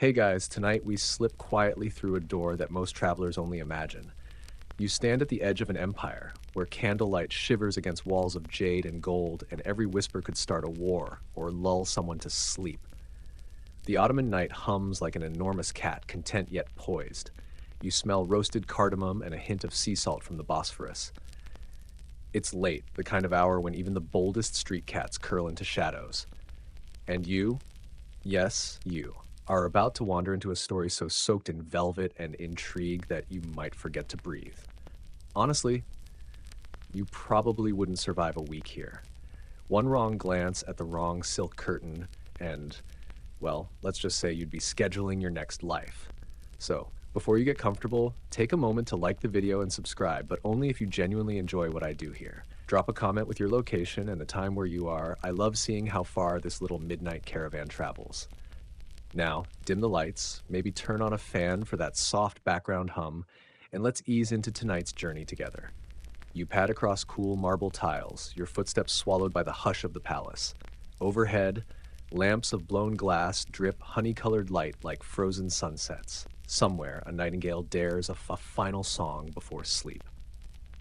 Hey guys, tonight we slip quietly through a door that most travelers only imagine. You stand at the edge of an empire, where candlelight shivers against walls of jade and gold, and every whisper could start a war or lull someone to sleep. The Ottoman night hums like an enormous cat, content yet poised. You smell roasted cardamom and a hint of sea salt from the Bosphorus. It's late, the kind of hour when even the boldest street cats curl into shadows. And you, yes, you, are about to wander into a story so soaked in velvet and intrigue that you might forget to breathe. Honestly, you probably wouldn't survive a week here. One wrong glance at the wrong silk curtain, and, well, let's just say you'd be scheduling your next life. So, before you get comfortable, take a moment to like the video and subscribe, but only if you genuinely enjoy what I do here. Drop a comment with your location and the time where you are. I love seeing how far this little midnight caravan travels. Now, dim the lights, maybe turn on a fan for that soft background hum, and let's ease into tonight's journey together. You pad across cool marble tiles, your footsteps swallowed by the hush of the palace. Overhead, lamps of blown glass drip honey-colored light like frozen sunsets. Somewhere, a nightingale dares a final song before sleep.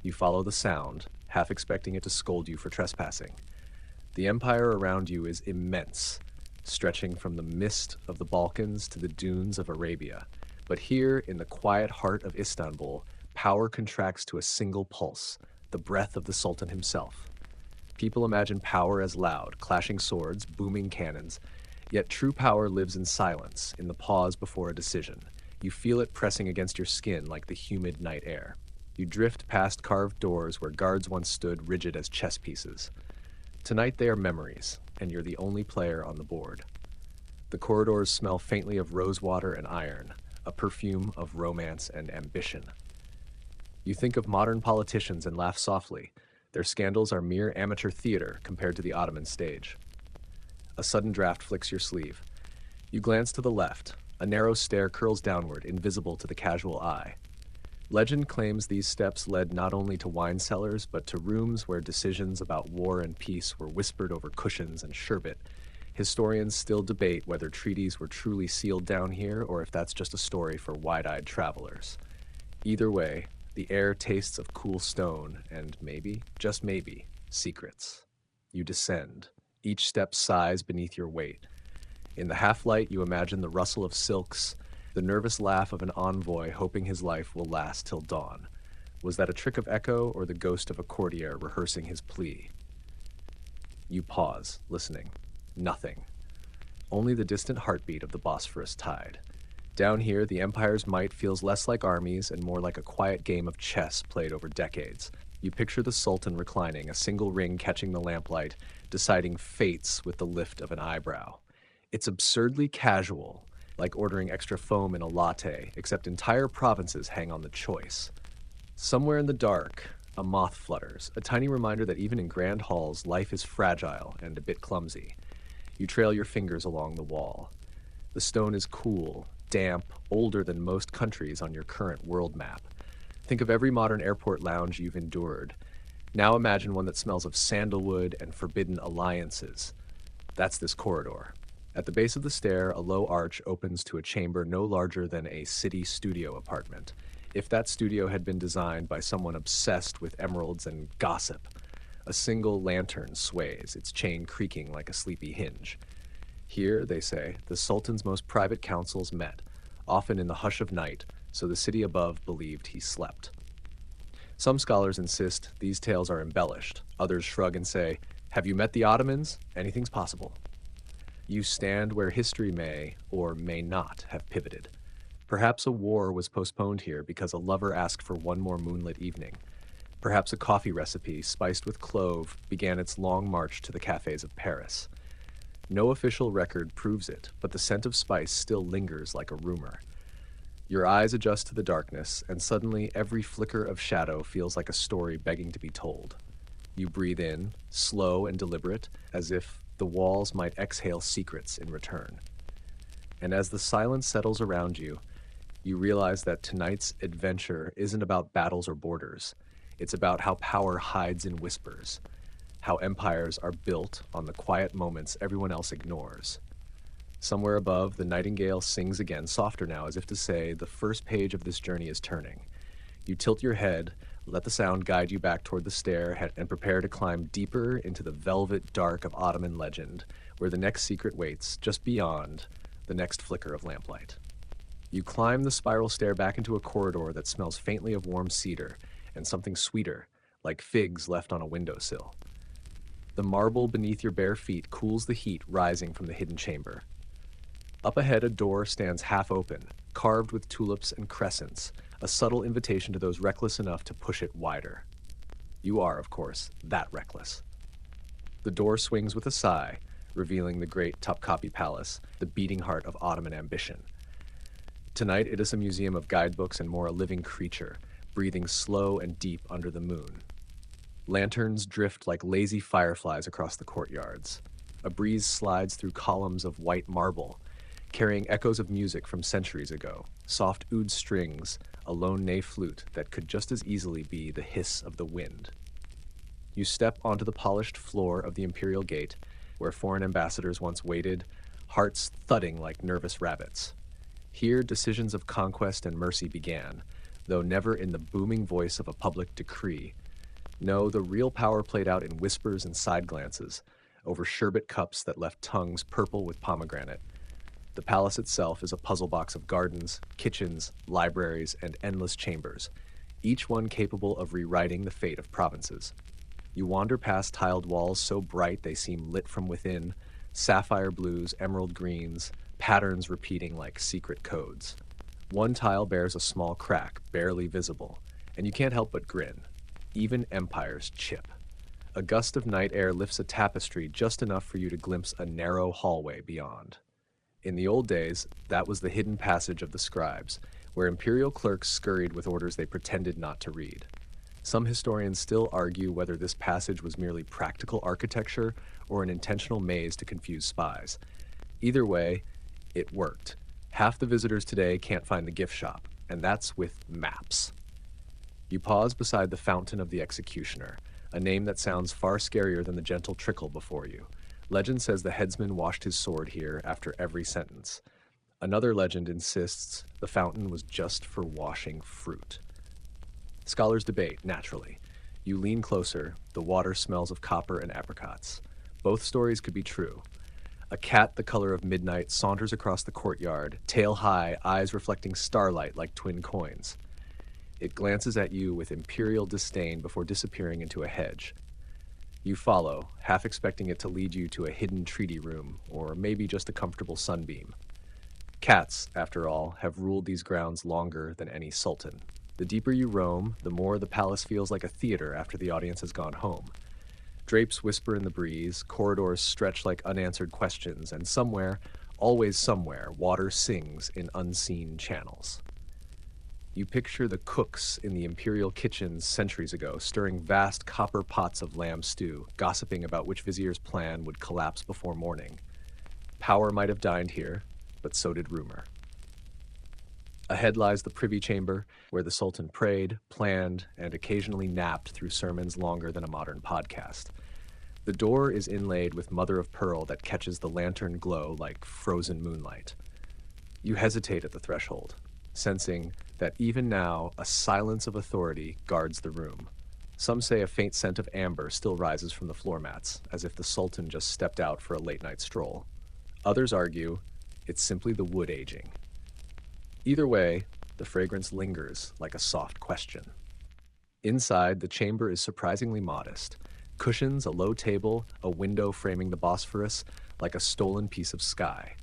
You follow the sound, half expecting it to scold you for trespassing. The empire around you is immense, stretching from the mist of the Balkans to the dunes of Arabia. But here, in the quiet heart of Istanbul, power contracts to a single pulse, the breath of the Sultan himself. People imagine power as loud, clashing swords, booming cannons, yet true power lives in silence, in the pause before a decision. You feel it pressing against your skin like the humid night air. You drift past carved doors where guards once stood rigid as chess pieces. Tonight they are memories, and you're the only player on the board. The corridors smell faintly of rosewater and iron, a perfume of romance and ambition. You think of modern politicians and laugh softly. Their scandals are mere amateur theater compared to the Ottoman stage. A sudden draft flicks your sleeve. You glance to the left. A narrow stair curls downward, invisible to the casual eye. Legend claims these steps led not only to wine cellars, but to rooms where decisions about war and peace were whispered over cushions and sherbet. Historians still debate whether treaties were truly sealed down here or if that's just a story for wide-eyed travelers. Either way, the air tastes of cool stone and maybe, just maybe, secrets. You descend. Each step sighs beneath your weight. In the half-light, you imagine the rustle of silks, the nervous laugh of an envoy hoping his life will last till dawn. Was that a trick of echo or the ghost of a courtier rehearsing his plea? You pause, listening. Nothing. Only the distant heartbeat of the Bosphorus tide. Down here, the empire's might feels less like armies and more like a quiet game of chess played over decades. You picture the Sultan reclining, a single ring catching the lamplight, deciding fates with the lift of an eyebrow. It's absurdly casual, like ordering extra foam in a latte, except entire provinces hang on the choice. Somewhere in the dark, a moth flutters, a tiny reminder that even in grand halls, life is fragile and a bit clumsy. You trail your fingers along the wall. The stone is cool, damp, older than most countries on your current world map. Think of every modern airport lounge you've endured. Now imagine one that smells of sandalwood and forbidden alliances. That's this corridor. At the base of the stair, a low arch opens to a chamber no larger than a city studio apartment. If that studio had been designed by someone obsessed with emeralds and gossip. A single lantern sways, its chain creaking like a sleepy hinge. Here, they say, the Sultan's most private councils met, often in the hush of night, so the city above believed he slept. Some scholars insist these tales are embellished. Others shrug and say, have you met the Ottomans? Anything's possible. You stand where history may, or may not, have pivoted. Perhaps a war was postponed here because a lover asked for one more moonlit evening. Perhaps a coffee recipe, spiced with clove, began its long march to the cafes of Paris. No official record proves it, but the scent of spice still lingers like a rumor. Your eyes adjust to the darkness, and suddenly every flicker of shadow feels like a story begging to be told. You breathe in, slow and deliberate, as if the walls might exhale secrets in return. And as the silence settles around you, you realize that tonight's adventure isn't about battles or borders. It's about how power hides in whispers, how empires are built on the quiet moments everyone else ignores. Somewhere above, the nightingale sings again, softer now, as if to say, the first page of this journey is turning. You tilt your head, let the sound guide you back toward the stair, and prepare to climb deeper into the velvet dark of Ottoman legend, where the next secret waits, just beyond the next flicker of lamplight. You climb the spiral stair back into a corridor that smells faintly of warm cedar and something sweeter, like figs left on a windowsill. The marble beneath your bare feet cools the heat rising from the hidden chamber. Up ahead, a door stands half open, carved with tulips and crescents, a subtle invitation to those reckless enough to push it wider. You are, of course, that reckless. The door swings with a sigh, revealing the great Topkapi Palace, the beating heart of Ottoman ambition. Tonight, it is a museum of guidebooks and more a living creature, breathing slow and deep under the moon. Lanterns drift like lazy fireflies across the courtyards. A breeze slides through columns of white marble, carrying echoes of music from centuries ago, soft oud strings, a lone ney flute that could just as easily be the hiss of the wind. You step onto the polished floor of the Imperial Gate, where foreign ambassadors once waited, hearts thudding like nervous rabbits. Here, decisions of conquest and mercy began, though never in the booming voice of a public decree. No, the real power played out in whispers and side glances, over sherbet cups that left tongues purple with pomegranate. The palace itself is a puzzle box of gardens, kitchens, libraries, and endless chambers, each one capable of rewriting the fate of provinces. You wander past tiled walls so bright they seem lit from within, sapphire blues, emerald greens, patterns repeating like secret codes. One tile bears a small crack, barely visible, and you can't help but grin. Even empires chip. A gust of night air lifts a tapestry just enough for you to glimpse a narrow hallway beyond. In the old days, that was the hidden passage of the scribes, where imperial clerks scurried with orders they pretended not to read. Some historians still argue whether this passage was merely practical architecture or an intentional maze to confuse spies. Either way, it worked. Half the visitors today can't find the gift shop, and that's with maps. You pause beside the Fountain of the Executioner, a name that sounds far scarier than the gentle trickle before you. Legend says the headsman washed his sword here after every sentence. Another legend insists the fountain was just for washing fruit. Scholars debate, naturally. You lean closer, the water smells of copper and apricots. Both stories could be true. A cat the color of midnight saunters across the courtyard, tail high, eyes reflecting starlight like twin coins. It glances at you with imperial disdain before disappearing into a hedge. You follow, half expecting it to lead you to a hidden treaty room, or maybe just a comfortable sunbeam. Cats, after all, have ruled these grounds longer than any sultan. The deeper you roam, the more the palace feels like a theater after the audience has gone home. Drapes whisper in the breeze, corridors stretch like unanswered questions, and somewhere, always somewhere, water sings in unseen channels. You picture the cooks in the imperial kitchens centuries ago, stirring vast copper pots of lamb stew, gossiping about which vizier's plan would collapse before morning. Power might have dined here, but so did rumor. Ahead lies the privy chamber, where the Sultan prayed, planned, and occasionally napped through sermons longer than a modern podcast. The door is inlaid with mother of pearl that catches the lantern glow like frozen moonlight. You hesitate at the threshold, sensing that even now a silence of authority guards the room. Some say a faint scent of amber still rises from the floor mats, as if the Sultan just stepped out for a late-night stroll. Others argue it's simply the wood aging. Either way, the fragrance lingers like a soft question. Inside, the chamber is surprisingly modest. Cushions, a low table, a window framing the Bosphorus like a stolen piece of sky.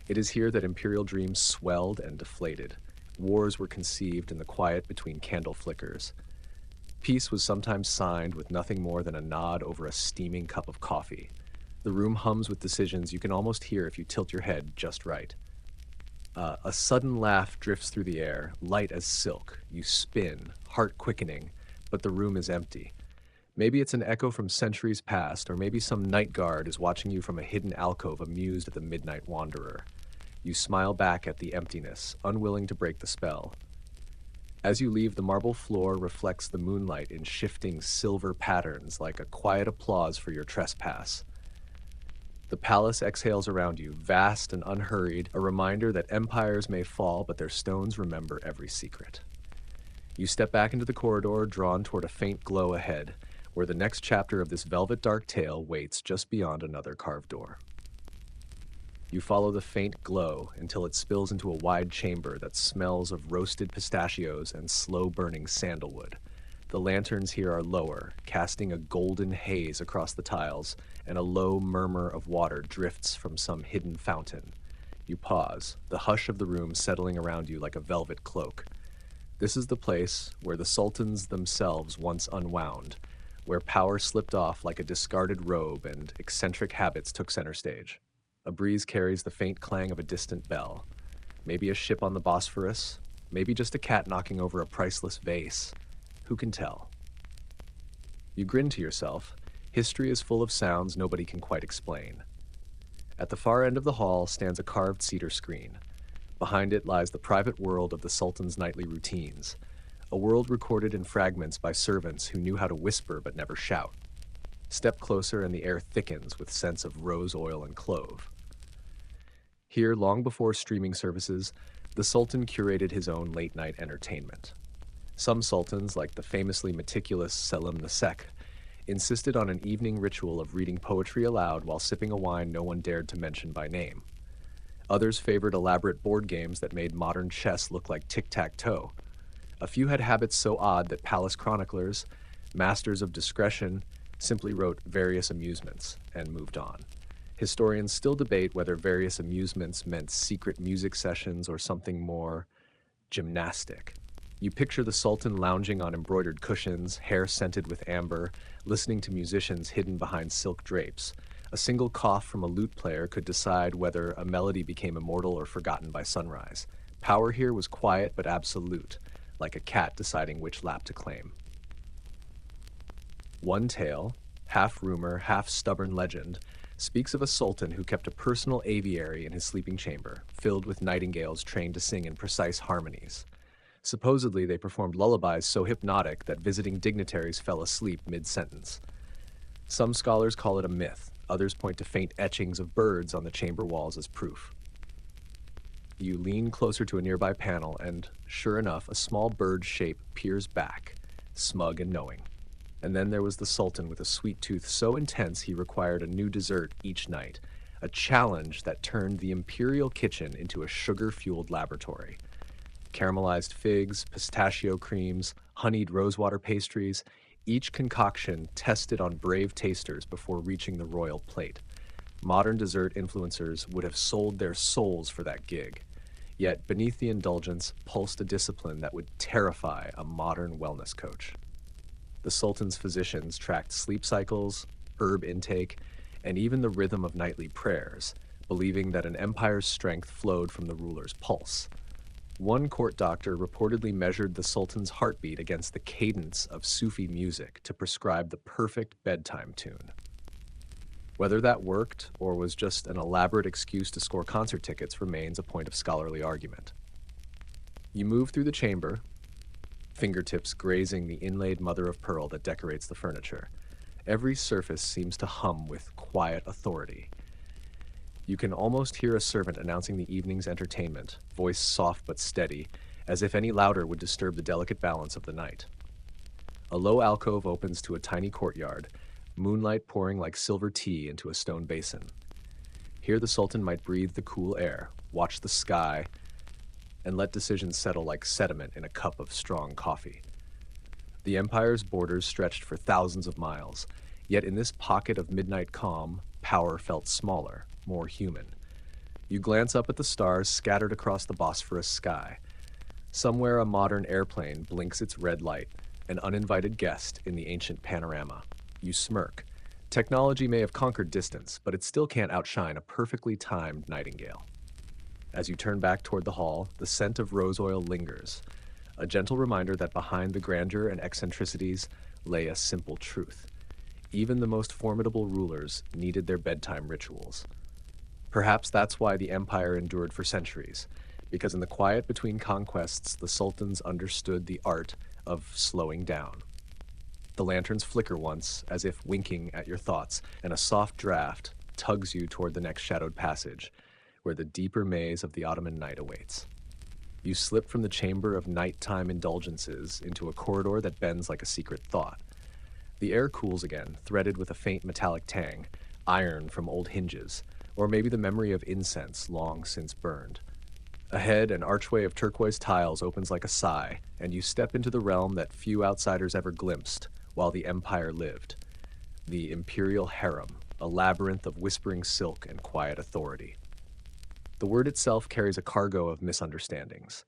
It is here that imperial dreams swelled and deflated. Wars were conceived in the quiet between candle flickers. Peace was sometimes signed with nothing more than a nod over a steaming cup of coffee. The room hums with decisions you can almost hear if you tilt your head just right. A sudden laugh drifts through the air, light as silk. You spin, heart quickening, but the room is empty. Maybe it's an echo from centuries past, or maybe some night guard is watching you from a hidden alcove amused at the midnight wanderer. You smile back at the emptiness, unwilling to break the spell. As you leave, the marble floor reflects the moonlight in shifting silver patterns like a quiet applause for your trespass. The palace exhales around you, vast and unhurried, a reminder that empires may fall, but their stones remember every secret. You step back into the corridor, drawn toward a faint glow ahead, where the next chapter of this velvet dark tale waits just beyond another carved door. You follow the faint glow until it spills into a wide chamber that smells of roasted pistachios and slow-burning sandalwood. The lanterns here are lower, casting a golden haze across the tiles, and a low murmur of water drifts from some hidden fountain. You pause, the hush of the room settling around you like a velvet cloak. This is the place where the sultans themselves once unwound, where power slipped off like a discarded robe and eccentric habits took center stage. A breeze carries the faint clang of a distant bell. Maybe a ship on the Bosphorus, maybe just a cat knocking over a priceless vase. Who can tell? You grin to yourself. History is full of sounds nobody can quite explain. At the far end of the hall stands a carved cedar screen. Behind it lies the private world of the Sultan's nightly routines, a world recorded in fragments by servants who knew how to whisper but never shout. Step closer and the air thickens with scents of rose oil and clove. Here, long before streaming services, the Sultan curated his own late-night entertainment. Some sultans, like the famously meticulous Selim Nasek, insisted on an evening ritual of reading poetry aloud while sipping a wine no one dared to mention by name. Others favored elaborate board games that made modern chess look like tic-tac-toe. A few had habits so odd that palace chroniclers, masters of discretion, simply wrote various amusements and moved on. Historians still debate whether various amusements meant secret music sessions or something more gymnastic. You picture the Sultan lounging on embroidered cushions, hair scented with amber, listening to musicians hidden behind silk drapes. A single cough from a lute player could decide whether a melody became immortal or forgotten by sunrise. Power here was quiet but absolute, like a cat deciding which lap to claim. One tale, half rumor, half stubborn legend, speaks of a sultan who kept a personal aviary in his sleeping chamber, filled with nightingales trained to sing in precise harmonies. Supposedly, they performed lullabies so hypnotic that visiting dignitaries fell asleep mid-sentence. Some scholars call it a myth, others point to faint etchings of birds on the chamber walls as proof. You lean closer to a nearby panel, and, sure enough, a small bird shape peers back, smug and knowing. And then there was the Sultan with a sweet tooth so intense he required a new dessert each night, a challenge that turned the imperial kitchen into a sugar-fueled laboratory. Caramelized figs, pistachio creams, honeyed rosewater pastries, each concoction tested on brave tasters before reaching the royal plate. Modern dessert influencers would have sold their souls for that gig. Yet beneath the indulgence pulsed a discipline that would terrify a modern wellness coach. The Sultan's physicians tracked sleep cycles, herb intake, and even the rhythm of nightly prayers, believing that an empire's strength flowed from the ruler's pulse. One court doctor reportedly measured the Sultan's heartbeat against the cadence of Sufi music to prescribe the perfect bedtime tune. Whether that worked or was just an elaborate excuse to score concert tickets remains a point of scholarly argument. You move through the chamber, fingertips grazing the inlaid mother-of-pearl that decorates the furniture. Every surface seems to hum with quiet authority. You can almost hear a servant announcing the evening's entertainment, voice soft but steady, as if any louder would disturb the delicate balance of the night. A low alcove opens to a tiny courtyard, moonlight pouring like silver tea into a stone basin. Here the Sultan might breathe the cool air, watch the sky, and let decisions settle like sediment in a cup of strong coffee. The empire's borders stretched for thousands of miles, yet in this pocket of midnight calm, power felt smaller, more human. You glance up at the stars scattered across the Bosphorus sky. Somewhere a modern airplane blinks its red light, an uninvited guest in the ancient panorama. You smirk. Technology may have conquered distance, but it still can't outshine a perfectly timed nightingale. As you turn back toward the hall, the scent of rose oil lingers, a gentle reminder that behind the grandeur and eccentricities lay a simple truth. Even the most formidable rulers needed their bedtime rituals. Perhaps that's why the empire endured for centuries, because in the quiet between conquests, the sultans understood the art of slowing down. The lanterns flicker once, as if winking at your thoughts, and a soft draft, tugs you toward the next shadowed passage, where the deeper maze of the Ottoman night awaits. You slip from the chamber of nighttime indulgences into a corridor that bends like a secret thought. The air cools again, threaded with a faint metallic tang, iron from old hinges, or maybe the memory of incense long since burned. Ahead, an archway of turquoise tiles opens like a sigh, and you step into the realm that few outsiders ever glimpsed while the Empire lived. The Imperial Harem, a labyrinth of whispering silk and quiet authority. The word itself carries a cargo of misunderstandings.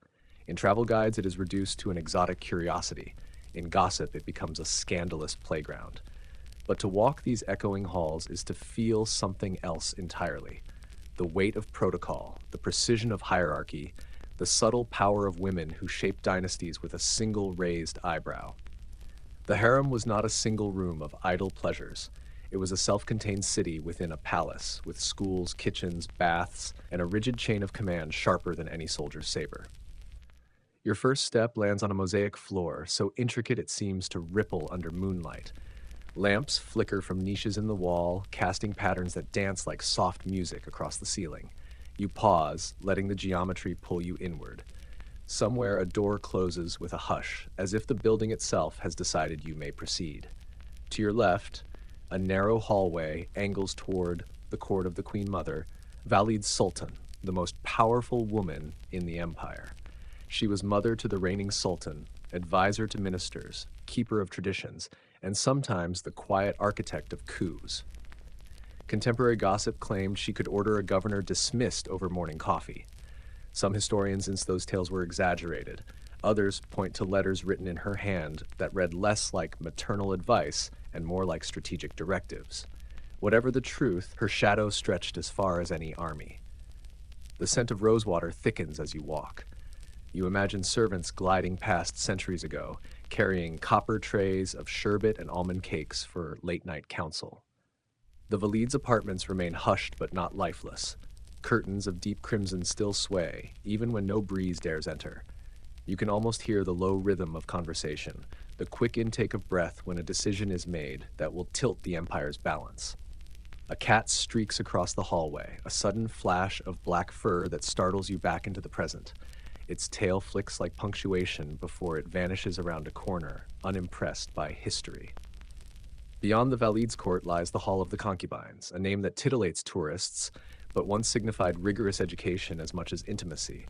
In travel guides, it is reduced to an exotic curiosity. In gossip, it becomes a scandalous playground. But to walk these echoing halls is to feel something else entirely. The weight of protocol, the precision of hierarchy, the subtle power of women who shape dynasties with a single raised eyebrow. The harem was not a single room of idle pleasures. It was a self-contained city within a palace, with schools, kitchens, baths, and a rigid chain of command sharper than any soldier's saber. Your first step lands on a mosaic floor, so intricate it seems to ripple under moonlight. Lamps flicker from niches in the wall, casting patterns that dance like soft music across the ceiling. You pause, letting the geometry pull you inward. Somewhere a door closes with a hush, as if the building itself has decided you may proceed. To your left, a narrow hallway angles toward the court of the Queen Mother, Valid Sultan, the most powerful woman in the empire. She was mother to the reigning sultan, advisor to ministers, keeper of traditions, and sometimes the quiet architect of coups. Contemporary gossip claimed she could order a governor dismissed over morning coffee. Some historians insist those tales were exaggerated. Others point to letters written in her hand that read less like maternal advice and more like strategic directives. Whatever the truth, her shadow stretched as far as any army. The scent of rosewater thickens as you walk. You imagine servants gliding past centuries ago, carrying copper trays of sherbet and almond cakes for late-night council. The Valid's apartments remain hushed but not lifeless. Curtains of deep crimson still sway, even when no breeze dares enter. You can almost hear the low rhythm of conversation, the quick intake of breath when a decision is made that will tilt the empire's balance. A cat streaks across the hallway, a sudden flash of black fur that startles you back into the present. Its tail flicks like punctuation before it vanishes around a corner, unimpressed by history. Beyond the Valid's court lies the Hall of the Concubines, a name that titillates tourists, but once signified rigorous education as much as intimacy.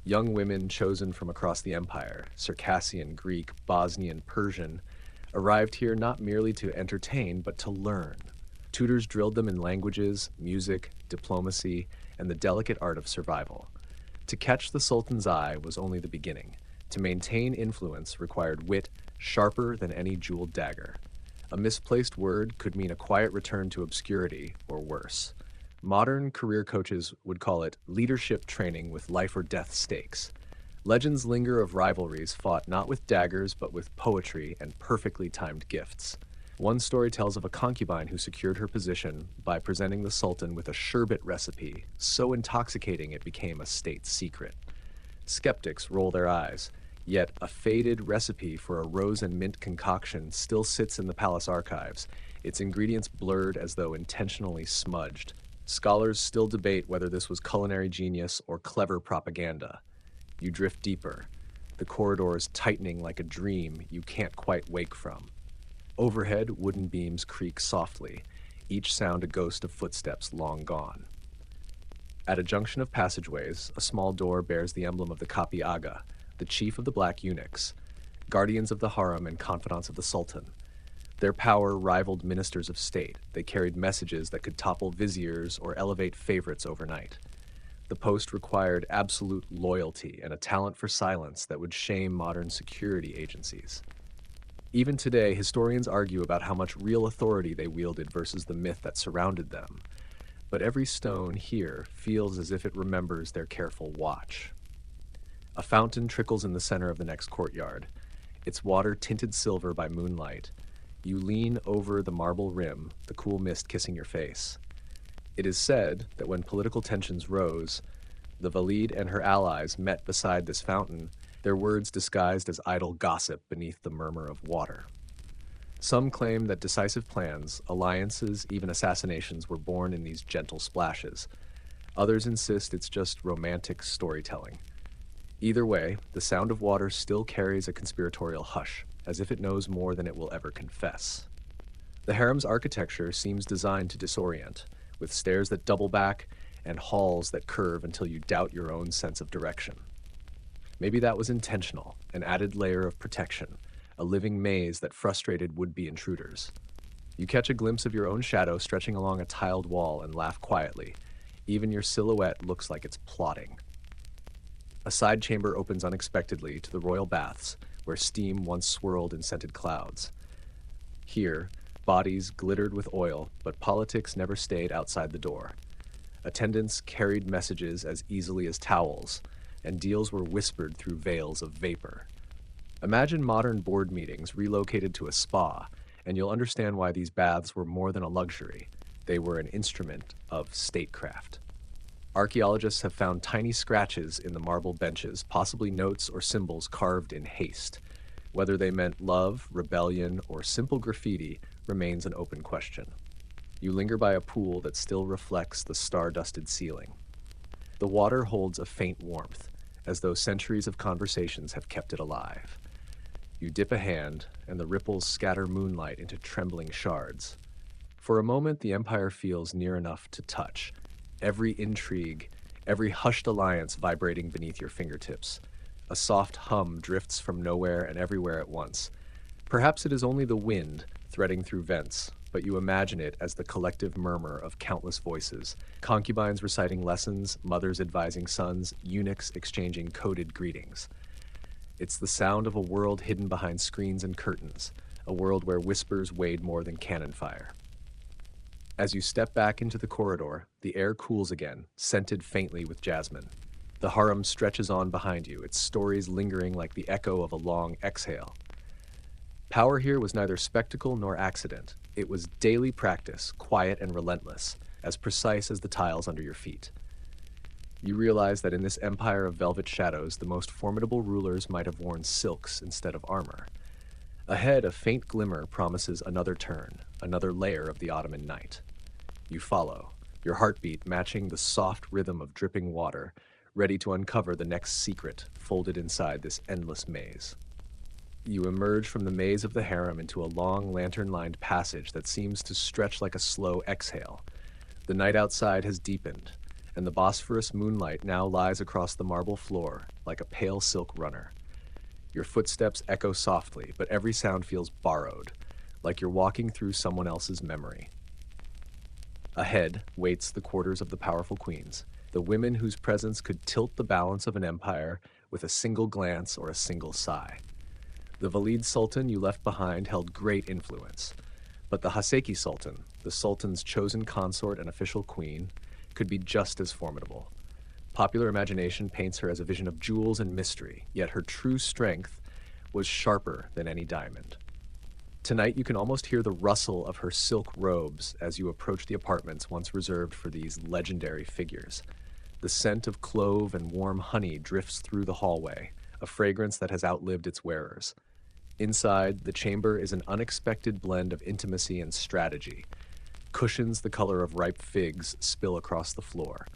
Young women chosen from across the empire, Circassian, Greek, Bosnian, Persian, arrived here not merely to entertain, but to learn. Tutors drilled them in languages, music, diplomacy, and the delicate art of survival. To catch the Sultan's eye was only the beginning. To maintain influence required wit sharper than any jeweled dagger. A misplaced word could mean a quiet return to obscurity, or worse. Modern career coaches would call it leadership training with life or death stakes. Legends linger of rivalries fought not with daggers but with poetry and perfectly timed gifts. One story tells of a concubine who secured her position by presenting the Sultan with a sherbet recipe so intoxicating it became a state secret. Skeptics roll their eyes, yet a faded recipe for a rose and mint concoction still sits in the palace archives, its ingredients blurred as though intentionally smudged. Scholars still debate whether this was culinary genius or clever propaganda. You drift deeper, the corridors tightening like a dream you can't quite wake from. Overhead, wooden beams creak softly, each sound a ghost of footsteps long gone. At a junction of passageways, a small door bears the emblem of the Kapi Aga, the chief of the Black Eunuchs, guardians of the harem and confidants of the Sultan. Their power rivaled ministers of state. They carried messages that could topple viziers or elevate favorites overnight. The post required absolute loyalty and a talent for silence that would shame modern security agencies. Even today, historians argue about how much real authority they wielded versus the myth that surrounded them. But every stone here feels as if it remembers their careful watch. A fountain trickles in the center of the next courtyard, its water tinted silver by moonlight. You lean over the marble rim, the cool mist kissing your face. It is said that when political tensions rose, the Valid and her allies met beside this fountain, their words disguised as idle gossip beneath the murmur of water. Some claim that decisive plans, alliances, even assassinations were born in these gentle splashes. Others insist it's just romantic storytelling. Either way, the sound of water still carries a conspiratorial hush, as if it knows more than it will ever confess. The harem's architecture seems designed to disorient, with stairs that double back and halls that curve until you doubt your own sense of direction. Maybe that was intentional, an added layer of protection, a living maze that frustrated would-be intruders. You catch a glimpse of your own shadow stretching along a tiled wall and laugh quietly. Even your silhouette looks like it's plotting. A side chamber opens unexpectedly to the royal baths, where steam once swirled in scented clouds. Here, bodies glittered with oil, but politics never stayed outside the door. Attendants carried messages as easily as towels, and deals were whispered through veils of vapor. Imagine modern board meetings relocated to a spa, and you'll understand why these baths were more than a luxury. They were an instrument of statecraft. Archaeologists have found tiny scratches in the marble benches, possibly notes or symbols carved in haste. Whether they meant love, rebellion, or simple graffiti remains an open question. You linger by a pool that still reflects the star-dusted ceiling. The water holds a faint warmth, as though centuries of conversations have kept it alive. You dip a hand, and the ripples scatter moonlight into trembling shards. For a moment, the Empire feels near enough to touch, every intrigue, every hushed alliance vibrating beneath your fingertips. A soft hum drifts from nowhere and everywhere at once. Perhaps it is only the wind threading through vents, but you imagine it as the collective murmur of countless voices, concubines reciting lessons, mothers advising sons, eunuchs exchanging coded greetings. It's the sound of a world hidden behind screens and curtains, a world where whispers weighed more than cannon fire. As you step back into the corridor, the air cools again, scented faintly with jasmine. The harem stretches on behind you, its stories lingering like the echo of a long exhale. Power here was neither spectacle nor accident. It was daily practice, quiet and relentless, as precise as the tiles under your feet. You realize that in this empire of velvet shadows, the most formidable rulers might have worn silks instead of armor. Ahead, a faint glimmer promises another turn, another layer of the Ottoman night. You follow, your heartbeat matching the soft rhythm of dripping water, ready to uncover the next secret folded inside this endless maze. You emerge from the maze of the harem into a long, lantern-lined passage that seems to stretch like a slow exhale. The night outside has deepened, and the Bosphorus moonlight now lies across the marble floor like a pale silk runner. Your footsteps echo softly, but every sound feels borrowed, like you're walking through someone else's memory. Ahead waits the quarters of the powerful queens, the women whose presence could tilt the balance of an empire with a single glance or a single sigh. The Valid Sultan you left behind held great influence, but the Haseki Sultan, the Sultan's chosen consort and official queen, could be just as formidable. Popular imagination paints her as a vision of jewels and mystery, yet her true strength was sharper than any diamond. Tonight you can almost hear the rustle of her silk robes as you approach the apartments once reserved for these legendary figures. The scent of clove and warm honey drifts through the hallway, a fragrance that has outlived its wearers. Inside, the chamber is an unexpected blend of intimacy and strategy. Cushions the color of ripe figs spill across the floor.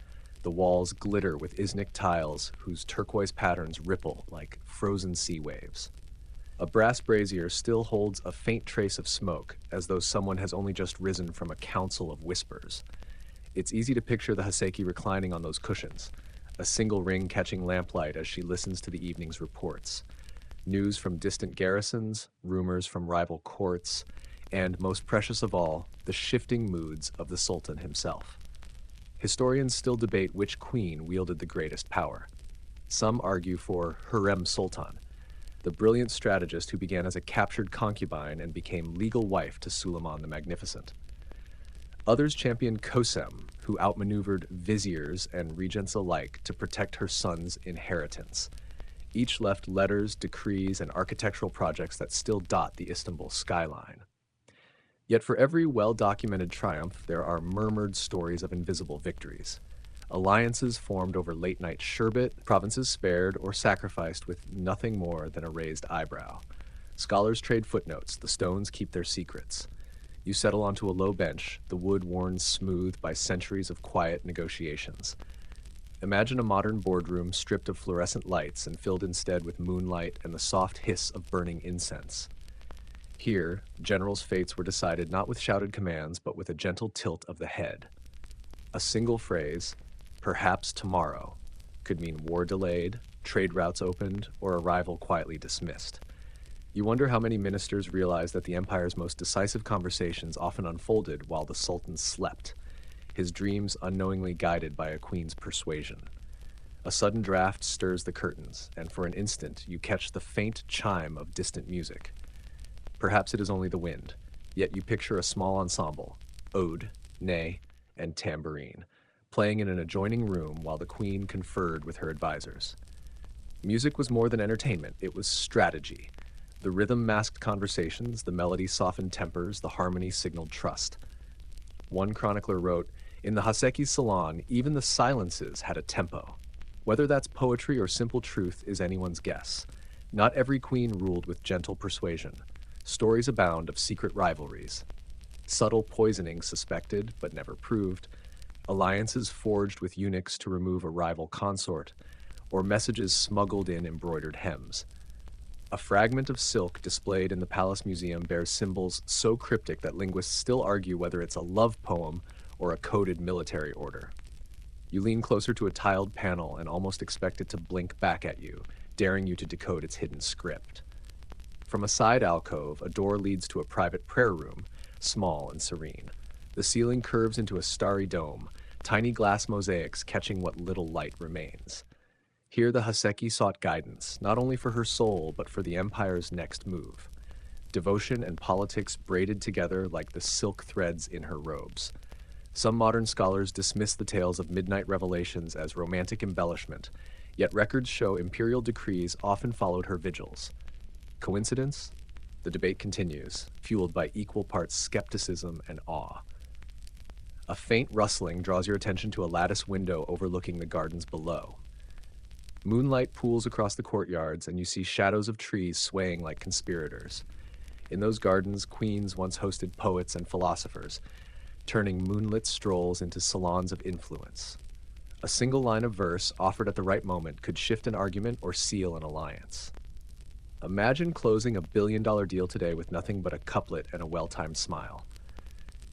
The walls glitter with Iznik tiles whose turquoise patterns ripple like frozen sea waves. A brass brazier still holds a faint trace of smoke, as though someone has only just risen from a council of whispers. It's easy to picture the Haseki reclining on those cushions, a single ring catching lamplight as she listens to the evening's reports. News from distant garrisons, rumors from rival courts, and, most precious of all, the shifting moods of the Sultan himself. Historians still debate which queen wielded the greatest power. Some argue for Hurrem Sultan, the brilliant strategist who began as a captured concubine and became legal wife to Suleiman the Magnificent. Others champion Kosem, who outmaneuvered viziers and regents alike to protect her son's inheritance. Each left letters, decrees, and architectural projects that still dot the Istanbul skyline. Yet for every well-documented triumph, there are murmured stories of invisible victories. Alliances formed over late-night sherbet, provinces spared or sacrificed with nothing more than a raised eyebrow. Scholars trade footnotes, the stones keep their secrets. You settle onto a low bench, the wood worn smooth by centuries of quiet negotiations. Imagine a modern boardroom stripped of fluorescent lights and filled instead with moonlight and the soft hiss of burning incense. Here, generals' fates were decided not with shouted commands, but with a gentle tilt of the head. A single phrase, perhaps tomorrow, could mean war delayed, trade routes opened, or arrival quietly dismissed. You wonder how many ministers realized that the empire's most decisive conversations often unfolded while the sultan slept, his dreams unknowingly guided by a queen's persuasion. A sudden draft stirs the curtains, and for an instant you catch the faint chime of distant music. Perhaps it is only the wind, yet you picture a small ensemble, oud, ney, and tambourine, playing in an adjoining room while the queen conferred with her advisors. Music was more than entertainment, it was strategy. The rhythm masked conversations, the melody softened tempers, the harmony signaled trust. One chronicler wrote, "In the Haseki's salon, even the silences had a tempo. Whether that's poetry or simple truth is anyone's guess. Not every queen ruled with gentle persuasion. Stories abound of secret rivalries. Subtle poisoning suspected, but never proved. Alliances forged with eunuchs to remove a rival consort, or messages smuggled in embroidered hems. A fragment of silk displayed in the Palace Museum bears symbols so cryptic that linguists still argue whether it's a love poem or a coded military order. You lean closer to a tiled panel and almost expect it to blink back at you, daring you to decode its hidden script. From a side alcove, a door leads to a private prayer room, small and serene. The ceiling curves into a starry dome, tiny glass mosaics catching what little light remains. Here the Haseki sought guidance, not only for her soul, but for the empire's next move. Devotion and politics braided together like the silk threads in her robes. Some modern scholars dismiss the tales of midnight revelations as romantic embellishment, yet records show imperial decrees often followed her vigils. Coincidence? The debate continues, fueled by equal parts skepticism and awe. A faint rustling draws your attention to a lattice window overlooking the gardens below. Moonlight pools across the courtyards, and you see shadows of trees swaying like conspirators. In those gardens, queens once hosted poets and philosophers, turning moonlit strolls into salons of influence. A single line of verse, offered at the right moment, could shift an argument or seal an alliance. Imagine closing $1 billion deal today with nothing but a couplet and a well-timed smile.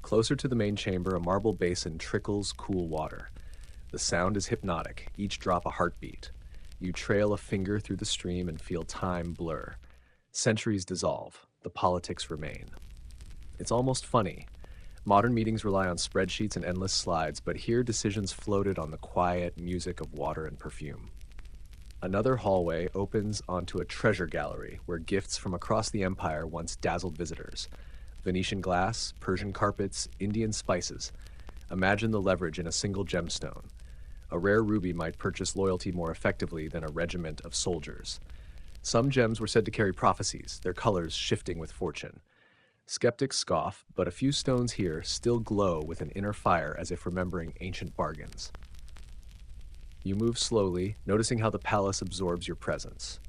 Closer to the main chamber, a marble basin trickles cool water. The sound is hypnotic, each drop a heartbeat. You trail a finger through the stream and feel time blur. Centuries dissolve, the politics remain. It's almost funny. Modern meetings rely on spreadsheets and endless slides, but here decisions floated on the quiet music of water and perfume. Another hallway opens onto a treasure gallery where gifts from across the empire once dazzled visitors. Venetian glass, Persian carpets, Indian spices. Imagine the leverage in a single gemstone. A rare ruby might purchase loyalty more effectively than a regiment of soldiers. Some gems were said to carry prophecies, their colors shifting with fortune. Skeptics scoff, but a few stones here still glow with an inner fire as if remembering ancient bargains. You move slowly, noticing how the palace absorbs your presence.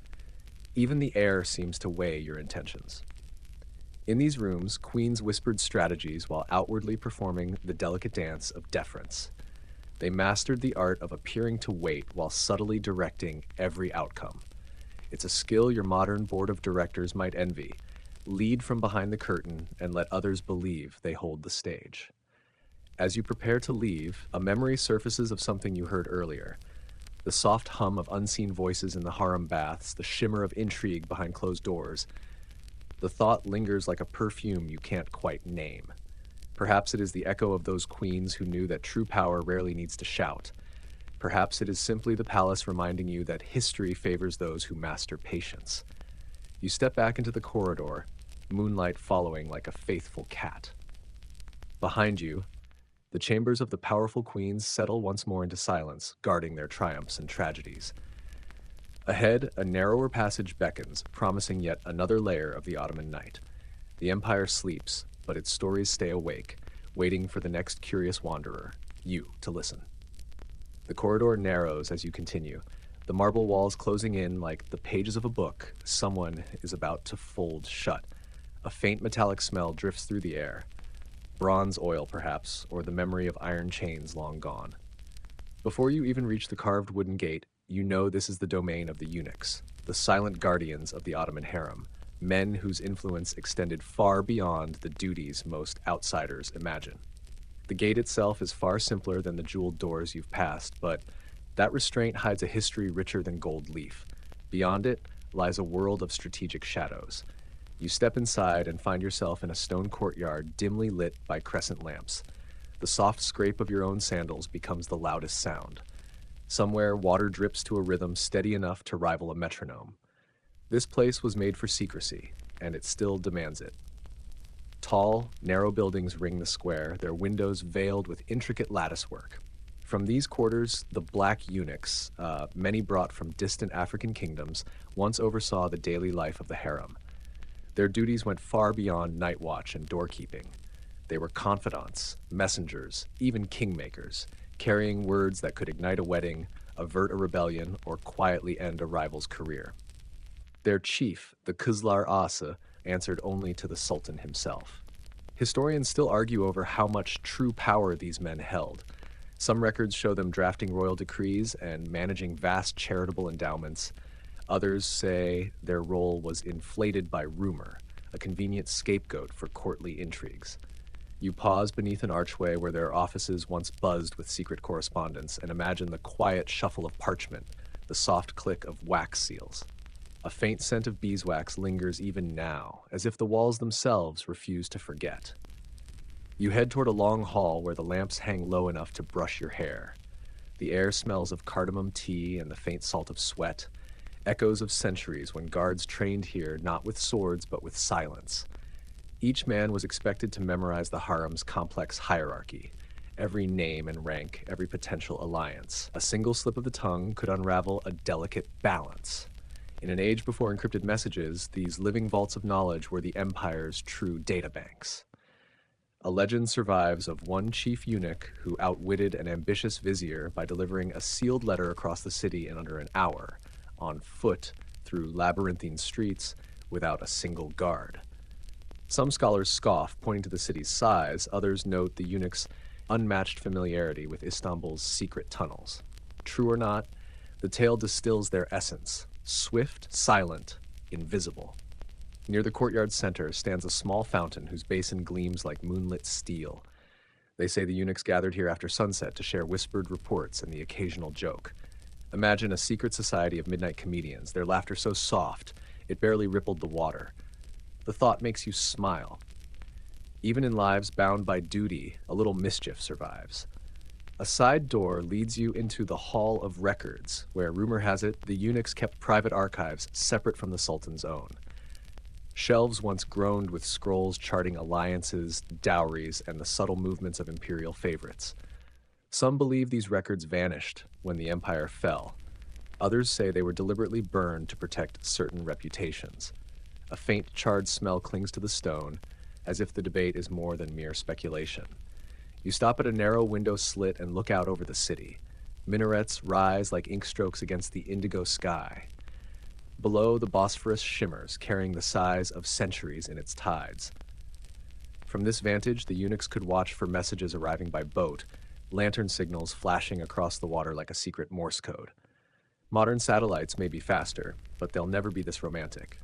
Even the air seems to weigh your intentions. In these rooms, queens whispered strategies while outwardly performing the delicate dance of deference. They mastered the art of appearing to wait while subtly directing every outcome. It's a skill your modern board of directors might envy. Lead from behind the curtain and let others believe they hold the stage. As you prepare to leave, a memory surfaces of something you heard earlier. The soft hum of unseen voices in the harem baths, the shimmer of intrigue behind closed doors. The thought lingers like a perfume you can't quite name. Perhaps it is the echo of those queens who knew that true power rarely needs to shout. Perhaps it is simply the palace reminding you that history favors those who master patience. You step back into the corridor, moonlight following like a faithful cat. Behind you, the chambers of the powerful queens settle once more into silence, guarding their triumphs and tragedies. Ahead, a narrower passage beckons, promising yet another layer of the Ottoman night. The empire sleeps, but its stories stay awake, waiting for the next curious wanderer, you, to listen. The corridor narrows as you continue, The marble walls closing in like the pages of a book someone is about to fold shut. A faint metallic smell drifts through the air. Bronze oil, perhaps, or the memory of iron chains long gone. Before you even reach the carved wooden gate, you know this is the domain of the eunuchs, the silent guardians of the Ottoman harem, men whose influence extended far beyond the duties most outsiders imagine. The gate itself is far simpler than the jeweled doors you've passed, but that restraint hides a history richer than gold leaf. Beyond it lies a world of strategic shadows. You step inside and find yourself in a stone courtyard dimly lit by crescent lamps. The soft scrape of your own sandals becomes the loudest sound. Somewhere, water drips to a rhythm steady enough to rival a metronome. This place was made for secrecy, and it still demands it. Tall, narrow buildings ring the square, their windows veiled with intricate latticework. From these quarters, the black eunuchs, many brought from distant African kingdoms, once oversaw the daily life of the harem. Their duties went far beyond night watch and doorkeeping. They were confidants, messengers, even kingmakers, carrying words that could ignite a wedding, avert a rebellion, or quietly end a rival's career. Their chief, the Kızlar Asa, answered only to the Sultan himself. Historians still argue over how much true power these men held. Some records show them drafting royal decrees and managing vast charitable endowments. Others say their role was inflated by rumor, a convenient scapegoat for courtly intrigues. You pause beneath an archway where their offices once buzzed with secret correspondence and imagine the quiet shuffle of parchment, the soft click of wax seals. A faint scent of beeswax lingers even now, as if the walls themselves refuse to forget. You head toward a long hall where the lamps hang low enough to brush your hair. The air smells of cardamom tea and the faint salt of sweat, echoes of centuries when guards trained here not with swords but with silence. Each man was expected to memorize the harem's complex hierarchy, every name and rank, every potential alliance. A single slip of the tongue could unravel a delicate balance. In an age before encrypted messages, these living vaults of knowledge were the empire's true databanks. A legend survives of one chief eunuch who outwitted an ambitious vizier by delivering a sealed letter across the city in under an hour, on foot, through labyrinthine streets, without a single guard. Some scholars scoff, pointing to the city's size. Others note the eunuch's unmatched familiarity with Istanbul's secret tunnels. True or not, the tale distills their essence: swift, silent, invisible. Near the courtyard's center stands a small fountain whose basin gleams like moonlit steel. They say the eunuchs gathered here after sunset to share whispered reports and the occasional joke. Imagine a secret society of midnight comedians, their laughter so soft it barely rippled the water. The thought makes you smile. Even in lives bound by duty, a little mischief survives. A side door leads you into the Hall of Records, where, rumor has it, the eunuchs kept private archives separate from the Sultan's own. Shelves once groaned with scrolls charting alliances, dowries, and the subtle movements of imperial favorites. Some believe these records vanished when the empire fell. Others say they were deliberately burned to protect certain reputations. A faint charred smell clings to the stone, as if the debate is more than mere speculation. You stop at a narrow window slit and look out over the city. Minarets rise like ink strokes against the indigo sky. Below, the Bosphorus shimmers, carrying the size of centuries in its tides. From this vantage, the eunuchs could watch for messages arriving by boat, lantern signals flashing across the water like a secret Morse code. Modern satellites may be faster, but they'll never be this romantic.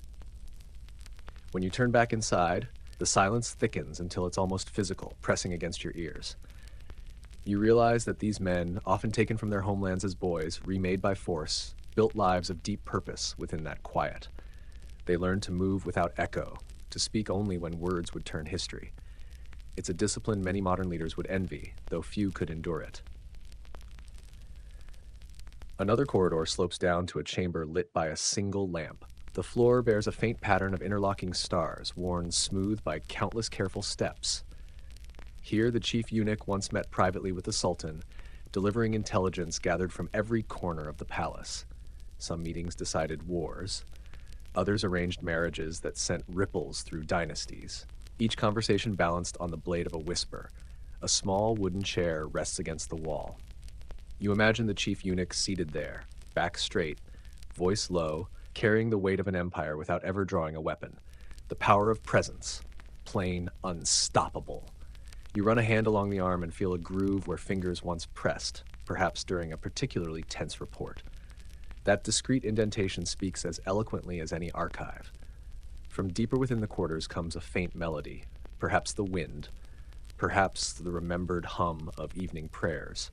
When you turn back inside, the silence thickens until it's almost physical, pressing against your ears. You realize that these men, often taken from their homelands as boys, remade by force, built lives of deep purpose within that quiet. They learned to move without echo, to speak only when words would turn history. It's a discipline many modern leaders would envy, though few could endure it. Another corridor slopes down to a chamber lit by a single lamp. The floor bears a faint pattern of interlocking stars, worn smooth by countless careful steps. Here, the chief eunuch once met privately with the Sultan, delivering intelligence gathered from every corner of the palace. Some meetings decided wars. Others arranged marriages that sent ripples through dynasties. Each conversation balanced on the blade of a whisper. A small wooden chair rests against the wall. You imagine the chief eunuch seated there, back straight, voice low, carrying the weight of an empire without ever drawing a weapon. The power of presence, plain unstoppable. You run a hand along the arm and feel a groove where fingers once pressed, perhaps during a particularly tense report. That discreet indentation speaks as eloquently as any archive. From deeper within the quarters comes a faint melody, perhaps the wind, perhaps the remembered hum of evening prayers.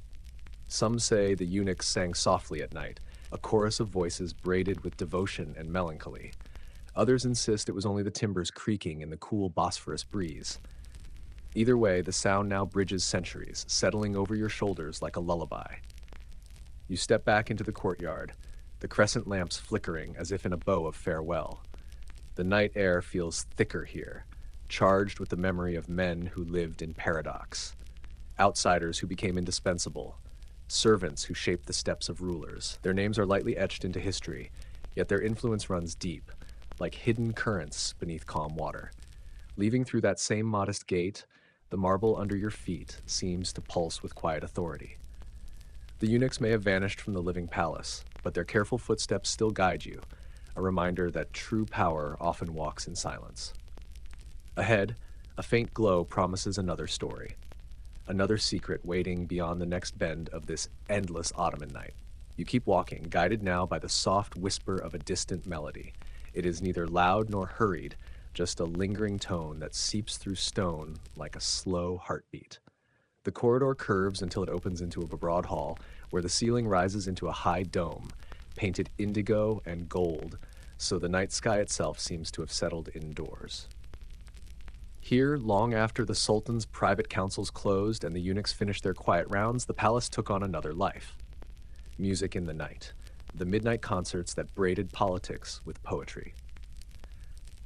Some say the eunuchs sang softly at night, a chorus of voices braided with devotion and melancholy. Others insist it was only the timbers creaking in the cool Bosphorus breeze. Either way, the sound now bridges centuries, settling over your shoulders like a lullaby. You step back into the courtyard, the crescent lamps flickering as if in a bow of farewell. The night air feels thicker here, charged with the memory of men who lived in paradox, outsiders who became indispensable, servants who shaped the steps of rulers. Their names are lightly etched into history, yet their influence runs deep, like hidden currents beneath calm water. Leaving through that same modest gate, the marble under your feet seems to pulse with quiet authority. The eunuchs may have vanished from the living palace, but their careful footsteps still guide you, a reminder that true power often walks in silence. Ahead, a faint glow promises another story, another secret waiting beyond the next bend of this endless Ottoman night. You keep walking, guided now by the soft whisper of a distant melody. It is neither loud nor hurried, just a lingering tone that seeps through stone like a slow heartbeat. The corridor curves until it opens into a broad hall, where the ceiling rises into a high dome, painted indigo and gold, so the night sky itself seems to have settled indoors. Here, long after the Sultan's private councils closed and the eunuchs finished their quiet rounds, the palace took on another life. Music in the night, the midnight concerts that braided politics with poetry.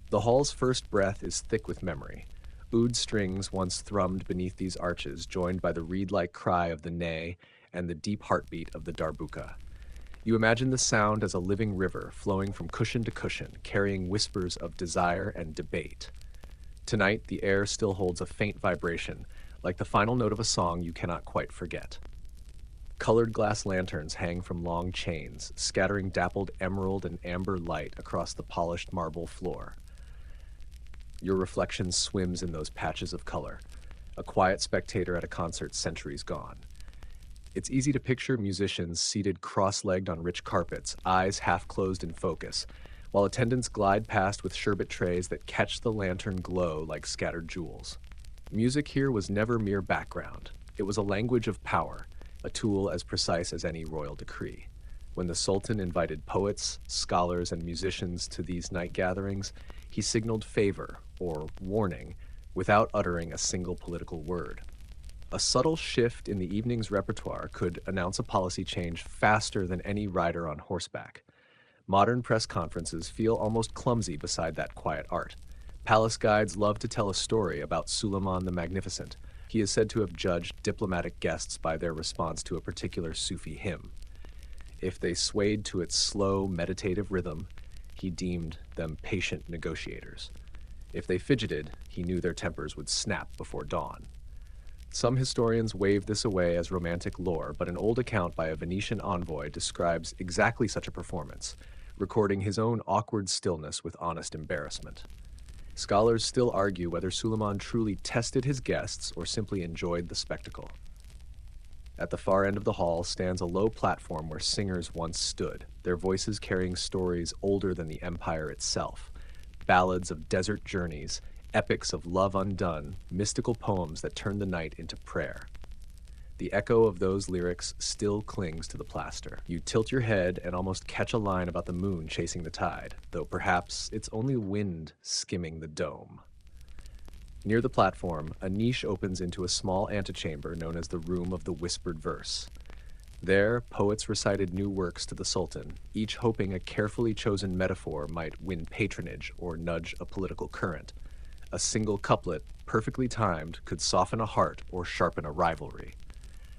The hall's first breath is thick with memory. Oud strings once thrummed beneath these arches, joined by the reed-like cry of the ney and the deep heartbeat of the darbuka. You imagine the sound as a living river flowing from cushion to cushion, carrying whispers of desire and debate. Tonight, the air still holds a faint vibration, like the final note of a song you cannot quite forget. Colored glass lanterns hang from long chains, scattering dappled emerald and amber light across the polished marble floor. Your reflection swims in those patches of color, a quiet spectator at a concert centuries gone. It's easy to picture musicians seated cross-legged on rich carpets, eyes half-closed in focus, while attendants glide past with sherbet trays that catch the lantern glow like scattered jewels. Music here was never mere background. It was a language of power, a tool as precise as any royal decree. When the Sultan invited poets, scholars, and musicians to these night gatherings, he signaled favor, or warning, without uttering a single political word. A subtle shift in the evening's repertoire could announce a policy change faster than any rider on horseback. Modern press conferences feel almost clumsy beside that quiet art. Palace guides love to tell a story about Suleiman the Magnificent. He is said to have judged diplomatic guests by their response to a particular Sufi hymn. If they swayed to its slow, meditative rhythm, he deemed them patient negotiators. If they fidgeted, he knew their tempers would snap before dawn. Some historians wave this away as romantic lore, but an old account by a Venetian envoy describes exactly such a performance, recording his own awkward stillness with honest embarrassment. Scholars still argue whether Suleiman truly tested his guests or simply enjoyed the spectacle. At the far end of the hall stands a low platform where singers once stood, their voices carrying stories older than the empire itself. Ballads of desert journeys, epics of love undone, mystical poems that turn the night into prayer. The echo of those lyrics still clings to the plaster. You tilt your head and almost catch a line about the moon chasing the tide, though perhaps it's only wind skimming the dome. Near the platform, a niche opens into a small antechamber known as the Room of the Whispered Verse. There, poets recited new works to the Sultan, each hoping a carefully chosen metaphor might win patronage or nudge a political current. A single couplet, perfectly timed, could soften a heart or sharpen a rivalry.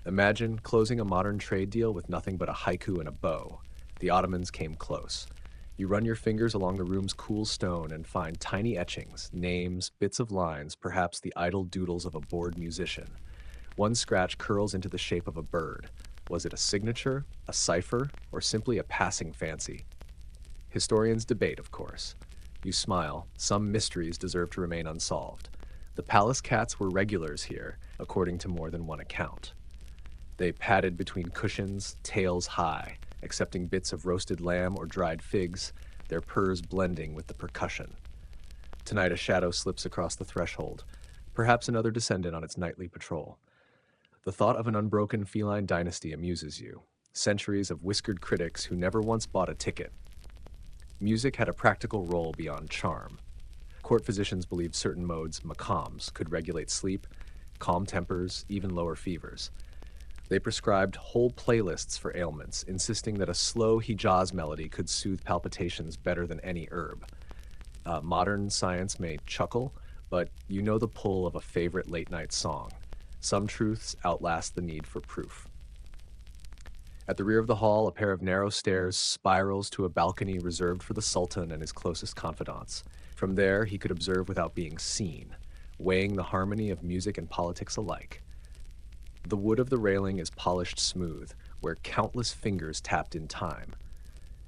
Imagine closing a modern trade deal with nothing but a haiku and a bow. The Ottomans came close. You run your fingers along the room's cool stone and find tiny etchings, names, bits of lines, perhaps the idle doodles of a bored musician. One scratch curls into the shape of a bird. Was it a signature, a cipher, or simply a passing fancy? Historians debate, of course. You smile. Some mysteries deserve to remain unsolved. The palace cats were regulars here, according to more than one account. They padded between cushions, tails high, accepting bits of roasted lamb or dried figs, their purrs blending with the percussion. Tonight a shadow slips across the threshold, perhaps another descendant on its nightly patrol. The thought of an unbroken feline dynasty amuses you. Centuries of whiskered critics who never once bought a ticket. Music had a practical role beyond charm. Court physicians believed certain modes, makams, could regulate sleep, calm tempers, even lower fevers. They prescribed whole playlists for ailments, insisting that a slow Hijaz melody could soothe palpitations better than any herb. Modern science may chuckle, but you know the pull of a favorite late-night song. Some truths outlast the need for proof. At the rear of the hall, a pair of narrow stairs spirals to a balcony reserved for the Sultan and his closest confidants. From there, he could observe without being seen, weighing the harmony of music and politics alike. The wood of the railing is polished smooth, where countless fingers tapped in time.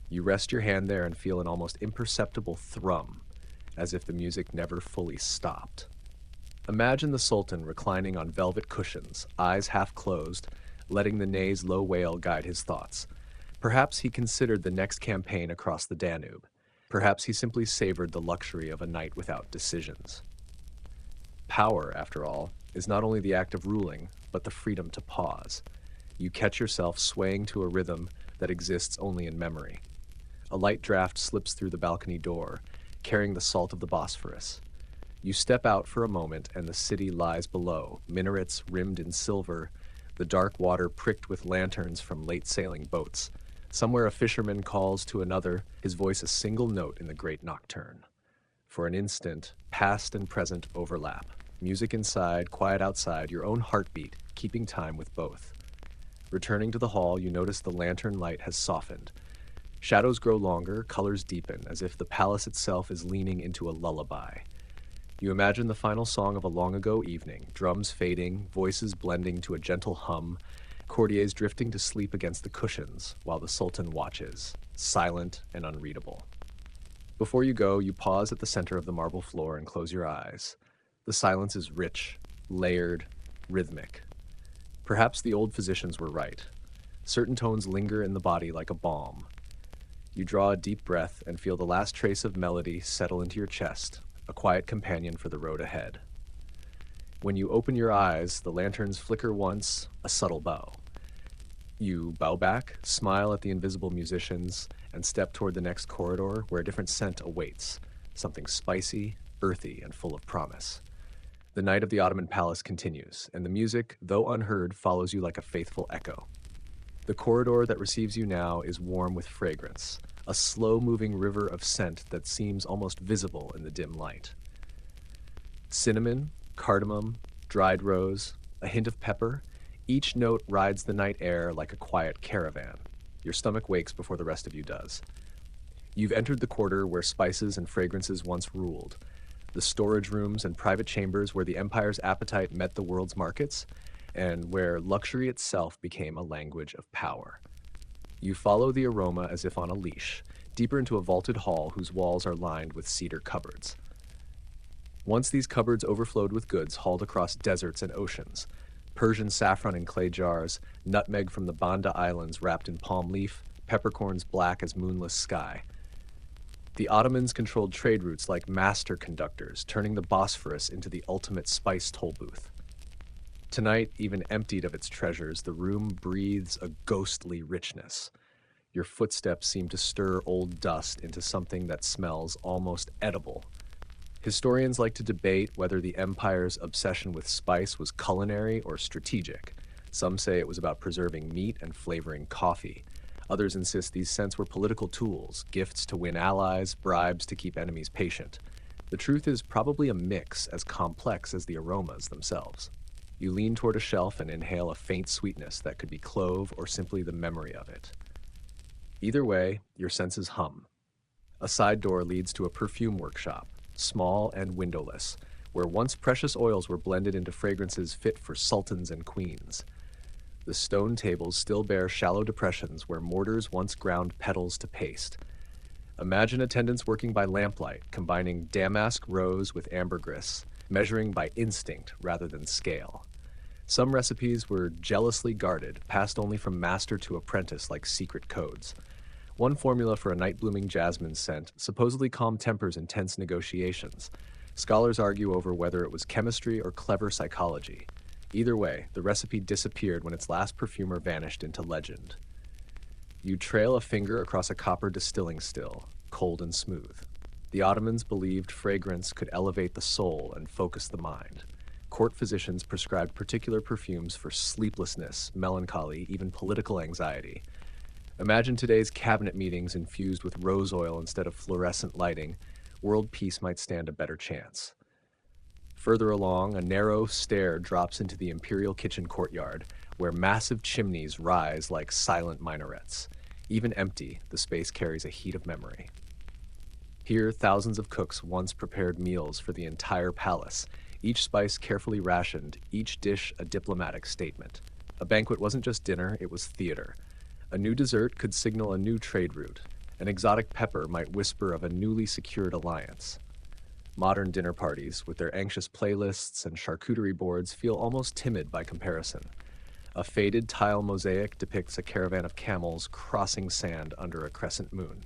You rest your hand there and feel an almost imperceptible thrum, as if the music never fully stopped. Imagine the Sultan reclining on velvet cushions, eyes half closed, letting the ney's low wail guide his thoughts. Perhaps he considered the next campaign across the Danube. Perhaps he simply savored the luxury of a night without decisions. Power, after all, is not only the act of ruling, but the freedom to pause. You catch yourself swaying to a rhythm that exists only in memory. A light draft slips through the balcony door, carrying the salt of the Bosphorus. You step out for a moment and the city lies below, minarets rimmed in silver, the dark water pricked with lanterns from late-sailing boats. Somewhere a fisherman calls to another, his voice a single note in the great nocturne. For an instant, past and present overlap. Music inside, quiet outside, your own heartbeat, keeping time with both. Returning to the hall, you notice the lantern light has softened. Shadows grow longer, colors deepen, as if the palace itself is leaning into a lullaby. You imagine the final song of a long-ago evening, drums fading, voices blending to a gentle hum, courtiers drifting to sleep against the cushions while the Sultan watches, silent and unreadable. Before you go, you pause at the center of the marble floor and close your eyes. The silence is rich, layered, rhythmic. Perhaps the old physicians were right. Certain tones linger in the body like a balm. You draw a deep breath and feel the last trace of melody settle into your chest, a quiet companion for the road ahead. When you open your eyes, the lanterns flicker once, a subtle bow. You bow back, smile at the invisible musicians, and step toward the next corridor where a different scent awaits, something spicy, earthy, and full of promise. The night of the Ottoman palace continues, and the music, though unheard, follows you like a faithful echo. The corridor that receives you now is warm with fragrance, a slow-moving river of scent that seems almost visible in the dim light. Cinnamon, cardamom, dried rose, a hint of pepper, each note rides the night air like a quiet caravan. Your stomach wakes before the rest of you does. You've entered the quarter where spices and fragrances once ruled, the storage rooms and private chambers where the empire's appetite met the world's markets, and where luxury itself became a language of power. You follow the aroma as if on a leash, deeper into a vaulted hall whose walls are lined with cedar cupboards. Once these cupboards overflowed with goods hauled across deserts and oceans, Persian saffron in clay jars, nutmeg from the Banda Islands wrapped in palm leaf, peppercorns black as moonless sky. The Ottomans controlled trade routes like master conductors, turning the Bosphorus into the ultimate spice toll booth. Tonight, even emptied of its treasures, the room breathes a ghostly richness. Your footsteps seem to stir old dust into something that smells almost edible. Historians like to debate whether the empire's obsession with spice was culinary or strategic. Some say it was about preserving meat and flavoring coffee. Others insist these scents were political tools, gifts to win allies, bribes to keep enemies patient. The truth is probably a mix as complex as the aromas themselves. You lean toward a shelf and inhale a faint sweetness that could be clove or simply the memory of it. Either way, your senses hum. A side door leads to a perfume workshop, small and windowless, where once precious oils were blended into fragrances fit for sultans and queens. The stone tables still bear shallow depressions where mortars once ground petals to paste. Imagine attendants working by lamplight, combining damask rose with ambergris, measuring by instinct rather than scale. Some recipes were jealously guarded, passed only from master to apprentice like secret codes. One formula for a night-blooming jasmine scent supposedly calmed tempers in tense negotiations. Scholars argue over whether it was chemistry or clever psychology. Either way, the recipe disappeared when its last perfumer vanished into legend. You trail a finger across a copper distilling still, cold and smooth. The Ottomans believed fragrance could elevate the soul and focus the mind. Court physicians prescribed particular perfumes for sleeplessness, melancholy, even political anxiety. Imagine today's cabinet meetings infused with rose oil instead of fluorescent lighting. World peace might stand a better chance. Further along, a narrow stair drops into the imperial kitchen courtyard, where massive chimneys rise like silent minarets. Even empty, the space carries a heat of memory. Here, thousands of cooks once prepared meals for the entire palace, each spice carefully rationed, each dish a diplomatic statement. A banquet wasn't just dinner, it was theater. A new dessert could signal a new trade route. An exotic pepper might whisper of a newly secured alliance. Modern dinner parties, with their anxious playlists and charcuterie boards, feel almost timid by comparison. A faded tile mosaic depicts a caravan of camels crossing sand under a crescent moon.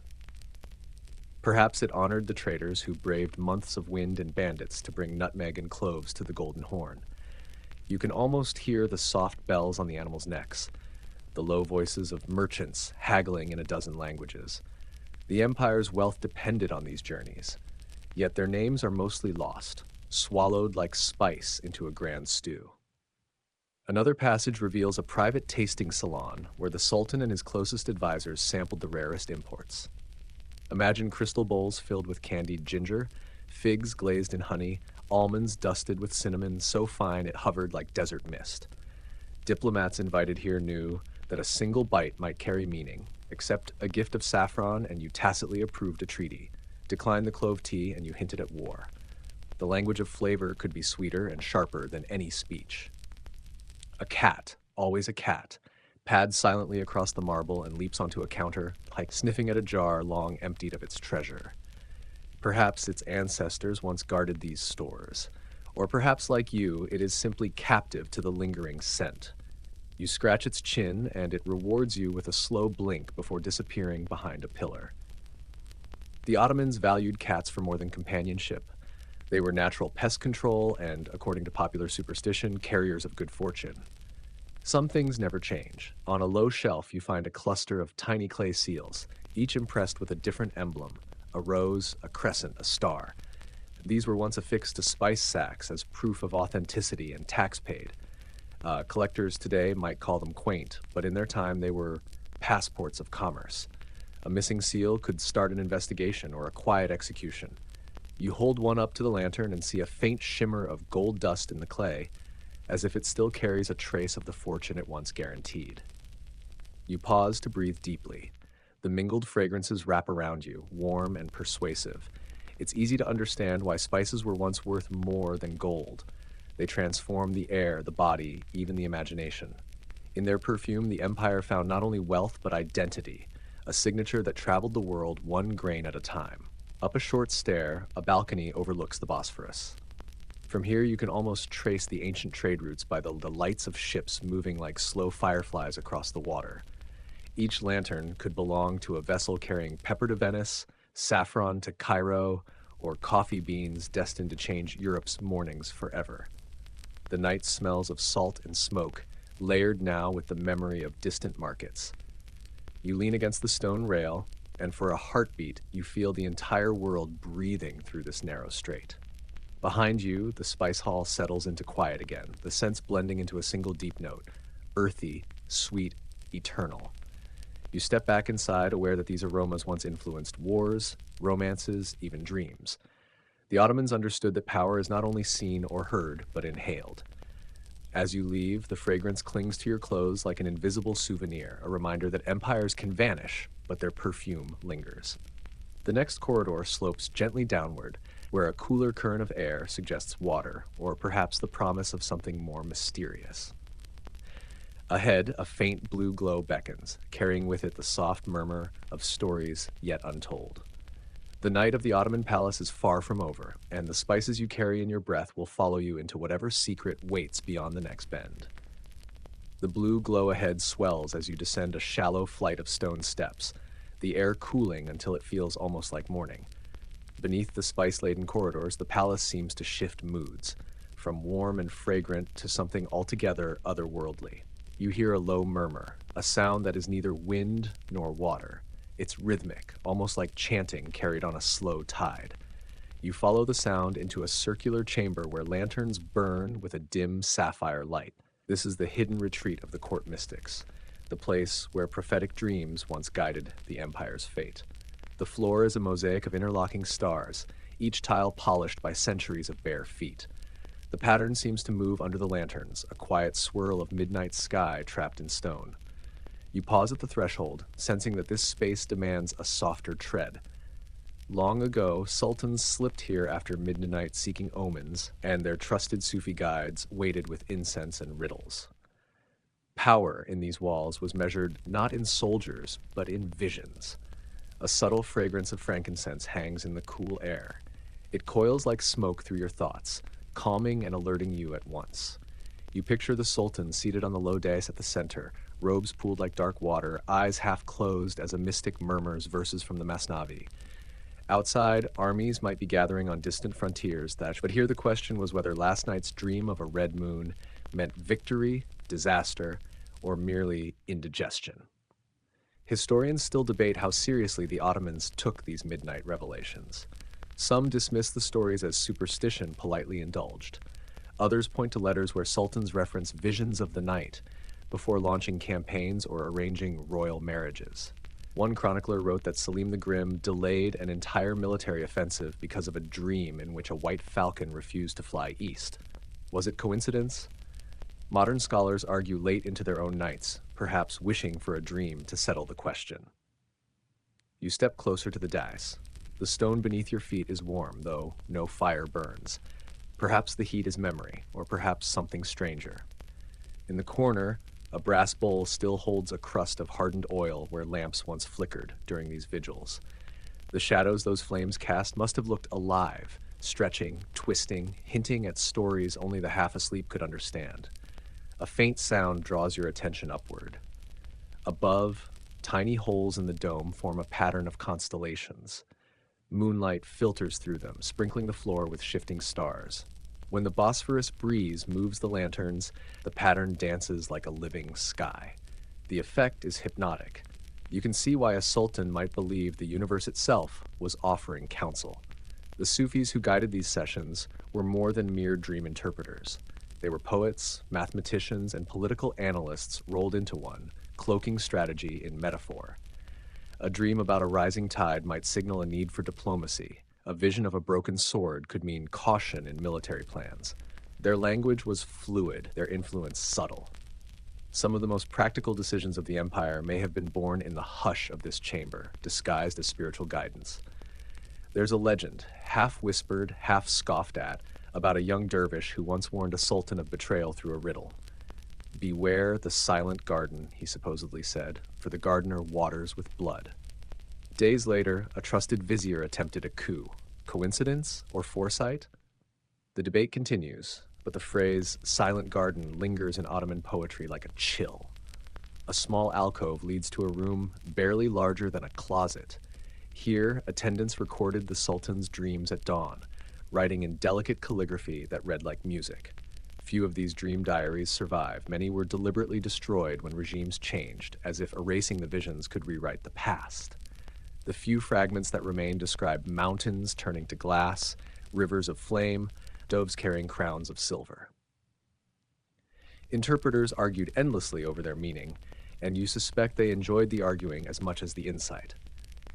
Perhaps it honored the traders who braved months of wind and bandits to bring nutmeg and cloves to the Golden Horn. You can almost hear the soft bells on the animals' necks, the low voices of merchants haggling in a dozen languages. The empire's wealth depended on these journeys, yet their names are mostly lost, swallowed like spice into a grand stew. Another passage reveals a private tasting salon where the Sultan and his closest advisors sampled the rarest imports. Imagine crystal bowls filled with candied ginger, figs glazed in honey, almonds dusted with cinnamon so fine it hovered like desert mist. Diplomats invited here knew that a single bite might carry meaning. Accept a gift of saffron and you tacitly approved a treaty. Decline the clove tea and you hinted at war. The language of flavor could be sweeter and sharper than any speech. A cat, always a cat, pads silently across the marble and leaps onto a counter, like sniffing at a jar long emptied of its treasure. Perhaps its ancestors once guarded these stores, or perhaps like you, it is simply captive to the lingering scent. You scratch its chin and it rewards you with a slow blink before disappearing behind a pillar. The Ottomans valued cats for more than companionship. They were natural pest control and, according to popular superstition, carriers of good fortune. Some things never change. On a low shelf, you find a cluster of tiny clay seals, each impressed with a different emblem, a rose, a crescent, a star. These were once affixed to spice sacks as proof of authenticity and tax paid. Collectors today might call them quaint, but in their time they were passports of commerce. A missing seal could start an investigation or a quiet execution. You hold one up to the lantern and see a faint shimmer of gold dust in the clay, as if it still carries a trace of the fortune it once guaranteed. You pause to breathe deeply. The mingled fragrances wrap around you, warm and persuasive. It's easy to understand why spices were once worth more than gold. They transform the air, the body, even the imagination. In their perfume, the empire found not only wealth but identity, a signature that traveled the world one grain at a time. Up a short stair, a balcony overlooks the Bosphorus. From here, you can almost trace the ancient trade routes by the lights of ships moving like slow fireflies across the water. Each lantern could belong to a vessel carrying pepper to Venice, saffron to Cairo, or coffee beans destined to change Europe's mornings forever. The night smells of salt and smoke, layered now with the memory of distant markets. You lean against the stone rail, and for a heartbeat, you feel the entire world breathing through this narrow strait. Behind you, the spice hall settles into quiet again, the scents blending into a single deep note, earthy, sweet, eternal. You step back inside, aware that these aromas once influenced wars, romances, even dreams. The Ottomans understood that power is not only seen or heard, but inhaled. As you leave, the fragrance clings to your clothes like an invisible souvenir, a reminder that empires can vanish, but their perfume lingers. The next corridor slopes gently downward, where a cooler current of air suggests water, or perhaps the promise of something more mysterious. Ahead, a faint blue glow beckons, carrying with it the soft murmur of stories yet untold. The night of the Ottoman palace is far from over, and the spices you carry in your breath will follow you into whatever secret waits beyond the next bend. The blue glow ahead swells as you descend a shallow flight of stone steps, the air cooling until it feels almost like morning. Beneath the spice-laden corridors, the palace seems to shift moods, from warm and fragrant to something altogether otherworldly. You hear a low murmur, a sound that is neither wind nor water. It's rhythmic, almost like chanting carried on a slow tide. You follow the sound into a circular chamber where lanterns burn with a dim sapphire light. This is the hidden retreat of the court mystics, the place where prophetic dreams once guided the empire's fate. The floor is a mosaic of interlocking stars, each tile polished by centuries of bare feet. The pattern seems to move under the lanterns, a quiet swirl of midnight sky trapped in stone. You pause at the threshold, sensing that this space demands a softer tread. Long ago, sultans slipped here after midnight seeking omens, and their trusted Sufi guides waited with incense and riddles. Power in these walls was measured not in soldiers, but in visions. A subtle fragrance of frankincense hangs in the cool air. It coils like smoke through your thoughts, calming and alerting you at once. You picture the sultan seated on the low dais at the center, robes pooled like dark water, eyes half closed as a mystic murmurs verses from the Masnavi. Outside, armies might be gathering on distant frontiers, but here the question was whether last night's dream of a red moon meant victory, disaster, or merely indigestion. Historians still debate how seriously the Ottomans took these midnight revelations. Some dismiss the stories as superstition politely indulged. Others point to letters where sultans reference visions of the night before launching campaigns or arranging royal marriages. One chronicler wrote that Selim the Grim delayed an entire military offensive because of a dream in which a white falcon refused to fly east. Was it coincidence? Modern scholars argue late into their own nights, perhaps wishing for a dream to settle the question. You step closer to the dais. The stone beneath your feet is warm, though no fire burns. Perhaps the heat is memory, or perhaps something stranger. In the corner, a brass bowl still holds a crust of hardened oil where lamps once flickered during these vigils. The shadows those flames cast must have looked alive, stretching, twisting, hinting at stories only the half-asleep could understand. A faint sound draws your attention upward. Above, tiny holes in the dome form a pattern of constellations. Moonlight filters through them, sprinkling the floor with shifting stars. When the Bosphorus breeze moves the lanterns, the pattern dances like a living sky. The effect is hypnotic. You can see why a sultan might believe the universe itself was offering counsel. The Sufis who guided these sessions were more than mere dream interpreters. They were poets, mathematicians, and political analysts rolled into one, cloaking strategy in metaphor. A dream about a rising tide might signal a need for diplomacy. A vision of a broken sword could mean caution in military plans. Their language was fluid, their influence subtle. Some of the most practical decisions of the empire may have been born in the hush of this chamber, disguised as spiritual guidance. There's a legend, half whispered, half scoffed at, about a young dervish who once warned a sultan of betrayal through a riddle. "Beware the silent garden," he supposedly said, "for the gardener waters with blood." Days later, a trusted vizier attempted a coup. Coincidence or foresight? The debate continues, but the phrase "silent garden" lingers in Ottoman poetry like a chill. A small alcove leads to a room barely larger than a closet. Here, attendants recorded the sultan's dreams at dawn, writing in delicate calligraphy that read like music. Few of these dream diaries survive. Many were deliberately destroyed when regimes changed, as if erasing the visions could rewrite the past. The few fragments that remain describe mountains turning to glass, rivers of flame, doves carrying crowns of silver. Interpreters argued endlessly over their meaning, and you suspect they enjoyed the arguing as much as the insight.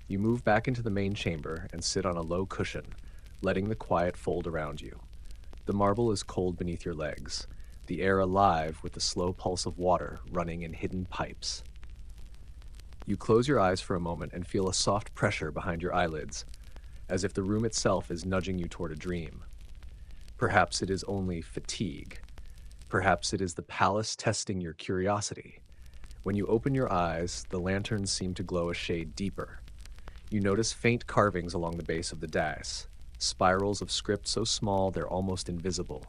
You move back into the main chamber and sit on a low cushion, letting the quiet fold around you. The marble is cold beneath your legs, the air alive with the slow pulse of water running in hidden pipes. You close your eyes for a moment and feel a soft pressure behind your eyelids, as if the room itself is nudging you toward a dream. Perhaps it is only fatigue. Perhaps it is the palace testing your curiosity. When you open your eyes, the lanterns seem to glow a shade deeper. You notice faint carvings along the base of the dais, spirals of script so small they're almost invisible.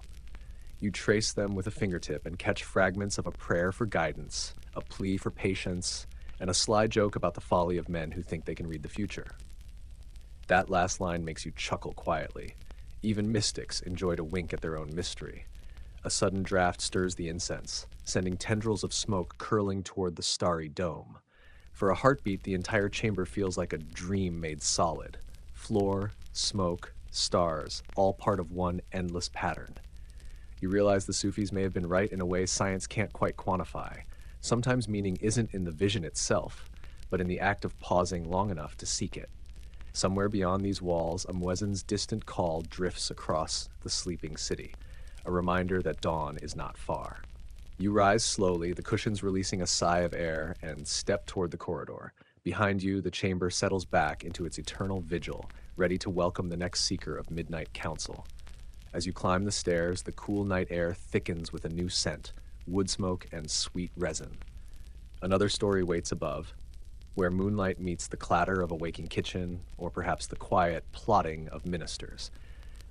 You trace them with a fingertip and catch fragments of a prayer for guidance, a plea for patience, and a sly joke about the folly of men who think they can read the future. That last line makes you chuckle quietly. Even mystics enjoy to wink at their own mystery. A sudden draft stirs the incense, sending tendrils of smoke curling toward the starry dome. For a heartbeat, the entire chamber feels like a dream made solid. Floor, smoke, stars, all part of one endless pattern. You realize the Sufis may have been right in a way science can't quite quantify. Sometimes meaning isn't in the vision itself, but in the act of pausing long enough to seek it. Somewhere beyond these walls, a muezzin's distant call drifts across the sleeping city, a reminder that dawn is not far. You rise slowly, the cushions releasing a sigh of air, and step toward the corridor. Behind you, the chamber settles back into its eternal vigil, ready to welcome the next seeker of midnight counsel. As you climb the stairs, the cool night air thickens with a new scent, wood smoke and sweet resin. Another story waits above, where moonlight meets the clatter of a waking kitchen, or perhaps the quiet plodding of ministers.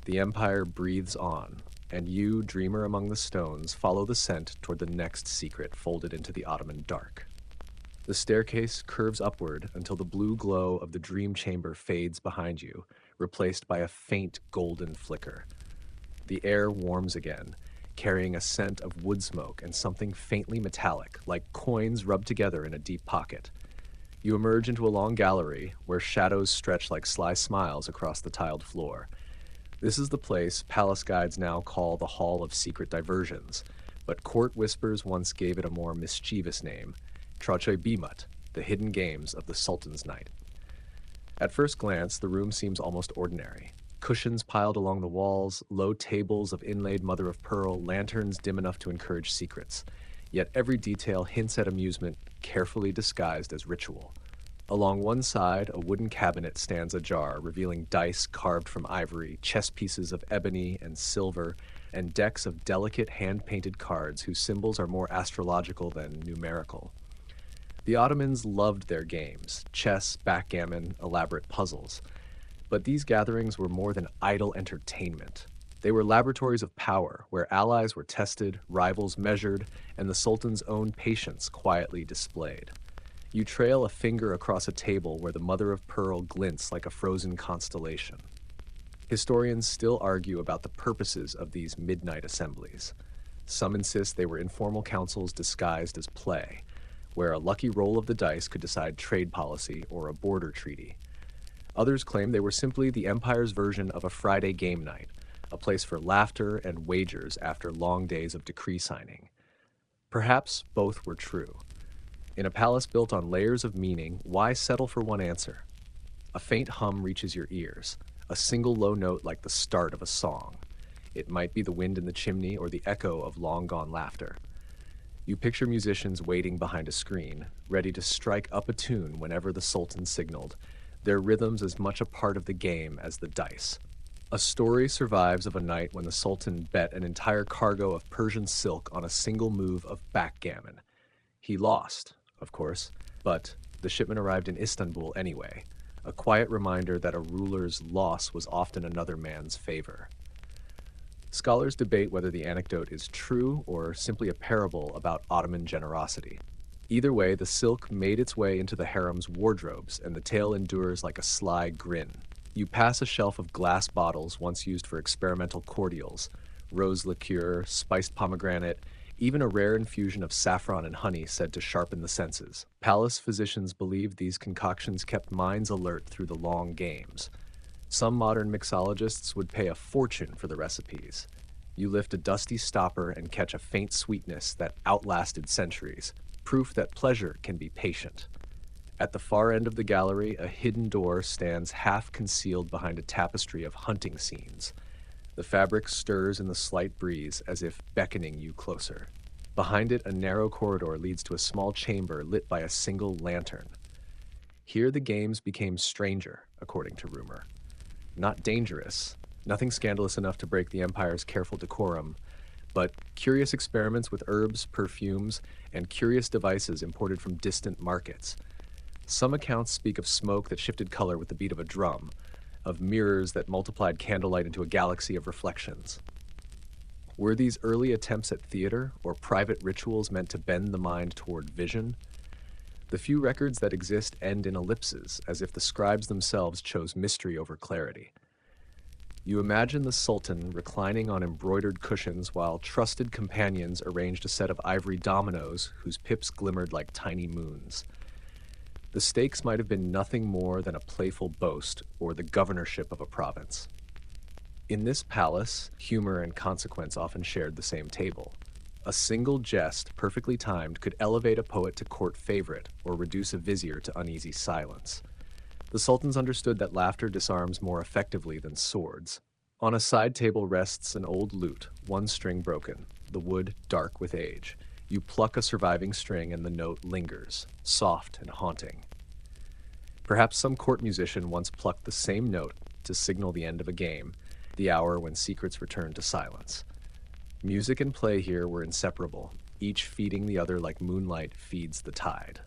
The empire breathes on, and you, dreamer among the stones, follow the scent toward the next secret folded into the Ottoman dark. The staircase curves upward until the blue glow of the dream chamber fades behind you, replaced by a faint golden flicker. The air warms again, carrying a scent of wood smoke and something faintly metallic, like coins rubbed together in a deep pocket. You emerge into a long gallery where shadows stretch like sly smiles across the tiled floor. This is the place palace guides now call the Hall of Secret Diversions, but court whispers once gave it a more mischievous name, Troche Bimat, the hidden games of the Sultan's night. At first glance, the room seems almost ordinary. Cushions piled along the walls, low tables of inlaid mother-of-pearl, lanterns dim enough to encourage secrets. Yet every detail hints at amusement, carefully disguised as ritual. Along one side, a wooden cabinet stands ajar, revealing dice carved from ivory, chess pieces of ebony and silver, and decks of delicate hand-painted cards whose symbols are more astrological than numerical. The Ottomans loved their games, chess, backgammon, elaborate puzzles. But these gatherings were more than idle entertainment. They were laboratories of power, where allies were tested, rivals measured, and the Sultan's own patience quietly displayed. You trail a finger across a table where the mother-of-pearl glints like a frozen constellation. Historians still argue about the purposes of these midnight assemblies. Some insist they were informal councils disguised as play, where a lucky roll of the dice could decide trade policy or a border treaty. Others claim they were simply the empire's version of a Friday game night, a place for laughter and wagers after long days of decree signing. Perhaps both were true. In a palace built on layers of meaning, why settle for one answer? A faint hum reaches your ears, a single low note like the start of a song. It might be the wind in the chimney or the echo of long-gone laughter. You picture musicians waiting behind a screen, ready to strike up a tune whenever the Sultan signaled, their rhythms as much a part of the game as the dice. A story survives of a night when the Sultan bet an entire cargo of Persian silk on a single move of backgammon. He lost, of course, but the shipment arrived in Istanbul anyway, a quiet reminder that a ruler's loss was often another man's favor. Scholars debate whether the anecdote is true or simply a parable about Ottoman generosity. Either way, the silk made its way into the harem's wardrobes, and the tale endures like a sly grin. You pass a shelf of glass bottles once used for experimental cordials, rose liqueur, spiced pomegranate, even a rare infusion of saffron and honey said to sharpen the senses. Palace physicians believed these concoctions kept minds alert through the long games. Some modern mixologists would pay a fortune for the recipes. You lift a dusty stopper and catch a faint sweetness that outlasted centuries, proof that pleasure can be patient. At the far end of the gallery, a hidden door stands half concealed behind a tapestry of hunting scenes. The fabric stirs in the slight breeze as if beckoning you closer. Behind it, a narrow corridor leads to a small chamber lit by a single lantern. Here the games became stranger, according to rumor. Not dangerous, nothing scandalous enough to break the empire's careful decorum, but curious experiments with herbs, perfumes, and curious devices imported from distant markets. Some accounts speak of smoke that shifted color with the beat of a drum, of mirrors that multiplied candlelight into a galaxy of reflections. Were these early attempts at theater or private rituals meant to bend the mind toward vision? The few records that exist end in ellipses, as if the scribes themselves chose mystery over clarity. You imagine the Sultan reclining on embroidered cushions while trusted companions arranged a set of ivory dominoes whose pips glimmered like tiny moons. The stakes might have been nothing more than a playful boast or the governorship of a province. In this palace, humor and consequence often shared the same table. A single jest, perfectly timed, could elevate a poet to court favorite or reduce a vizier to uneasy silence. The sultans understood that laughter disarms more effectively than swords. On a side table rests an old lute, one string broken, the wood dark with age. You pluck a surviving string and the note lingers, soft and haunting. Perhaps some court musician once plucked the same note to signal the end of a game, the hour when secrets return to silence. Music and play here were inseparable, each feeding the other like moonlight feeds the tide.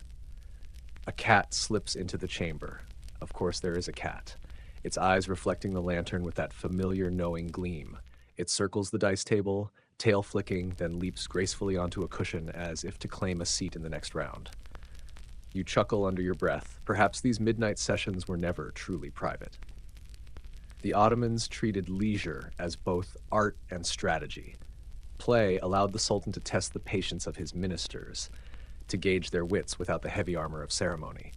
A cat slips into the chamber. Of course there is a cat, its eyes reflecting the lantern with that familiar knowing gleam. It circles the dice table, tail flicking, then leaps gracefully onto a cushion as if to claim a seat in the next round. You chuckle under your breath. Perhaps these midnight sessions were never truly private. The Ottomans treated leisure as both art and strategy. Play allowed the Sultan to test the patience of his ministers, to gauge their wits without the heavy armor of ceremony.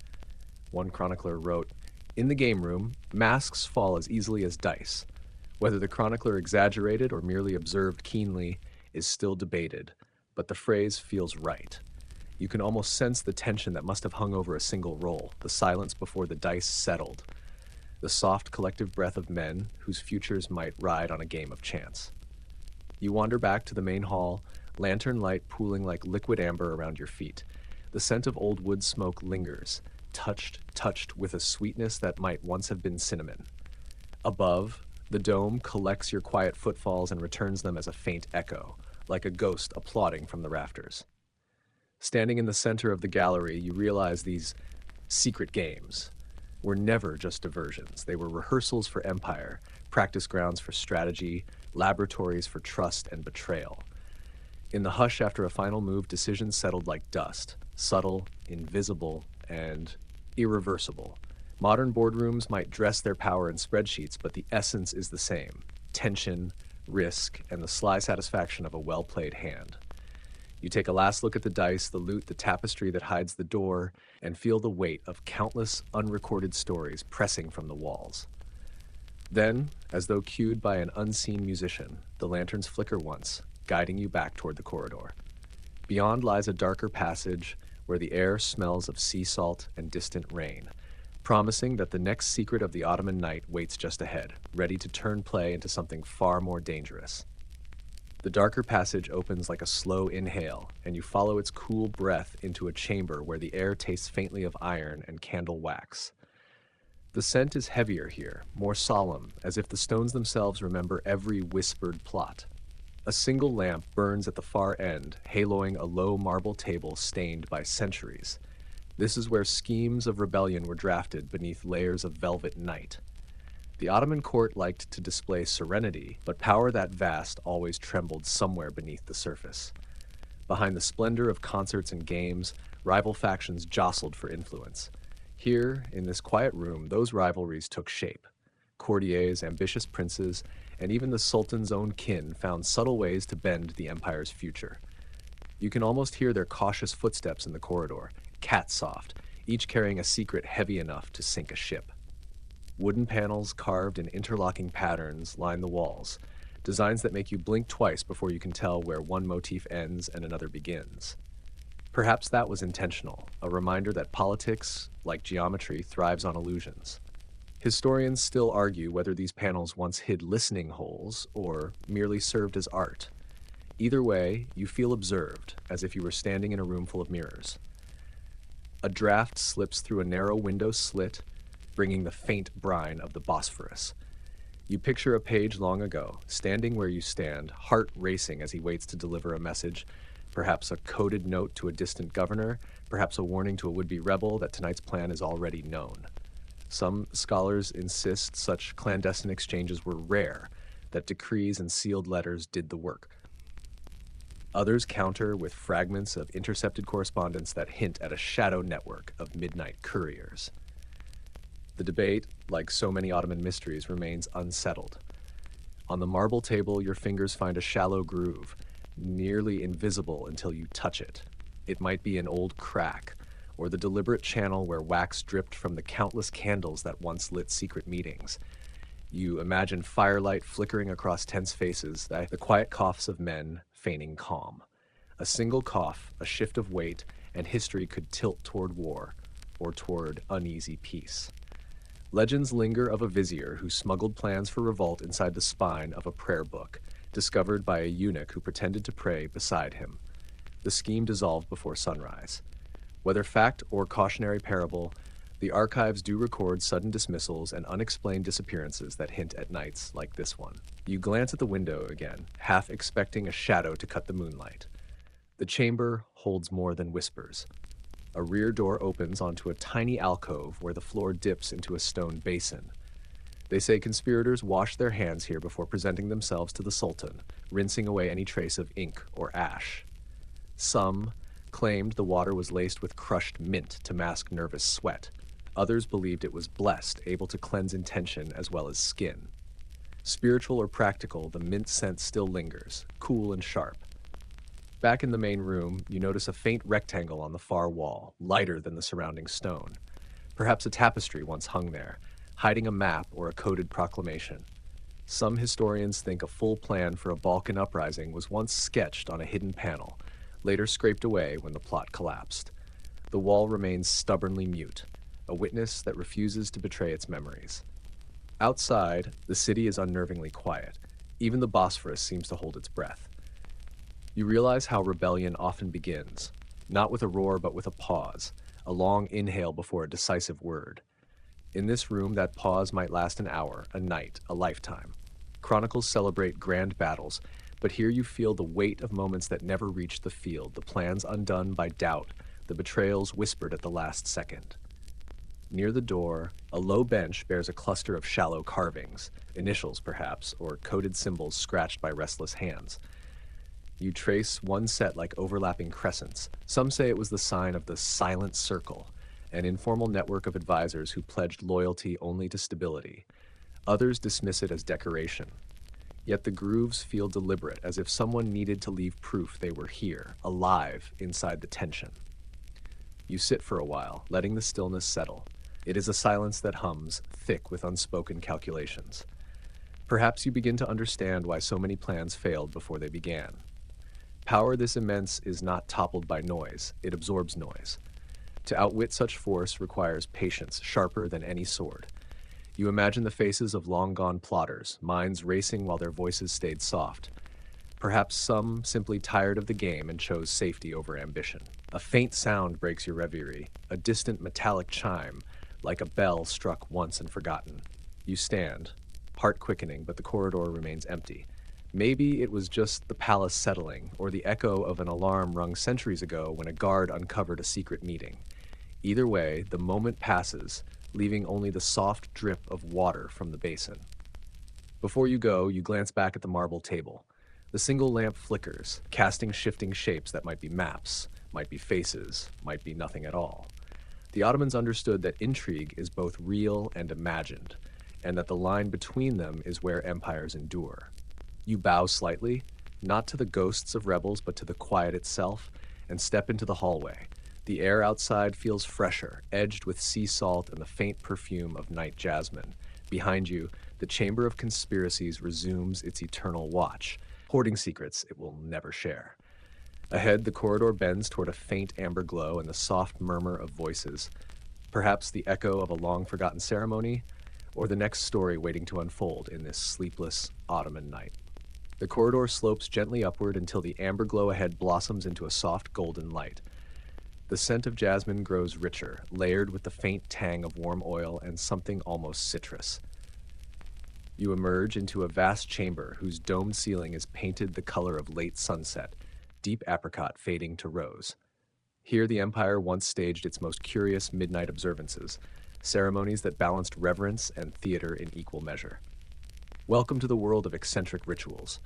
One chronicler wrote, "In the game room, masks fall as easily as dice. Whether the chronicler exaggerated or merely observed keenly is still debated, but the phrase feels right. You can almost sense the tension that must have hung over a single roll, the silence before the dice settled, the soft collective breath of men whose futures might ride on a game of chance." You wander back to the main hall, lantern light pooling like liquid amber around your feet. The scent of old wood smoke lingers, touched with a sweetness that might once have been cinnamon. Above, the dome collects your quiet footfalls and returns them as a faint echo, like a ghost applauding from the rafters. Standing in the center of the gallery, you realize these secret games were never just diversions. They were rehearsals for empire, practice grounds for strategy, laboratories for trust and betrayal. In the hush after a final move, decisions settled like dust, subtle, invisible, and irreversible. Modern boardrooms might dress their power in spreadsheets, but the essence is the same: tension, risk, and the sly satisfaction of a well-played hand. You take a last look at the dice, the loot, the tapestry that hides the door, and feel the weight of countless unrecorded stories pressing from the walls. Then, as though cued by an unseen musician, the lanterns flicker once, guiding you back toward the corridor. Beyond lies a darker passage where the air smells of sea salt and distant rain, promising that the next secret of the Ottoman night waits just ahead, ready to turn play into something far more dangerous. The darker passage opens like a slow inhale, and you follow its cool breath into a chamber where the air tastes faintly of iron and candle wax. The scent is heavier here, more solemn, as if the stones themselves remember every whispered plot. A single lamp burns at the far end, haloing a low marble table stained by centuries. This is where schemes of rebellion were drafted beneath layers of velvet night. The Ottoman court liked to display serenity, but power that vast always trembled somewhere beneath the surface. Behind the splendor of concerts and games, rival factions jostled for influence. Here, in this quiet room, those rivalries took shape. Courtiers, ambitious princes, and even the Sultan's own kin found subtle ways to bend the empire's future. You can almost hear their cautious footsteps in the corridor, cat-soft, each carrying a secret heavy enough to sink a ship. Wooden panels carved in interlocking patterns line the walls, designs that make you blink twice before you can tell where one motif ends and another begins. Perhaps that was intentional, a reminder that politics, like geometry, thrives on illusions. Historians still argue whether these panels once hid listening holes or merely served as art. Either way, you feel observed, as if you were standing in a room full of mirrors. A draft slips through a narrow window slit, bringing the faint brine of the Bosphorus. You picture a page long ago, standing where you stand, heart racing as he waits to deliver a message, perhaps a coded note to a distant governor, perhaps a warning to a would-be rebel that tonight's plan is already known. Some scholars insist such clandestine exchanges were rare, that decrees and sealed letters did the work. Others counter with fragments of intercepted correspondence that hint at a shadow network of midnight couriers. The debate, like so many Ottoman mysteries, remains unsettled. On the marble table, your fingers find a shallow groove, nearly invisible until you touch it. It might be an old crack, or the deliberate channel where wax dripped from the countless candles that once lit secret meetings. You imagine firelight flickering across tense faces, the quiet coughs of men feigning calm. A single cough, a shift of weight, and history could tilt toward war, or toward uneasy peace. Legends linger of a vizier who smuggled plans for revolt inside the spine of a prayer book, discovered by a eunuch who pretended to pray beside him. The scheme dissolved before sunrise. Whether fact or cautionary parable, the archives do record sudden dismissals and unexplained disappearances that hint at nights like this one. You glance at the window again, half expecting a shadow to cut the moonlight. The chamber holds more than whispers. A rear door opens onto a tiny alcove where the floor dips into a stone basin. They say conspirators wash their hands here before presenting themselves to the Sultan, rinsing away any trace of ink or ash. Some claimed the water was laced with crushed mint to mask nervous sweat. Others believed it was blessed, able to cleanse intention as well as skin. Spiritual or practical, the mint scent still lingers, cool and sharp. Back in the main room, you notice a faint rectangle on the far wall, lighter than the surrounding stone. Perhaps a tapestry once hung there, hiding a map or a coded proclamation. Some historians think a full plan for a Balkan uprising was once sketched on a hidden panel, later scraped away when the plot collapsed. The wall remains stubbornly mute, a witness that refuses to betray its memories. Outside, the city is unnervingly quiet. Even the Bosphorus seems to hold its breath. You realize how rebellion often begins, not with a roar but with a pause, a long inhale before a decisive word. In this room, that pause might last an hour, a night, a lifetime. Chronicles celebrate grand battles, but here you feel the weight of moments that never reached the field, the plans undone by doubt, the betrayals whispered at the last second. Near the door, a low bench bears a cluster of shallow carvings, initials perhaps, or coded symbols scratched by restless hands. You trace one set like overlapping crescents. Some say it was the sign of the Silent Circle, an informal network of advisors who pledged loyalty only to stability. Others dismiss it as decoration. Yet the grooves feel deliberate, as if someone needed to leave proof they were here, alive inside the tension. You sit for a while, letting the stillness settle. It is a silence that hums, thick with unspoken calculations. Perhaps you begin to understand why so many plans failed before they began. Power this immense is not toppled by noise, it absorbs noise. To outwit such force requires patience, sharper than any sword. You imagine the faces of long-gone plotters, minds racing while their voices stayed soft. Perhaps some simply tired of the game and chose safety over ambition. A faint sound breaks your reverie, a distant metallic chime, like a bell struck once and forgotten. You stand, heart quickening, but the corridor remains empty. Maybe it was just the palace settling, or the echo of an alarm rung centuries ago when a guard uncovered a secret meeting. Either way, the moment passes, leaving only the soft drip of water from the basin. Before you go, you glance back at the marble table. The single lamp flickers, casting shifting shapes that might be maps, might be faces, might be nothing at all. The Ottomans understood that intrigue is both real and imagined, and that the line between them is where empires endure. You bow slightly, not to the ghosts of rebels, but to the quiet itself, and step into the hallway. The air outside feels fresher, edged with sea salt and the faint perfume of night jasmine. Behind you, the chamber of conspiracies resumes its eternal watch, hoarding secrets it will never share. Ahead, the corridor bends toward a faint amber glow and the soft murmur of voices, perhaps the echo of a long-forgotten ceremony, or the next story waiting to unfold in this sleepless Ottoman night. The corridor slopes gently upward until the amber glow ahead blossoms into a soft golden light. The scent of jasmine grows richer, layered with the faint tang of warm oil and something almost citrus. You emerge into a vast chamber whose domed ceiling is painted the color of late sunset, deep apricot fading to rose. Here the empire once staged its most curious midnight observances, ceremonies that balanced reverence and theater in equal measure. Welcome to the world of eccentric rituals,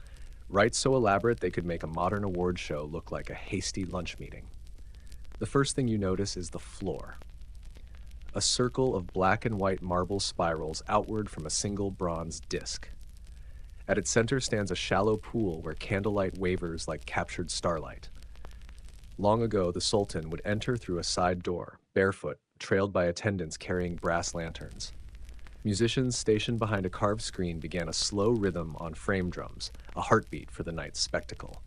rites so elaborate they could make a modern award show look like a hasty lunch meeting. The first thing you notice is the floor. A circle of black and white marble spirals outward from a single bronze disc. At its center stands a shallow pool where candlelight wavers like captured starlight. Long ago, the Sultan would enter through a side door, barefoot, trailed by attendants carrying brass lanterns. Musicians stationed behind a carved screen began a slow rhythm on frame drums, a heartbeat for the night's spectacle.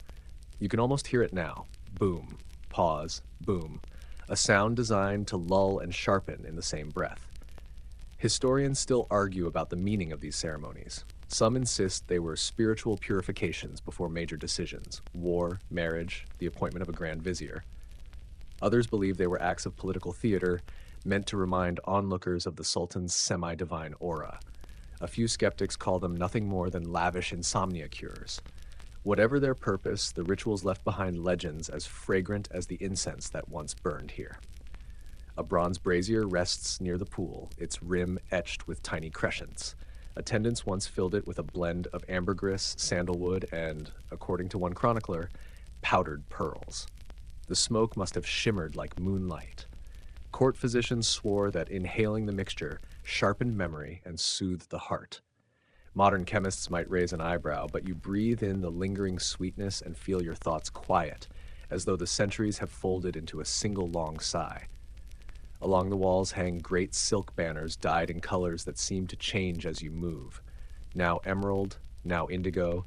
You can almost hear it now. Boom, pause, boom. A sound designed to lull and sharpen in the same breath. Historians still argue about the meaning of these ceremonies. Some insist they were spiritual purifications before major decisions, war, marriage, the appointment of a grand vizier. Others believe they were acts of political theater meant to remind onlookers of the Sultan's semi-divine aura. A few skeptics call them nothing more than lavish insomnia cures. Whatever their purpose, the rituals left behind legends as fragrant as the incense that once burned here. A bronze brazier rests near the pool, its rim etched with tiny crescents. Attendants once filled it with a blend of ambergris, sandalwood, and, according to one chronicler, powdered pearls. The smoke must have shimmered like moonlight. Court physicians swore that inhaling the mixture sharpened memory and soothed the heart. Modern chemists might raise an eyebrow, but you breathe in the lingering sweetness and feel your thoughts quiet, as though the centuries have folded into a single long sigh. Along the walls hang great silk banners dyed in colors that seem to change as you move. Now emerald, now indigo,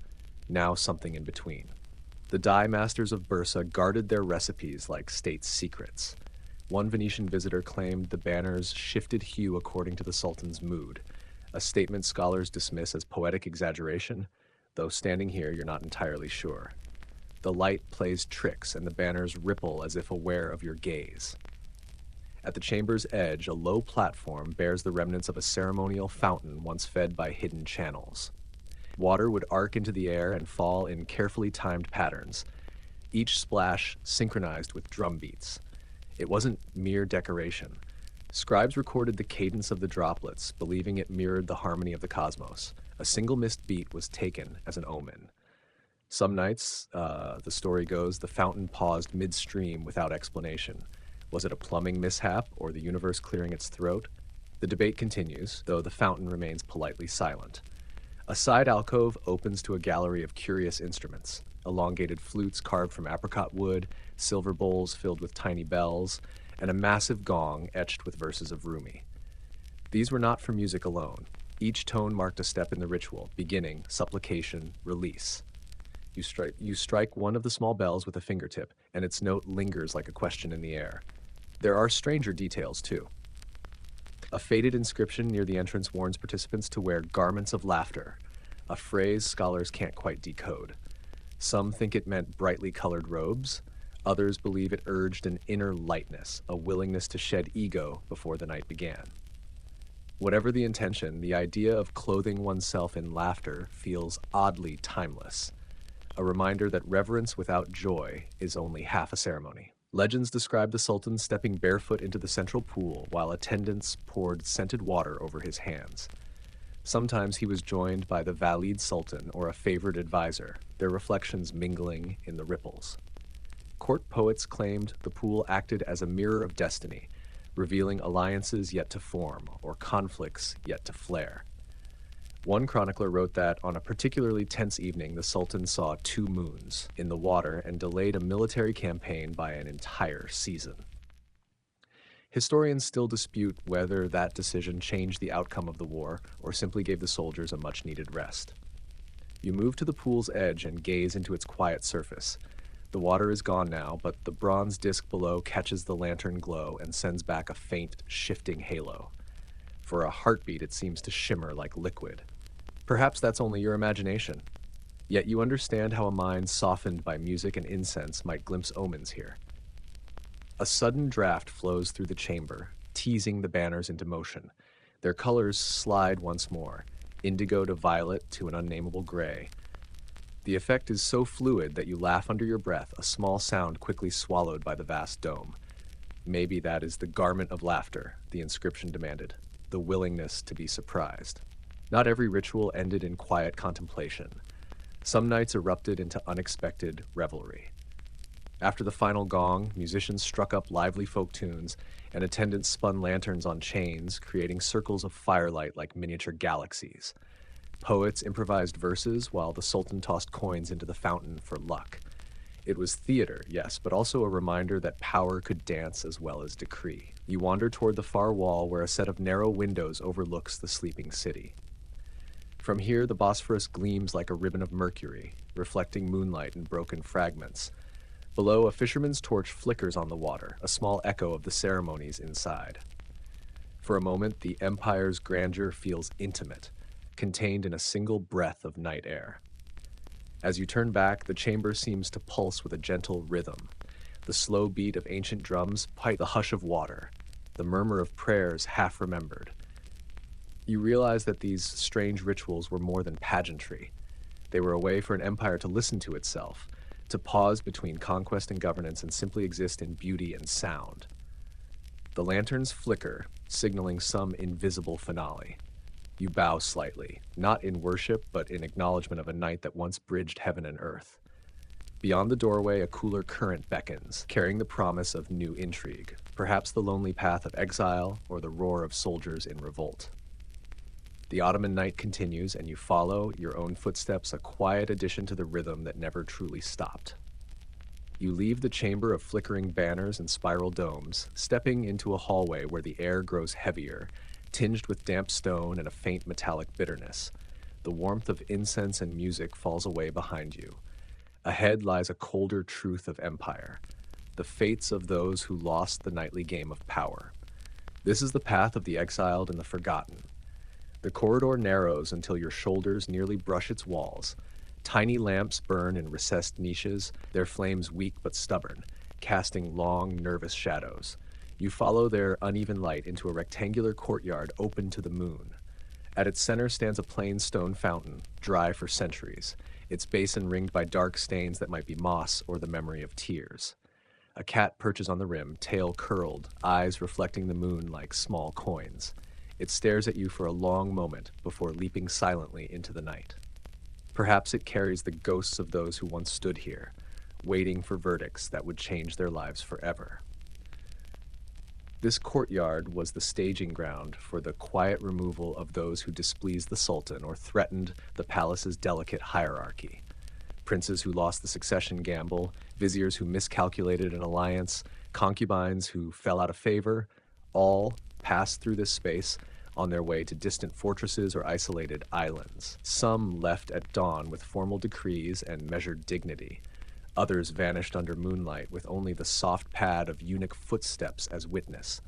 now something in between. The dye masters of Bursa guarded their recipes like state secrets. One Venetian visitor claimed the banners shifted hue according to the Sultan's mood, a statement scholars dismiss as poetic exaggeration, though standing here you're not entirely sure. The light plays tricks and the banners ripple as if aware of your gaze. At the chamber's edge, a low platform bears the remnants of a ceremonial fountain once fed by hidden channels. Water would arc into the air and fall in carefully timed patterns, each splash synchronized with drum beats. It wasn't mere decoration. Scribes recorded the cadence of the droplets, believing it mirrored the harmony of the cosmos. A single missed beat was taken as an omen. Some nights, the story goes, the fountain paused midstream without explanation. Was it a plumbing mishap or the universe clearing its throat? The debate continues, though the fountain remains politely silent. A side alcove opens to a gallery of curious instruments, elongated flutes carved from apricot wood, silver bowls filled with tiny bells, and a massive gong etched with verses of Rumi. These were not for music alone. Each tone marked a step in the ritual, beginning, supplication, release. You strike one of the small bells with a fingertip, and its note lingers like a question in the air. There are stranger details, too. A faded inscription near the entrance warns participants to wear garments of laughter, a phrase scholars can't quite decode. Some think it meant brightly colored robes. Others believe it urged an inner lightness, a willingness to shed ego before the night began. Whatever the intention, the idea of clothing oneself in laughter feels oddly timeless, a reminder that reverence without joy is only half a ceremony. Legends describe the Sultan stepping barefoot into the central pool while attendants poured scented water over his hands. Sometimes he was joined by the Valid Sultan or a favored advisor, their reflections mingling in the ripples. Court poets claimed the pool acted as a mirror of destiny, revealing alliances yet to form or conflicts yet to flare. One chronicler wrote that on a particularly tense evening, the Sultan saw 2 moons in the water and delayed a military campaign by an entire season. Historians still dispute whether that decision changed the outcome of the war or simply gave the soldiers a much-needed rest. You move to the pool's edge and gaze into its quiet surface. The water is gone now, but the bronze disc below catches the lantern glow and sends back a faint, shifting halo. For a heartbeat, it seems to shimmer like liquid. Perhaps that's only your imagination. Yet you understand how a mind softened by music and incense might glimpse omens here. A sudden draft flows through the chamber, teasing the banners into motion. Their colors slide once more, indigo to violet to an unnameable gray. The effect is so fluid that you laugh under your breath, a small sound quickly swallowed by the vast dome. Maybe that is the garment of laughter, the inscription demanded, the willingness to be surprised. Not every ritual ended in quiet contemplation. Some nights erupted into unexpected revelry. After the final gong, musicians struck up lively folk tunes, and attendants spun lanterns on chains, creating circles of firelight like miniature galaxies. Poets improvised verses while the Sultan tossed coins into the fountain for luck. It was theater, yes, but also a reminder that power could dance as well as decree. You wander toward the far wall where a set of narrow windows overlooks the sleeping city. From here, the Bosphorus gleams like a ribbon of mercury, reflecting moonlight in broken fragments. Below, a fisherman's torch flickers on the water, a small echo of the ceremonies inside. For a moment, the empire's grandeur feels intimate, contained in a single breath of night air. As you turn back, the chamber seems to pulse with a gentle rhythm. The slow beat of ancient drums pipe the hush of water, the murmur of prayers half remembered. You realize that these strange rituals were more than pageantry. They were a way for an empire to listen to itself, to pause between conquest and governance and simply exist in beauty and sound. The lanterns flicker, signaling some invisible finale. You bow slightly, not in worship, but in acknowledgement of a night that once bridged heaven and earth. Beyond the doorway, a cooler current beckons, carrying the promise of new intrigue, perhaps the lonely path of exile or the roar of soldiers in revolt. The Ottoman night continues, and you follow, your own footsteps, a quiet addition to the rhythm that never truly stopped. You leave the chamber of flickering banners and spiral domes, stepping into a hallway where the air grows heavier, tinged with damp stone and a faint metallic bitterness. The warmth of incense and music falls away behind you. Ahead lies a colder truth of empire, the fates of those who lost the nightly game of power. This is the path of the exiled and the forgotten. The corridor narrows until your shoulders nearly brush its walls. Tiny lamps burn in recessed niches, their flames weak but stubborn, casting long, nervous shadows. You follow their uneven light into a rectangular courtyard open to the moon. At its center stands a plain stone fountain, dry for centuries, its basin ringed by dark stains that might be moss or the memory of tears. A cat perches on the rim, tail curled, eyes reflecting the moon like small coins. It stares at you for a long moment before leaping silently into the night. Perhaps it carries the ghosts of those who once stood here, waiting for verdicts that would change their lives forever. This courtyard was the staging ground for the quiet removal of those who displeased the Sultan or threatened the palace's delicate hierarchy. Princes who lost the succession gamble, viziers who miscalculated an alliance, concubines who fell out of favor, all passed through this space on their way to distant fortresses or isolated islands. Some left at dawn with formal decrees and measured dignity. Others vanished under moonlight with only the soft pad of eunuch footsteps as witness.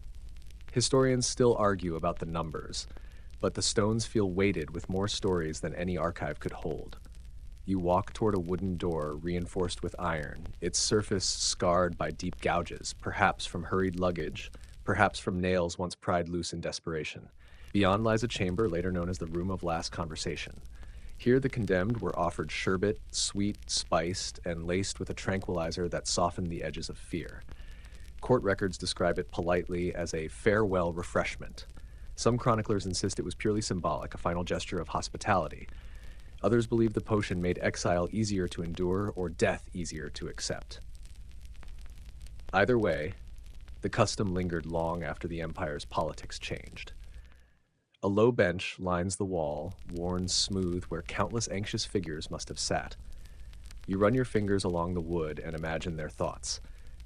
Historians still argue about the numbers, but the stones feel weighted with more stories than any archive could hold. You walk toward a wooden door reinforced with iron, its surface scarred by deep gouges, perhaps from hurried luggage, perhaps from nails once pried loose in desperation. Beyond lies a chamber later known as the Room of Last Conversation. Here the condemned were offered sherbet, sweet, spiced, and laced with a tranquilizer that softened the edges of fear. Court records describe it politely as a farewell refreshment. Some chroniclers insist it was purely symbolic, a final gesture of hospitality. Others believe the potion made exile easier to endure or death easier to accept. Either way, the custom lingered long after the empire's politics changed. A low bench lines the wall, worn smooth where countless anxious figures must have sat. You run your fingers along the wood and imagine their thoughts.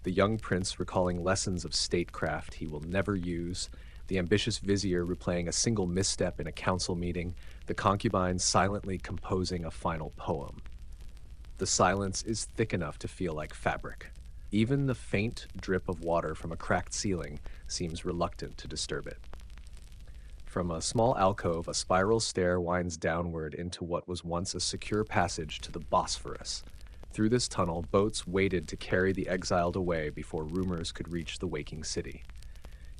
The young prince recalling lessons of statecraft he will never use, the ambitious vizier replaying a single misstep in a council meeting, the concubine silently composing a final poem. The silence is thick enough to feel like fabric. Even the faint drip of water from a cracked ceiling seems reluctant to disturb it. From a small alcove, a spiral stair winds downward into what was once a secure passage to the Bosphorus. Through this tunnel, boats waited to carry the exiled away before rumors could reach the waking city.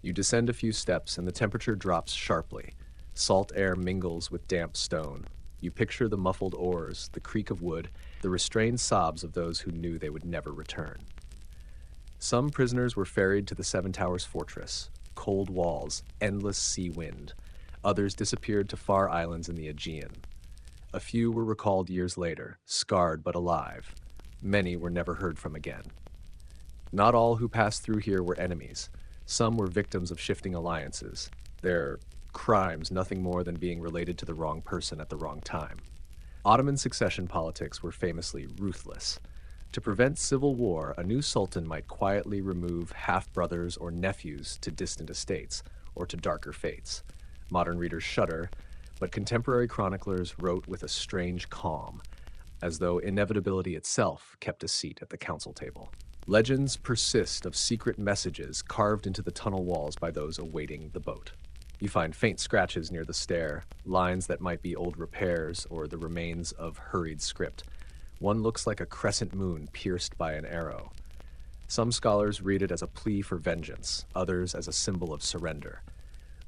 You descend a few steps and the temperature drops sharply. Salt air mingles with damp stone. You picture the muffled oars, the creak of wood, the restrained sobs of those who knew they would never return. Some prisoners were ferried to the Seven Towers Fortress, cold walls, endless sea wind. Others disappeared to far islands in the Aegean. A few were recalled years later, scarred but alive. Many were never heard from again. Not all who passed through here were enemies. Some were victims of shifting alliances. Their crimes nothing more than being related to the wrong person at the wrong time. Ottoman succession politics were famously ruthless. To prevent civil war, a new sultan might quietly remove half-brothers or nephews to distant estates, or to darker fates. Modern readers shudder, but contemporary chroniclers wrote with a strange calm, as though inevitability itself kept a seat at the council table. Legends persist of secret messages carved into the tunnel walls by those awaiting the boat. You find faint scratches near the stair, lines that might be old repairs or the remains of hurried script. One looks like a crescent moon pierced by an arrow. Some scholars read it as a plea for vengeance, others as a symbol of surrender.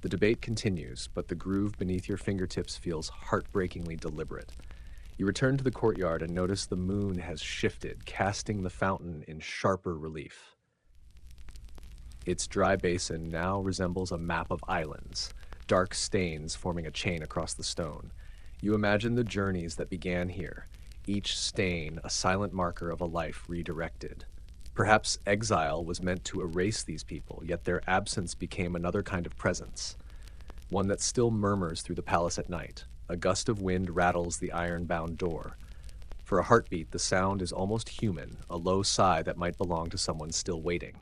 The debate continues, but the groove beneath your fingertips feels heartbreakingly deliberate. You return to the courtyard and notice the moon has shifted, casting the fountain in sharper relief. Its dry basin now resembles a map of islands, dark stains forming a chain across the stone. You imagine the journeys that began here, each stain a silent marker of a life redirected. Perhaps exile was meant to erase these people, yet their absence became another kind of presence, one that still murmurs through the palace at night. A gust of wind rattles the iron-bound door. For a heartbeat, the sound is almost human, a low sigh that might belong to someone still waiting.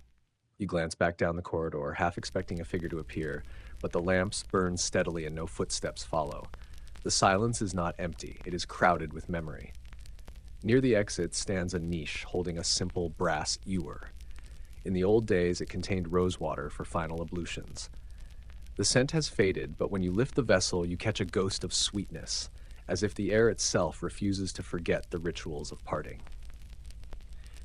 You glance back down the corridor, half expecting a figure to appear, but the lamps burn steadily and no footsteps follow. The silence is not empty, it is crowded with memory. Near the exit stands a niche holding a simple brass ewer. In the old days, it contained rosewater for final ablutions. The scent has faded, but when you lift the vessel, you catch a ghost of sweetness, as if the air itself refuses to forget the rituals of parting.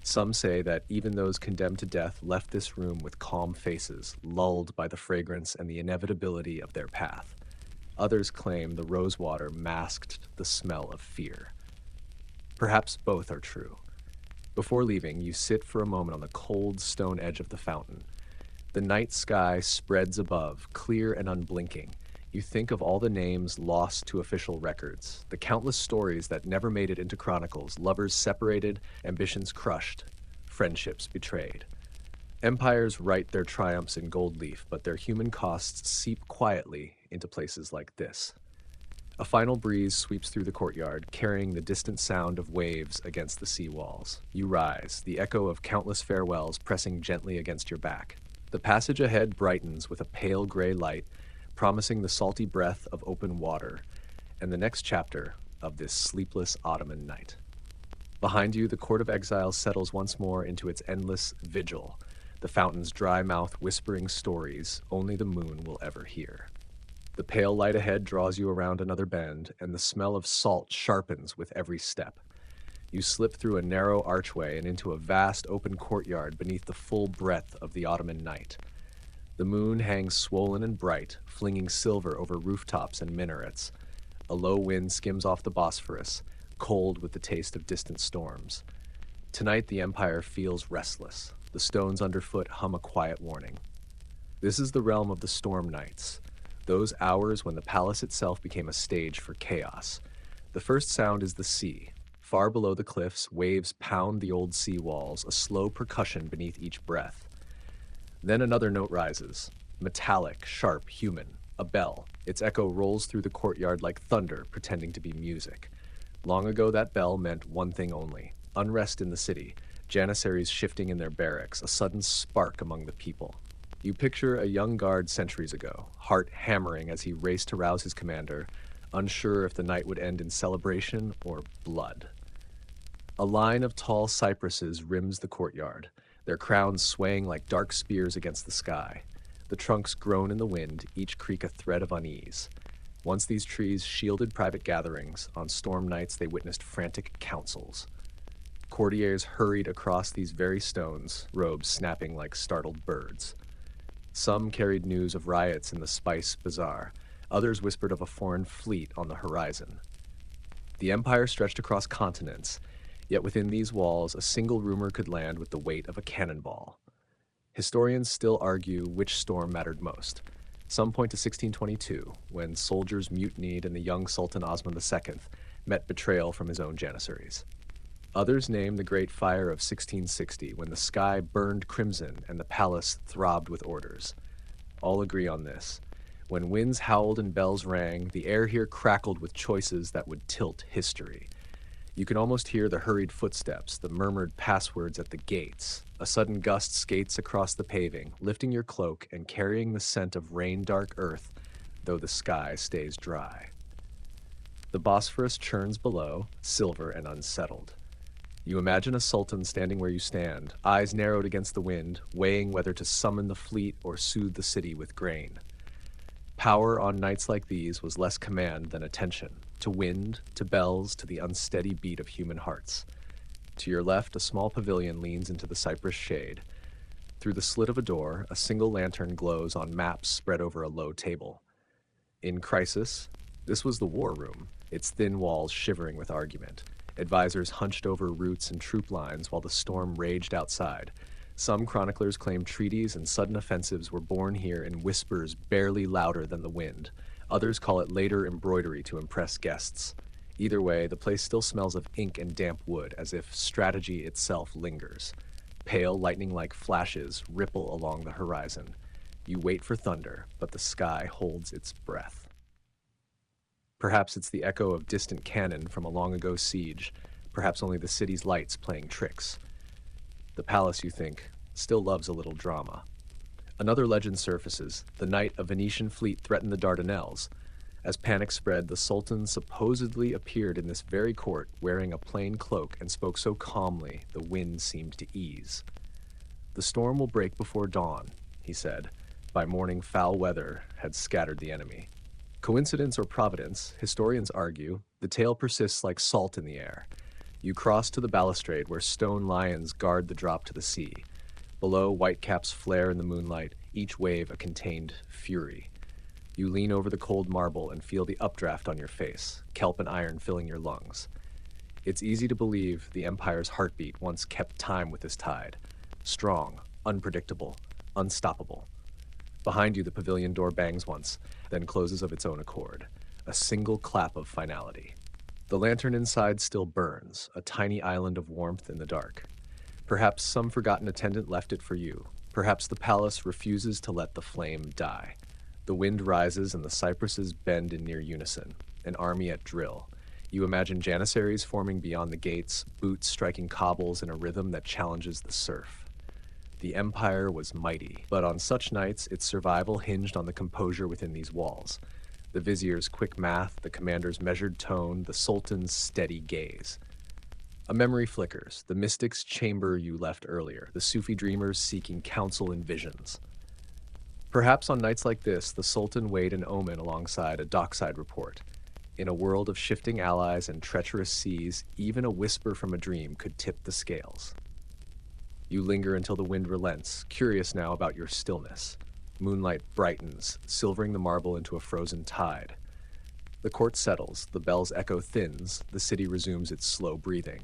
Some say that even those condemned to death left this room with calm faces, lulled by the fragrance and the inevitability of their path. Others claim the rosewater masked the smell of fear. Perhaps both are true. Before leaving, you sit for a moment on the cold stone edge of the fountain. The night sky spreads above, clear and unblinking. You think of all the names lost to official records, the countless stories that never made it into chronicles, lovers separated, ambitions crushed, friendships betrayed. Empires write their triumphs in gold leaf, but their human costs seep quietly into places like this. A final breeze sweeps through the courtyard, carrying the distant sound of waves against the sea walls. You rise, the echo of countless farewells pressing gently against your back. The passage ahead brightens with a pale gray light, promising the salty breath of open water, and the next chapter of this sleepless Ottoman night. Behind you, the court of exiles settles once more into its endless vigil, the fountain's dry mouth whispering stories only the moon will ever hear. The pale light ahead draws you around another bend, and the smell of salt sharpens with every step. You slip through a narrow archway and into a vast open courtyard beneath the full breadth of the Ottoman night. The moon hangs swollen and bright, flinging silver over rooftops and minarets. A low wind skims off the Bosphorus, cold with the taste of distant storms. Tonight the empire feels restless. The stones underfoot hum a quiet warning. This is the realm of the storm nights, those hours when the palace itself became a stage for chaos. The first sound is the sea. Far below the cliffs, waves pound the old sea walls, a slow percussion beneath each breath. Then another note rises, metallic, sharp, human, a bell. Its echo rolls through the courtyard like thunder, pretending to be music. Long ago, that bell meant one thing only: unrest in the city, janissaries shifting in their barracks, a sudden spark among the people. You picture a young guard centuries ago, heart hammering as he raced to rouse his commander, unsure if the night would end in celebration or blood. A line of tall cypresses rims the courtyard, their crowns swaying like dark spears against the sky. The trunks groan in the wind, each creak a thread of unease. Once these trees shielded private gatherings, on storm nights they witnessed frantic councils. Courtiers hurried across these very stones, robes snapping like startled birds. Some carried news of riots in the spice bazaar, Others whispered of a foreign fleet on the horizon. The empire stretched across continents, yet within these walls a single rumor could land with the weight of a cannonball. Historians still argue which storm mattered most. Some point to 1622, when soldiers mutinied and the young Sultan Osman II met betrayal from his own janissaries. Others name the Great Fire of 1660, when the sky burned crimson and the palace throbbed with orders. All agree on this. When winds howled and bells rang, the air here crackled with choices that would tilt history. You can almost hear the hurried footsteps, the murmured passwords at the gates. A sudden gust skates across the paving, lifting your cloak and carrying the scent of rain-dark earth, though the sky stays dry. The Bosphorus churns below, silver and unsettled. You imagine a sultan standing where you stand, eyes narrowed against the wind, weighing whether to summon the fleet or soothe the city with grain. Power on nights like these was less command than attention, to wind, to bells, to the unsteady beat of human hearts. To your left, a small pavilion leans into the cypress shade. Through the slit of a door, a single lantern glows on maps spread over a low table. In crisis, this was the war room, its thin walls shivering with argument. Advisors hunched over routes and troop lines while the storm raged outside. Some chroniclers claim treaties and sudden offensives were born here in whispers barely louder than the wind. Others call it later embroidery to impress guests. Either way, the place still smells of ink and damp wood, as if strategy itself lingers. Pale, lightning-like flashes ripple along the horizon. You wait for thunder, but the sky holds its breath. Perhaps it's the echo of distant cannon from a long-ago siege, perhaps only the city's lights playing tricks. The palace, you think, still loves a little drama. Another legend surfaces, the night a Venetian fleet threatened the Dardanelles. As panic spread, the Sultan supposedly appeared in this very court wearing a plain cloak and spoke so calmly the wind seemed to ease. "The storm will break before dawn," he said. By morning, foul weather had scattered the enemy. Coincidence or providence, historians argue, the tale persists like salt in the air. You cross to the balustrade where stone lions guard the drop to the sea. Below, whitecaps flare in the moonlight, each wave a contained fury. You lean over the cold marble and feel the updraft on your face, kelp and iron filling your lungs. It's easy to believe the empire's heartbeat once kept time with this tide. Strong, unpredictable, unstoppable. Behind you, the pavilion door bangs once, then closes of its own accord. A single clap of finality. The lantern inside still burns, a tiny island of warmth in the dark. Perhaps some forgotten attendant left it for you. Perhaps the palace refuses to let the flame die. The wind rises and the cypresses bend in near unison, an army at drill. You imagine janissaries forming beyond the gates, boots striking cobbles in a rhythm that challenges the surf. The empire was mighty, but on such nights its survival hinged on the composure within these walls. The vizier's quick math, the commander's measured tone, the sultan's steady gaze. A memory flickers, the mystic's chamber you left earlier, the Sufi dreamers seeking counsel in visions. Perhaps on nights like this, the sultan weighed an omen alongside a dockside report. In a world of shifting allies and treacherous seas, even a whisper from a dream could tip the scales. You linger until the wind relents, curious now about your stillness. Moonlight brightens, silvering the marble into a frozen tide. The court settles, the bell's echo thins, the city resumes its slow breathing.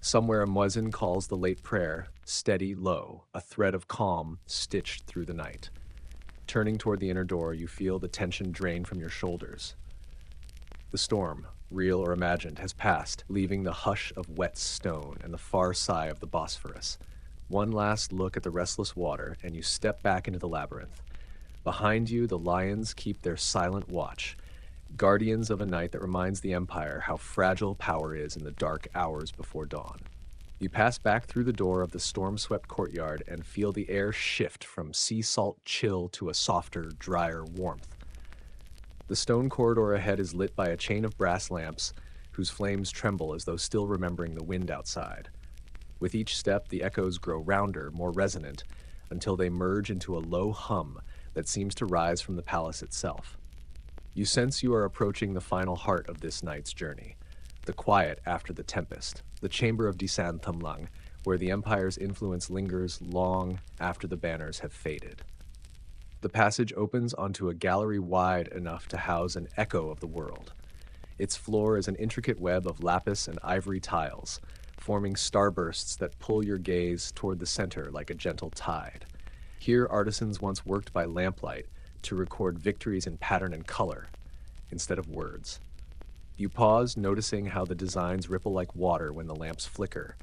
Somewhere a muezzin calls the late prayer, steady, low, a thread of calm stitched through the night. Turning toward the inner door, you feel the tension drain from your shoulders. The storm, real or imagined, has passed, leaving the hush of wet stone and the far sigh of the Bosphorus. One last look at the restless water, and you step back into the labyrinth. Behind you, the lions keep their silent watch, guardians of a night that reminds the empire how fragile power is in the dark hours before dawn. You pass back through the door of the storm-swept courtyard and feel the air shift from sea salt chill to a softer, drier warmth. The stone corridor ahead is lit by a chain of brass lamps whose flames tremble as though still remembering the wind outside. With each step, the echoes grow rounder, more resonant, until they merge into a low hum that seems to rise from the palace itself. You sense you are approaching the final heart of this night's journey, the quiet after the tempest, the chamber of Disan Thumlang, where the empire's influence lingers long after the banners have faded. The passage opens onto a gallery wide enough to house an echo of the world. Its floor is an intricate web of lapis and ivory tiles, forming starbursts that pull your gaze toward the center like a gentle tide. Here, artisans once worked by lamplight to record victories in pattern and color, instead of words. You pause, noticing how the designs ripple like water when the lamps flicker,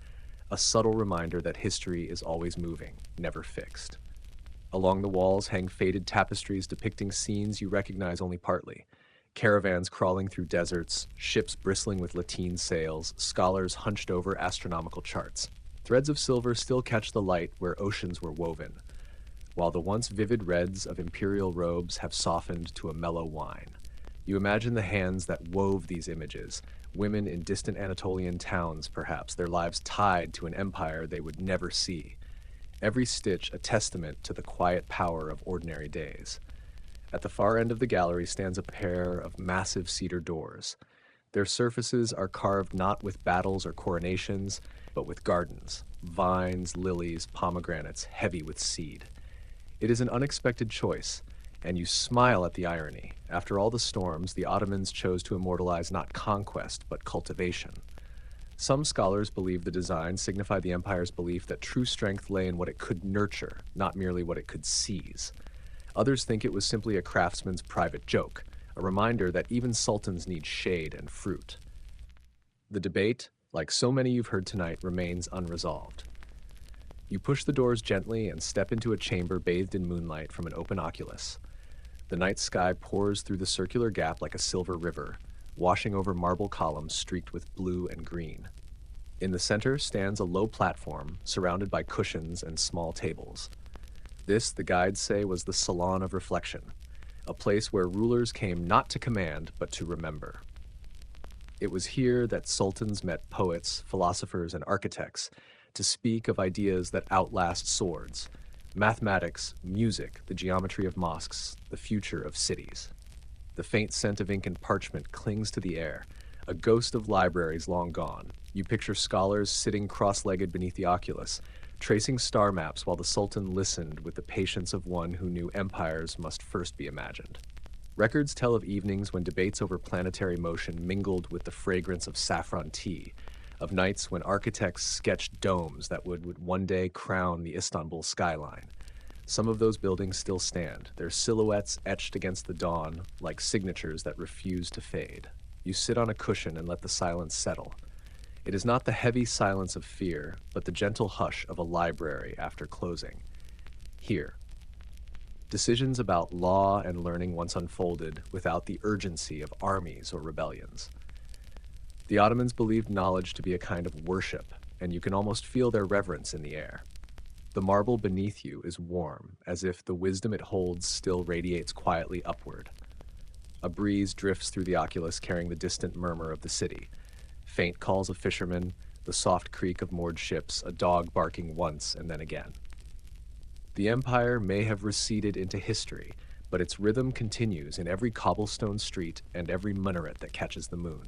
a subtle reminder that history is always moving, never fixed. Along the walls hang faded tapestries depicting scenes you recognize only partly. Caravans crawling through deserts, ships bristling with lateen sails, scholars hunched over astronomical charts. Threads of silver still catch the light where oceans were woven, while the once vivid reds of imperial robes have softened to a mellow wine. You imagine the hands that wove these images, women in distant Anatolian towns perhaps, their lives tied to an empire they would never see. Every stitch a testament to the quiet power of ordinary days. At the far end of the gallery stands a pair of massive cedar doors. Their surfaces are carved not with battles or coronations, but with gardens, vines, lilies, pomegranates, heavy with seed. It is an unexpected choice, and you smile at the irony. After all the storms, the Ottomans chose to immortalize not conquest, but cultivation. Some scholars believe the design signified the empire's belief that true strength lay in what it could nurture, not merely what it could seize. Others think it was simply a craftsman's private joke, a reminder that even sultans need shade and fruit. The debate, like so many you've heard tonight, remains unresolved. You push the doors gently and step into a chamber bathed in moonlight from an open oculus. The night sky pours through the circular gap like a silver river, washing over marble columns streaked with blue and green. In the center stands a low platform surrounded by cushions and small tables. This, the guides say, was the salon of reflection, a place where rulers came not to command, but to remember. It was here that sultans met poets, philosophers, and architects to speak of ideas that outlast swords, mathematics, music, the geometry of mosques, the future of cities. The faint scent of ink and parchment clings to the air, a ghost of libraries long gone. You picture scholars sitting cross-legged beneath the oculus, tracing star maps while the Sultan listened with the patience of one who knew empires must first be imagined. Records tell of evenings when debates over planetary motion mingled with the fragrance of saffron tea, of nights when architects sketched domes that would one day crown the Istanbul skyline. Some of those buildings still stand, their silhouettes etched against the dawn like signatures that refuse to fade. You sit on a cushion and let the silence settle. It is not the heavy silence of fear, but the gentle hush of a library after closing. Here, decisions about law and learning once unfolded without the urgency of armies or rebellions. The Ottomans believed knowledge to be a kind of worship, and you can almost feel their reverence in the air. The marble beneath you is warm, as if the wisdom it holds still radiates quietly upward. A breeze drifts through the oculus carrying the distant murmur of the city. Faint calls of fishermen, the soft creak of moored ships, a dog barking once and then again. The empire may have receded into history, but its rhythm continues in every cobblestone street and every minaret that catches the moon.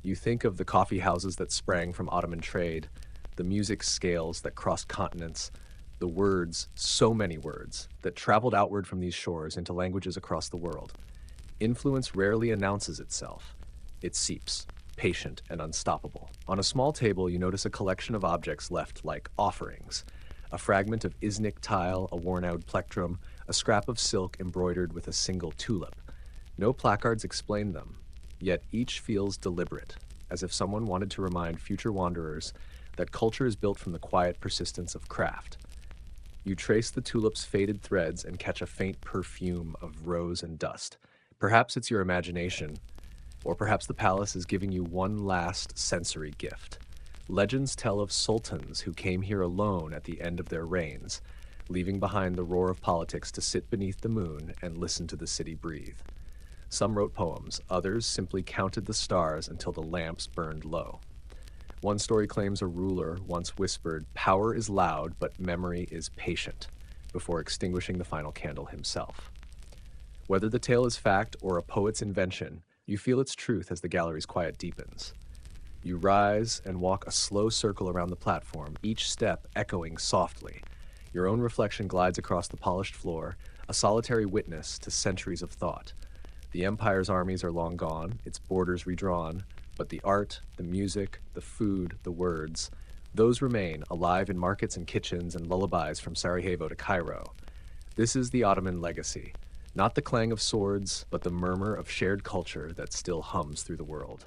You think of the coffee houses that sprang from Ottoman trade, the music scales that crossed continents, the words, so many words, that traveled outward from these shores into languages across the world. Influence rarely announces itself. It seeps, patient and unstoppable. On a small table, you notice a collection of objects left like offerings. A fragment of Iznik tile, a worn-out plectrum, a scrap of silk embroidered with a single tulip. No placards explain them, yet each feels deliberate, as if someone wanted to remind future wanderers that culture is built from the quiet persistence of craft. You trace the tulip's faded threads and catch a faint perfume of rose and dust. Perhaps it's your imagination, or perhaps the palace is giving you one last sensory gift. Legends tell of sultans who came here alone at the end of their reigns, leaving behind the roar of politics to sit beneath the moon and listen to the city breathe. Some wrote poems, others simply counted the stars until the lamps burned low. One story claims a ruler once whispered, "Power is loud, but memory is patient," before extinguishing the final candle himself. Whether the tale is fact or a poet's invention, you feel its truth as the gallery's quiet deepens. You rise and walk a slow circle around the platform, each step echoing softly. Your own reflection glides across the polished floor, a solitary witness to centuries of thought. The empire's armies are long gone, its borders redrawn, but the art, the music, the food, the words, those remain alive in markets and kitchens and lullabies from Sarajevo to Cairo. This is the Ottoman legacy, not the clang of swords, but the murmur of shared culture that still hums through the world.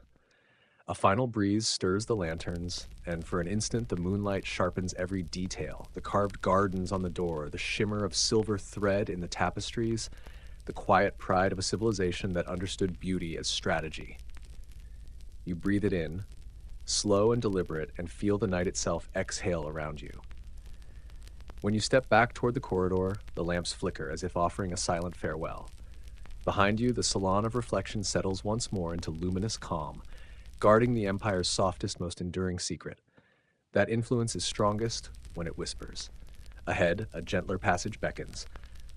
A final breeze stirs the lanterns, and for an instant the moonlight sharpens every detail, the carved gardens on the door, the shimmer of silver thread in the tapestries, the quiet pride of a civilization that understood beauty as strategy. You breathe it in, slow and deliberate, and feel the night itself exhale around you. When you step back toward the corridor, the lamps flicker as if offering a silent farewell. Behind you, the salon of reflection settles once more into luminous calm, guarding the empire's softest, most enduring secret. That influence is strongest when it whispers. Ahead, a gentler passage beckons,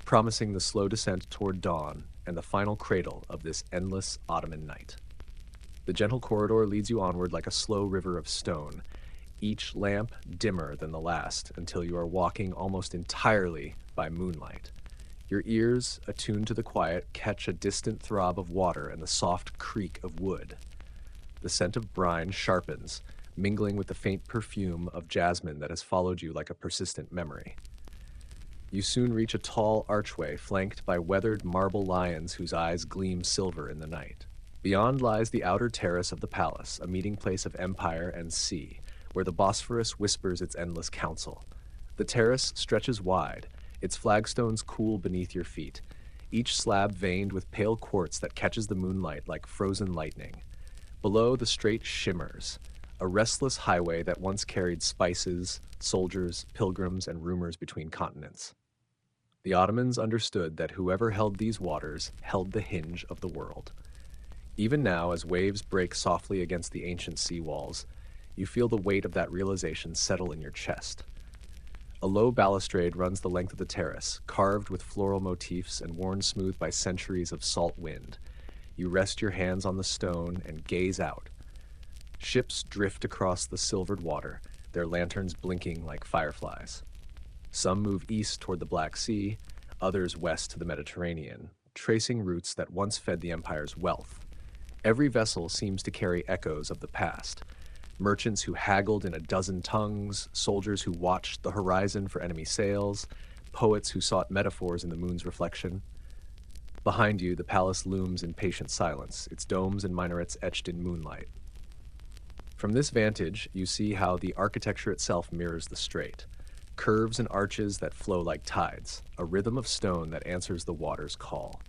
promising the slow descent toward dawn and the final cradle of this endless Ottoman night. The gentle corridor leads you onward like a slow river of stone, each lamp dimmer than the last until you are walking almost entirely by moonlight. Your ears, attuned to the quiet, catch a distant throb of water and the soft creak of wood. The scent of brine sharpens, mingling with the faint perfume of jasmine that has followed you like a persistent memory. You soon reach a tall archway flanked by weathered marble lions whose eyes gleam silver in the night. Beyond lies the outer terrace of the palace, a meeting place of empire and sea, where the Bosphorus whispers its endless counsel. The terrace stretches wide, its flagstones cool beneath your feet, each slab veined with pale quartz that catches the moonlight like frozen lightning. Below, the strait shimmers, a restless highway that once carried spices, soldiers, pilgrims, and rumors between continents. The Ottomans understood that whoever held these waters held the hinge of the world. Even now, as waves break softly against the ancient sea walls, you feel the weight of that realization settle in your chest. A low balustrade runs the length of the terrace, carved with floral motifs and worn smooth by centuries of salt wind. You rest your hands on the stone and gaze out. Ships drift across the silvered water, their lanterns blinking like fireflies. Some move east toward the Black Sea, others west to the Mediterranean, tracing routes that once fed the empire's wealth. Every vessel seems to carry echoes of the past. Merchants who haggled in a dozen tongues, soldiers who watched the horizon for enemy sails, poets who sought metaphors in the moon's reflection. Behind you, the palace looms in patient silence, its domes and minarets etched in moonlight. From this vantage, you see how the architecture itself mirrors the strait. Curves and arches that flow like tides, a rhythm of stone that answers the water's call.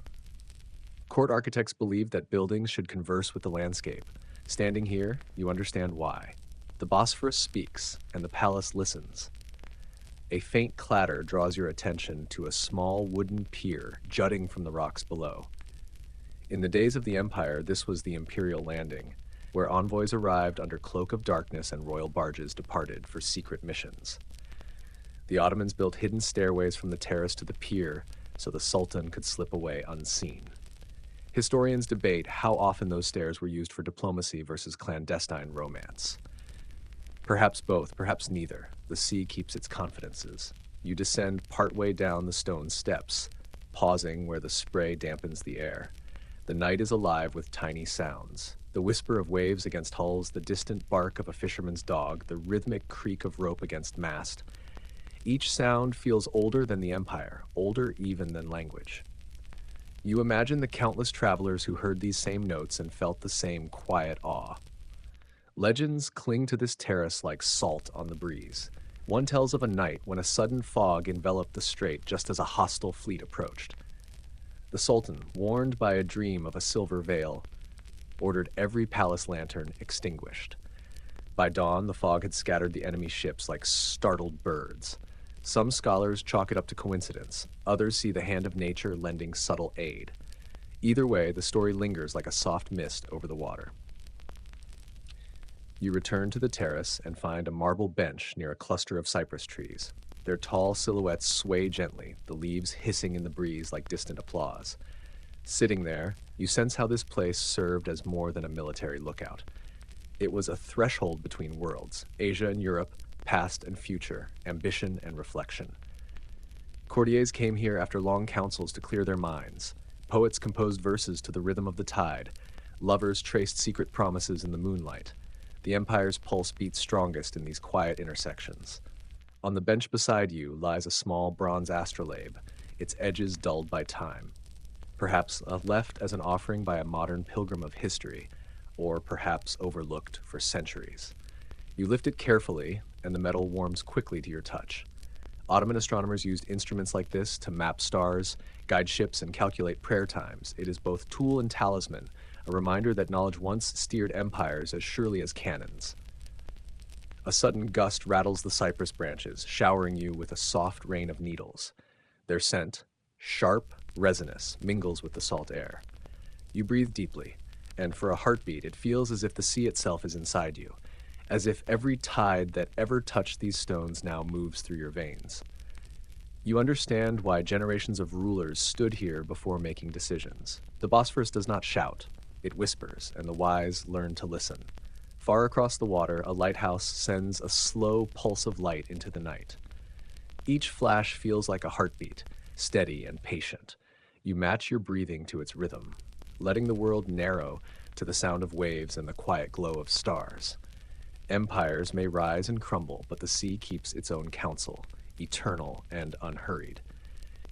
Court architects believed that buildings should converse with the landscape. Standing here, you understand why. The Bosphorus speaks, and the palace listens. A faint clatter draws your attention to a small wooden pier jutting from the rocks below. In the days of the Empire, this was the Imperial Landing, where envoys arrived under cloak of darkness and royal barges departed for secret missions. The Ottomans built hidden stairways from the terrace to the pier so the Sultan could slip away unseen. Historians debate how often those stairs were used for diplomacy versus clandestine romance. Perhaps both, perhaps neither. The sea keeps its confidences. You descend partway down the stone steps, pausing where the spray dampens the air. The night is alive with tiny sounds. The whisper of waves against hulls, the distant bark of a fisherman's dog, the rhythmic creak of rope against mast. Each sound feels older than the empire, older even than language. You imagine the countless travelers who heard these same notes and felt the same quiet awe. Legends cling to this terrace like salt on the breeze. One tells of a night when a sudden fog enveloped the strait just as a hostile fleet approached. The Sultan, warned by a dream of a silver veil, ordered every palace lantern extinguished. By dawn, the fog had scattered the enemy ships like startled birds. Some scholars chalk it up to coincidence. Others see the hand of nature lending subtle aid. Either way, the story lingers like a soft mist over the water. You return to the terrace and find a marble bench near a cluster of cypress trees. Their tall silhouettes sway gently, the leaves hissing in the breeze like distant applause. Sitting there, you sense how this place served as more than a military lookout. It was a threshold between worlds, Asia and Europe, past and future, ambition and reflection. Courtiers came here after long councils to clear their minds. Poets composed verses to the rhythm of the tide. Lovers traced secret promises in the moonlight. The empire's pulse beats strongest in these quiet intersections. On the bench beside you lies a small bronze astrolabe, its edges dulled by time. Perhaps left as an offering by a modern pilgrim of history, or perhaps overlooked for centuries. You lift it carefully, and the metal warms quickly to your touch. Ottoman astronomers used instruments like this to map stars, guide ships, and calculate prayer times. It is both tool and talisman, a reminder that knowledge once steered empires as surely as cannons. A sudden gust rattles the cypress branches, showering you with a soft rain of needles. Their scent, sharp, resinous, mingles with the salt air. You breathe deeply, and for a heartbeat it feels as if the sea itself is inside you, as if every tide that ever touched these stones now moves through your veins. You understand why generations of rulers stood here before making decisions. The Bosphorus does not shout, it whispers, and the wise learn to listen. Far across the water, a lighthouse sends a slow pulse of light into the night. Each flash feels like a heartbeat, steady and patient. You match your breathing to its rhythm, letting the world narrow to the sound of waves and the quiet glow of stars. Empires may rise and crumble, but the sea keeps its own counsel, eternal and unhurried.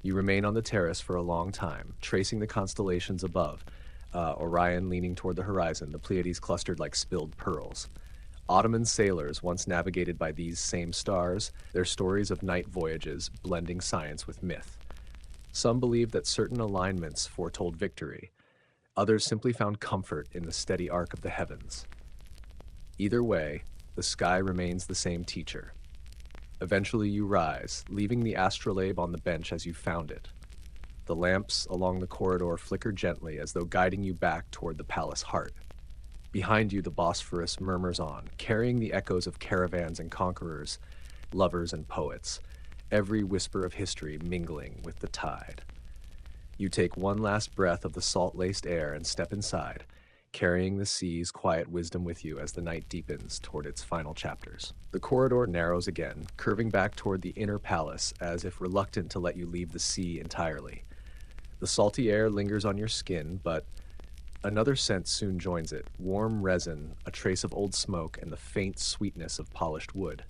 You remain on the terrace for a long time, tracing the constellations above, Orion leaning toward the horizon, the Pleiades clustered like spilled pearls. Ottoman sailors once navigated by these same stars, their stories of night voyages blending science with myth. Some believed that certain alignments foretold victory. Others simply found comfort in the steady arc of the heavens. Either way, the sky remains the same teacher. Eventually you rise, leaving the astrolabe on the bench as you found it. The lamps along the corridor flicker gently as though guiding you back toward the palace heart. Behind you the Bosphorus murmurs on, carrying the echoes of caravans and conquerors, lovers and poets, every whisper of history mingling with the tide. You take one last breath of the salt-laced air and step inside, carrying the sea's quiet wisdom with you as the night deepens toward its final chapters. The corridor narrows again, curving back toward the inner palace as if reluctant to let you leave the sea entirely. The salty air lingers on your skin, but another scent soon joins it, warm resin, a trace of old smoke, and the faint sweetness of polished wood.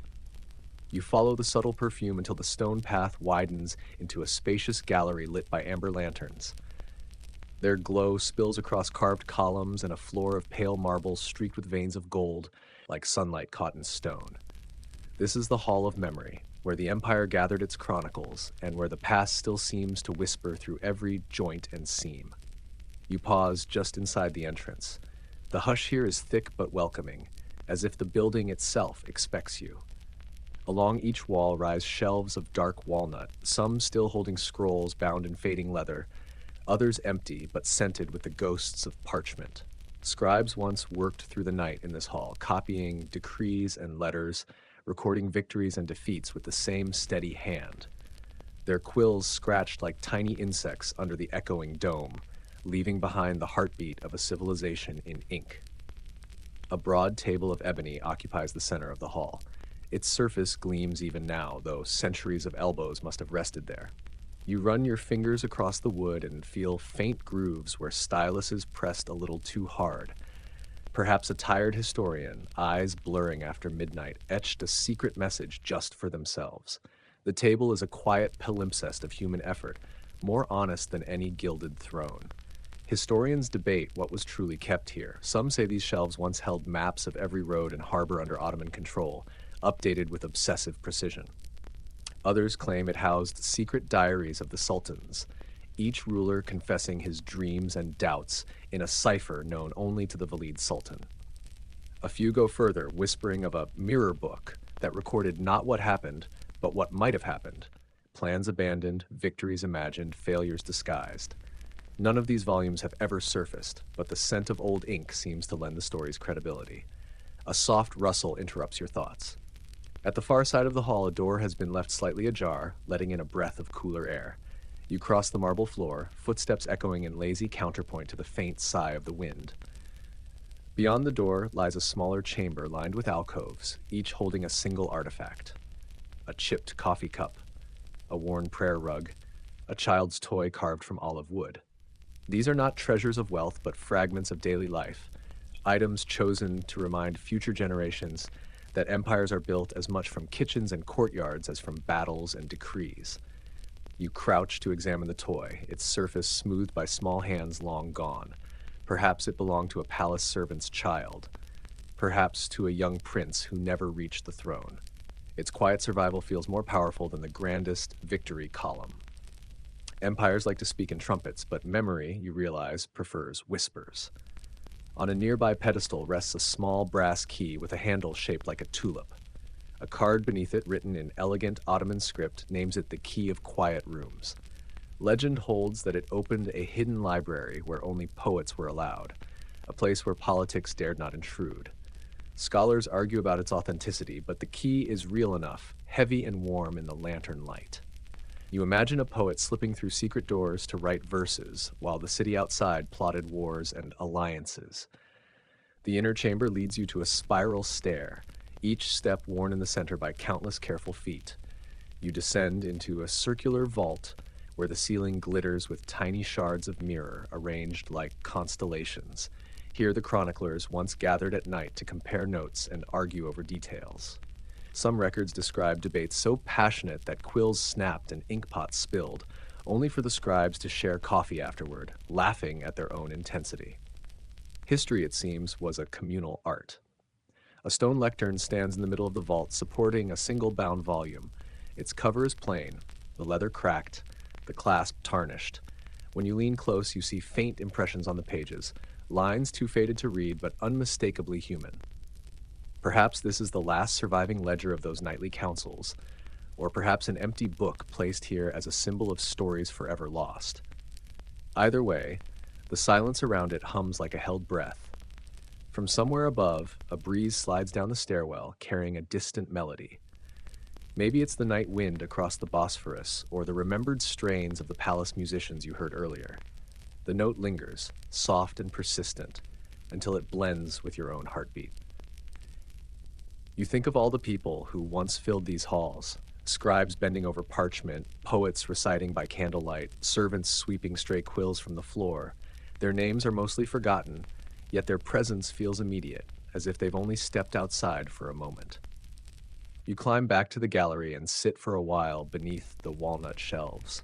You follow the subtle perfume until the stone path widens into a spacious gallery lit by amber lanterns. Their glow spills across carved columns and a floor of pale marble streaked with veins of gold, like sunlight caught in stone. This is the Hall of Memory, where the Empire gathered its chronicles, and where the past still seems to whisper through every joint and seam. You pause just inside the entrance. The hush here is thick but welcoming, as if the building itself expects you. Along each wall rise shelves of dark walnut, some still holding scrolls bound in fading leather, others empty but scented with the ghosts of parchment. Scribes once worked through the night in this hall, copying decrees and letters, recording victories and defeats with the same steady hand. Their quills scratched like tiny insects under the echoing dome, leaving behind the heartbeat of a civilization in ink. A broad table of ebony occupies the center of the hall. Its surface gleams even now, though centuries of elbows must have rested there. You run your fingers across the wood and feel faint grooves where styluses pressed a little too hard. Perhaps a tired historian, eyes blurring after midnight, etched a secret message just for themselves. The table is a quiet palimpsest of human effort, more honest than any gilded throne. Historians debate what was truly kept here. Some say these shelves once held maps of every road and harbor under Ottoman control, updated with obsessive precision. Others claim it housed secret diaries of the sultans, each ruler confessing his dreams and doubts in a cipher known only to the Valid Sultan. A few go further, whispering of a mirror book that recorded not what happened, but what might have happened. Plans abandoned, victories imagined, failures disguised. None of these volumes have ever surfaced, but the scent of old ink seems to lend the story's credibility. A soft rustle interrupts your thoughts. At the far side of the hall, a door has been left slightly ajar, letting in a breath of cooler air. You cross the marble floor, footsteps echoing in lazy counterpoint to the faint sigh of the wind. Beyond the door lies a smaller chamber lined with alcoves, each holding a single artifact. A chipped coffee cup, a worn prayer rug, a child's toy carved from olive wood. These are not treasures of wealth, but fragments of daily life, items chosen to remind future generations that empires are built as much from kitchens and courtyards as from battles and decrees. You crouch to examine the toy, its surface smoothed by small hands long gone. Perhaps it belonged to a palace servant's child, perhaps to a young prince who never reached the throne. Its quiet survival feels more powerful than the grandest victory column. Empires like to speak in trumpets, but memory, you realize, prefers whispers. On a nearby pedestal rests a small brass key with a handle shaped like a tulip. A card beneath it, written in elegant Ottoman script, names it the Key of Quiet Rooms. Legend holds that it opened a hidden library where only poets were allowed, a place where politics dared not intrude. Scholars argue about its authenticity, but the key is real enough, heavy and warm in the lantern light. You imagine a poet slipping through secret doors to write verses, while the city outside plotted wars and alliances. The inner chamber leads you to a spiral stair, each step worn in the center by countless careful feet. You descend into a circular vault where the ceiling glitters with tiny shards of mirror arranged like constellations. Here the chroniclers once gathered at night to compare notes and argue over details. Some records describe debates so passionate that quills snapped and inkpots spilled, only for the scribes to share coffee afterward, laughing at their own intensity. History, it seems, was a communal art. A stone lectern stands in the middle of the vault, supporting a single bound volume. Its cover is plain, the leather cracked, the clasp tarnished. When you lean close, you see faint impressions on the pages, lines too faded to read, but unmistakably human. Perhaps this is the last surviving ledger of those nightly councils, or perhaps an empty book placed here as a symbol of stories forever lost. Either way, the silence around it hums like a held breath. From somewhere above, a breeze slides down the stairwell, carrying a distant melody. Maybe it's the night wind across the Bosphorus, or the remembered strains of the palace musicians you heard earlier. The note lingers, soft and persistent, until it blends with your own heartbeat. You think of all the people who once filled these halls, scribes bending over parchment, poets reciting by candlelight, servants sweeping stray quills from the floor. Their names are mostly forgotten, yet their presence feels immediate, as if they've only stepped outside for a moment. You climb back to the gallery and sit for a while beneath the walnut shelves.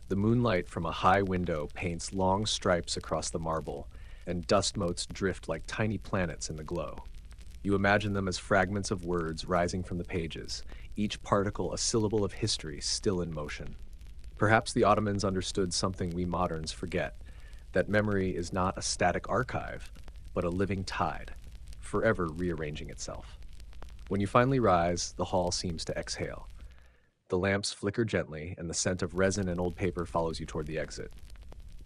The moonlight from a high window paints long stripes across the marble, and dust motes drift like tiny planets in the glow. You imagine them as fragments of words rising from the pages, each particle a syllable of history still in motion. Perhaps the Ottomans understood something we moderns forget, that memory is not a static archive, but a living tide, forever rearranging itself. When you finally rise, the hall seems to exhale. The lamps flicker gently, and the scent of resin and old paper follows you toward the exit.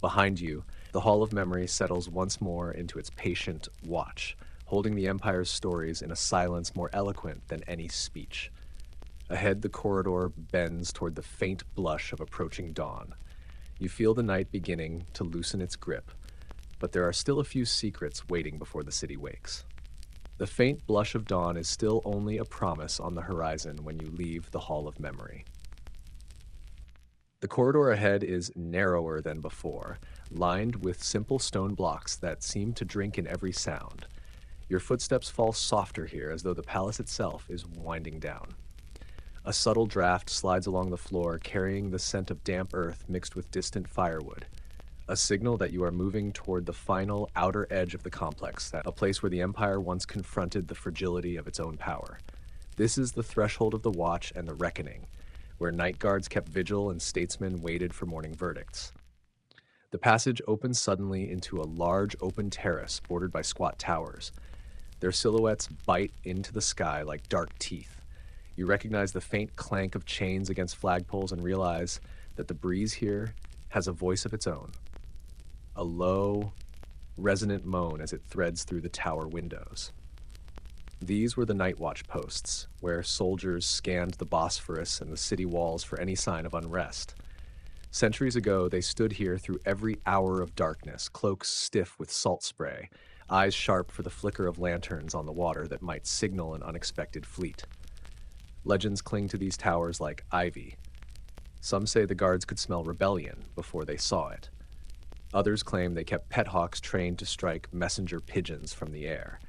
Behind you, the Hall of Memory settles once more into its patient watch, holding the Empire's stories in a silence more eloquent than any speech. Ahead, the corridor bends toward the faint blush of approaching dawn. You feel the night beginning to loosen its grip, but there are still a few secrets waiting before the city wakes. The faint blush of dawn is still only a promise on the horizon when you leave the Hall of Memory. The corridor ahead is narrower than before, lined with simple stone blocks that seem to drink in every sound. Your footsteps fall softer here, as though the palace itself is winding down. A subtle draft slides along the floor, carrying the scent of damp earth mixed with distant firewood, a signal that you are moving toward the final outer edge of the complex, a place where the Empire once confronted the fragility of its own power. This is the threshold of the watch and the reckoning, where night guards kept vigil and statesmen waited for morning verdicts. The passage opens suddenly into a large open terrace bordered by squat towers. Their silhouettes bite into the sky like dark teeth. You recognize the faint clank of chains against flagpoles and realize that the breeze here has a voice of its own. A low, resonant moan as it threads through the tower windows. These were the night watch posts, where soldiers scanned the Bosphorus and the city walls for any sign of unrest. Centuries ago, they stood here through every hour of darkness, cloaks stiff with salt spray, eyes sharp for the flicker of lanterns on the water that might signal an unexpected fleet. Legends cling to these towers like ivy, Some say the guards could smell rebellion before they saw it. Others claim they kept pet hawks trained to strike messenger pigeons from the air.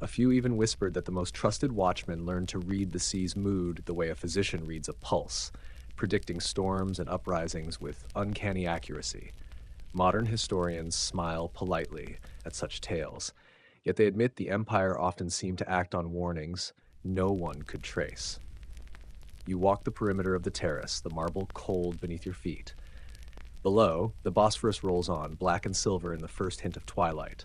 A few even whispered that the most trusted watchmen learned to read the sea's mood the way a physician reads a pulse, predicting storms and uprisings with uncanny accuracy. Modern historians smile politely at such tales, yet they admit the empire often seemed to act on warnings no one could trace. You walk the perimeter of the terrace, the marble cold beneath your feet. Below, the Bosphorus rolls on, black and silver in the first hint of twilight.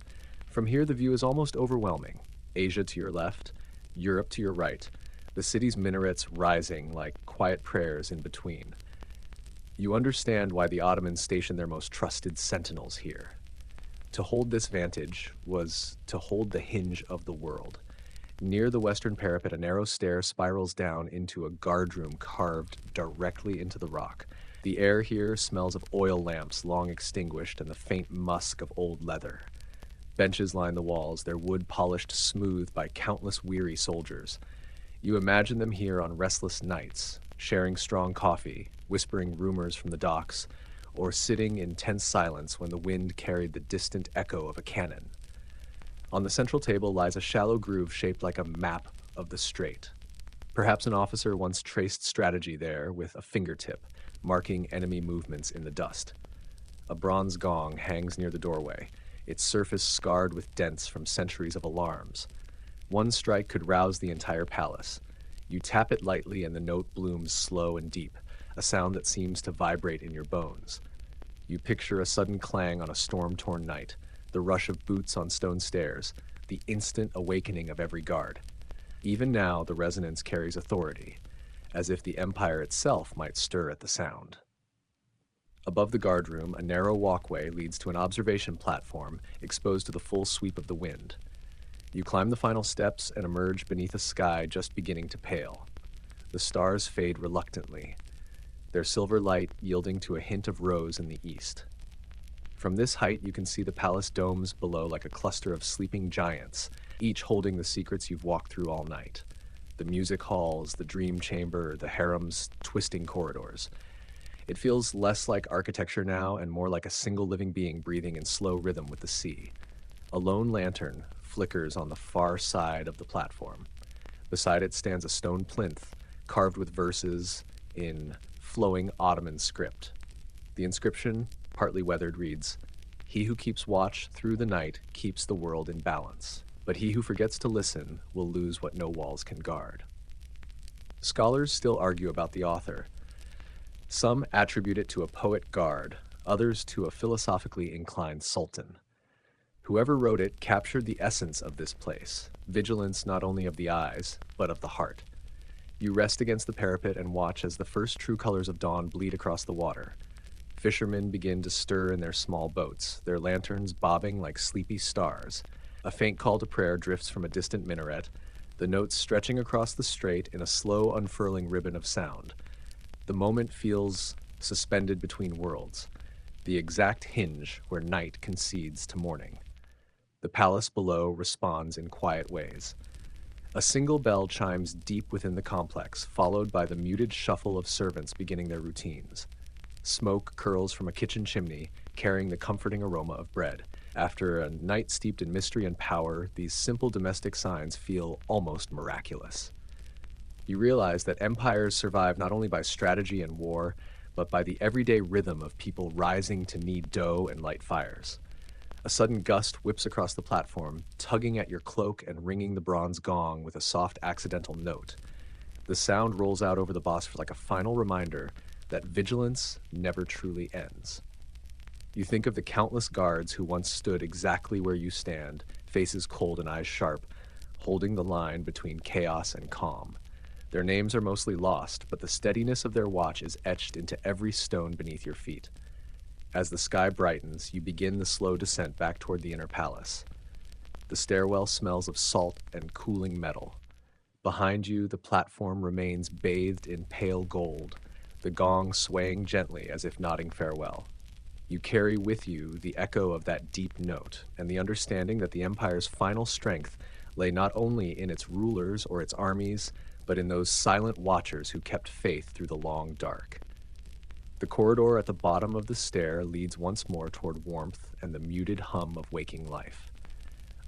From here, the view is almost overwhelming. Asia to your left, Europe to your right, the city's minarets rising like quiet prayers in between. You understand why the Ottomans stationed their most trusted sentinels here. To hold this vantage was to hold the hinge of the world. Near the western parapet, a narrow stair spirals down into a guardroom carved directly into the rock. The air here smells of oil lamps long extinguished and the faint musk of old leather. Benches line the walls, their wood polished smooth by countless weary soldiers. You imagine them here on restless nights, sharing strong coffee, whispering rumors from the docks, or sitting in tense silence when the wind carried the distant echo of a cannon. On the central table lies a shallow groove shaped like a map of the strait. Perhaps an officer once traced strategy there with a fingertip, marking enemy movements in the dust. A bronze gong hangs near the doorway, its surface scarred with dents from centuries of alarms. One strike could rouse the entire palace. You tap it lightly and the note blooms slow and deep, a sound that seems to vibrate in your bones. You picture a sudden clang on a storm-torn night, the rush of boots on stone stairs, the instant awakening of every guard. Even now, the resonance carries authority, as if the empire itself might stir at the sound. Above the guardroom, a narrow walkway leads to an observation platform exposed to the full sweep of the wind. You climb the final steps and emerge beneath a sky just beginning to pale. The stars fade reluctantly, their silver light yielding to a hint of rose in the east. From this height, you can see the palace domes below like a cluster of sleeping giants, each holding the secrets you've walked through all night. The music halls, the dream chamber, the harem's twisting corridors. It feels less like architecture now and more like a single living being breathing in slow rhythm with the sea. A lone lantern flickers on the far side of the platform. Beside it stands a stone plinth carved with verses in flowing Ottoman script. The inscription, partly weathered, reads, "He who keeps watch through the night keeps the world in balance, but he who forgets to listen will lose what no walls can guard." Scholars still argue about the author. Some attribute it to a poet guard, others to a philosophically inclined sultan. Whoever wrote it captured the essence of this place, vigilance not only of the eyes, but of the heart. You rest against the parapet and watch as the first true colors of dawn bleed across the water. Fishermen begin to stir in their small boats, their lanterns bobbing like sleepy stars. A faint call to prayer drifts from a distant minaret, the notes stretching across the strait in a slow unfurling ribbon of sound. The moment feels suspended between worlds, the exact hinge where night concedes to morning. The palace below responds in quiet ways. A single bell chimes deep within the complex, followed by the muted shuffle of servants beginning their routines. Smoke curls from a kitchen chimney, carrying the comforting aroma of bread. After a night steeped in mystery and power, these simple domestic signs feel almost miraculous. You realize that empires survive not only by strategy and war, but by the everyday rhythm of people rising to knead dough and light fires. A sudden gust whips across the platform, tugging at your cloak and ringing the bronze gong with a soft accidental note. The sound rolls out over the Bosphorus like a final reminder that vigilance never truly ends. You think of the countless guards who once stood exactly where you stand, faces cold and eyes sharp, holding the line between chaos and calm. Their names are mostly lost, but the steadiness of their watch is etched into every stone beneath your feet. As the sky brightens, you begin the slow descent back toward the inner palace. The stairwell smells of salt and cooling metal. Behind you, the platform remains bathed in pale gold, the gong swaying gently as if nodding farewell. You carry with you the echo of that deep note and the understanding that the empire's final strength lay not only in its rulers or its armies, but in those silent watchers who kept faith through the long dark. The corridor at the bottom of the stair leads once more toward warmth and the muted hum of waking life.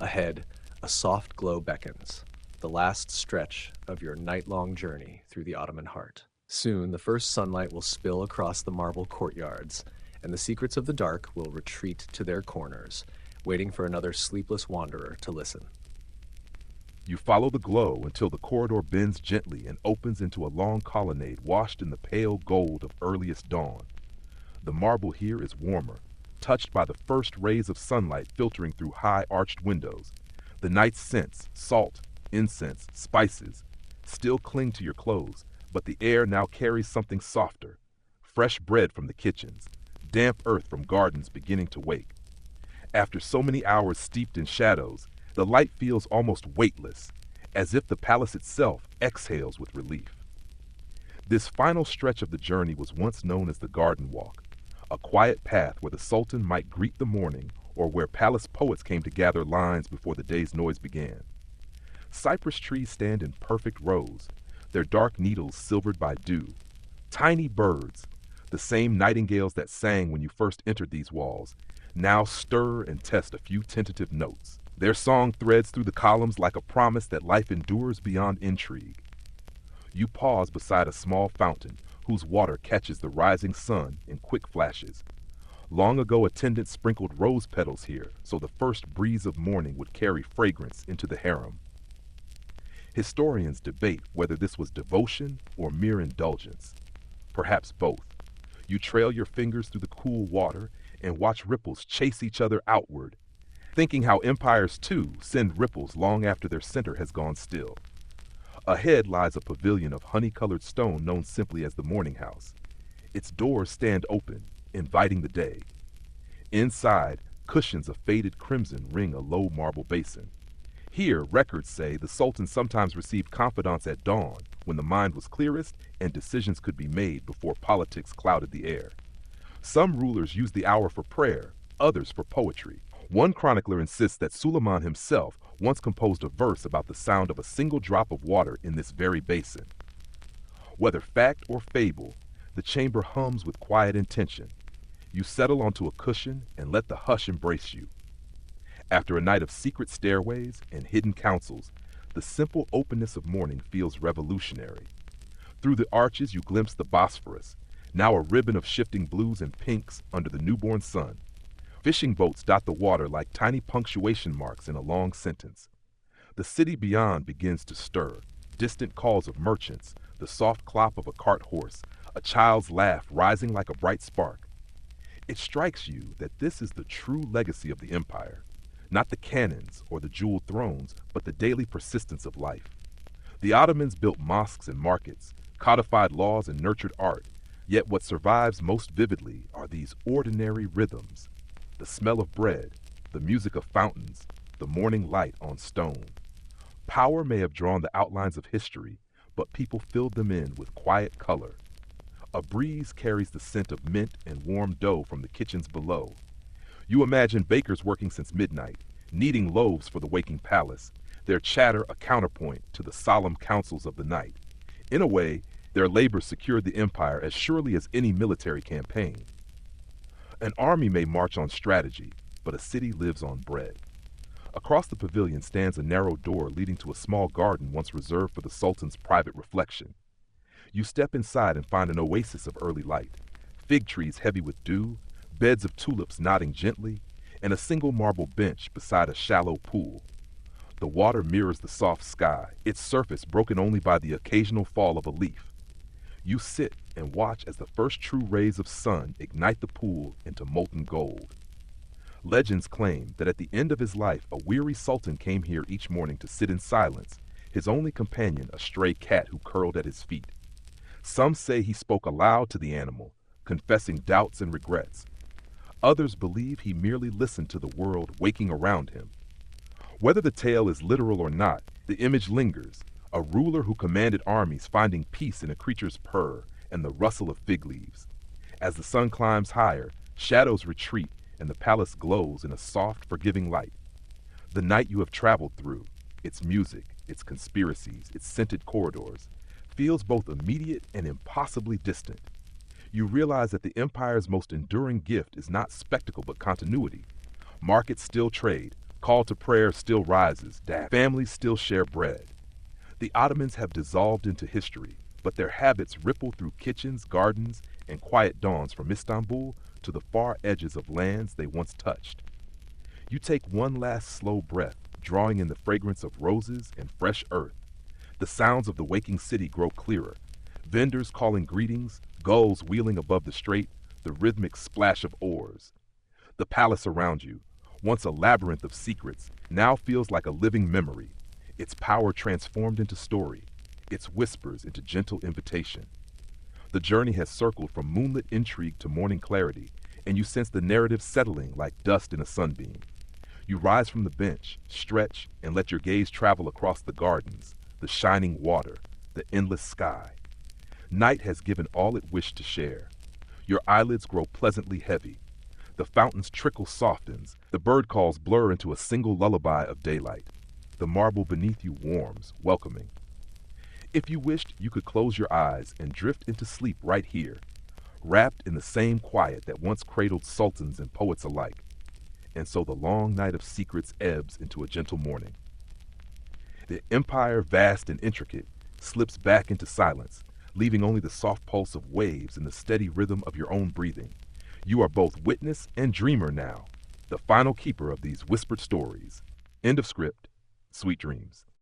Ahead, a soft glow beckons, the last stretch of your night-long journey through the Ottoman heart. Soon, the first sunlight will spill across the marble courtyards, and the secrets of the dark will retreat to their corners, waiting for another sleepless wanderer to listen. You follow the glow until the corridor bends gently and opens into a long colonnade washed in the pale gold of earliest dawn. The marble here is warmer, touched by the first rays of sunlight filtering through high arched windows. The night's scents, salt, incense, spices, still cling to your clothes, but the air now carries something softer. Fresh bread from the kitchens, damp earth from gardens beginning to wake. After so many hours steeped in shadows, the light feels almost weightless, as if the palace itself exhales with relief. This final stretch of the journey was once known as the Garden Walk, a quiet path where the Sultan might greet the morning or where palace poets came to gather lines before the day's noise began. Cypress trees stand in perfect rows, their dark needles silvered by dew. Tiny birds, the same nightingales that sang when you first entered these walls, now stir and test a few tentative notes. Their song threads through the columns like a promise that life endures beyond intrigue. You pause beside a small fountain whose water catches the rising sun in quick flashes. Long ago, attendants sprinkled rose petals here so the first breeze of morning would carry fragrance into the harem. Historians debate whether this was devotion or mere indulgence. Perhaps both. You trail your fingers through the cool water and watch ripples chase each other outward, thinking how empires too send ripples long after their center has gone still. Ahead lies a pavilion of honey-colored stone known simply as the Morning House. Its doors stand open, inviting the day. Inside, cushions of faded crimson ring a low marble basin. Here, records say the Sultan sometimes received confidants at dawn when the mind was clearest and decisions could be made before politics clouded the air. Some rulers used the hour for prayer, others for poetry. One chronicler insists that Suleiman himself once composed a verse about the sound of a single drop of water in this very basin. Whether fact or fable, the chamber hums with quiet intention. You settle onto a cushion and let the hush embrace you. After a night of secret stairways and hidden councils, the simple openness of morning feels revolutionary. Through the arches you glimpse the Bosphorus, now a ribbon of shifting blues and pinks under the newborn sun. Fishing boats dot the water like tiny punctuation marks in a long sentence. The city beyond begins to stir, distant calls of merchants, the soft clop of a cart horse, a child's laugh rising like a bright spark. It strikes you that this is the true legacy of the empire, not the cannons or the jeweled thrones, but the daily persistence of life. The Ottomans built mosques and markets, codified laws and nurtured art, yet what survives most vividly are these ordinary rhythms. The smell of bread, the music of fountains, the morning light on stone. Power may have drawn the outlines of history, but people filled them in with quiet color. A breeze carries the scent of mint and warm dough from the kitchens below. You imagine bakers working since midnight, kneading loaves for the waking palace, their chatter a counterpoint to the solemn councils of the night. In a way, their labor secured the empire as surely as any military campaign. An army may march on strategy, but a city lives on bread. Across the pavilion stands a narrow door leading to a small garden once reserved for the Sultan's private reflection. You step inside and find an oasis of early light, fig trees heavy with dew, beds of tulips nodding gently, and a single marble bench beside a shallow pool. The water mirrors the soft sky, its surface broken only by the occasional fall of a leaf. You sit and watch as the first true rays of sun ignite the pool into molten gold. Legends claim that at the end of his life, a weary sultan came here each morning to sit in silence, his only companion a stray cat who curled at his feet. Some say he spoke aloud to the animal, confessing doubts and regrets. Others believe he merely listened to the world waking around him. Whether the tale is literal or not, the image lingers, a ruler who commanded armies finding peace in a creature's purr and the rustle of fig leaves. As the sun climbs higher, shadows retreat and the palace glows in a soft, forgiving light. The night you have traveled through, its music, its conspiracies, its scented corridors, feels both immediate and impossibly distant. You realize that the empire's most enduring gift is not spectacle but continuity. Markets still trade, call to prayer still rises, families still share bread. The Ottomans have dissolved into history, but their habits ripple through kitchens, gardens, and quiet dawns from Istanbul to the far edges of lands they once touched. You take one last slow breath, drawing in the fragrance of roses and fresh earth. The sounds of the waking city grow clearer. Vendors calling greetings, gulls wheeling above the strait, the rhythmic splash of oars. The palace around you, once a labyrinth of secrets, now feels like a living memory, its power transformed into story, its whispers into gentle invitation. The journey has circled from moonlit intrigue to morning clarity, and you sense the narrative settling like dust in a sunbeam. You rise from the bench, stretch, and let your gaze travel across the gardens, the shining water, the endless sky. Night has given all it wished to share. Your eyelids grow pleasantly heavy. The fountain's trickle softens, the bird calls blur into a single lullaby of daylight. The marble beneath you warms, welcoming. If you wished, you could close your eyes and drift into sleep right here, wrapped in the same quiet that once cradled sultans and poets alike. And so the long night of secrets ebbs into a gentle morning. The empire, vast and intricate, slips back into silence, leaving only the soft pulse of waves and the steady rhythm of your own breathing. You are both witness and dreamer now, the final keeper of these whispered stories. End of script. Sweet dreams.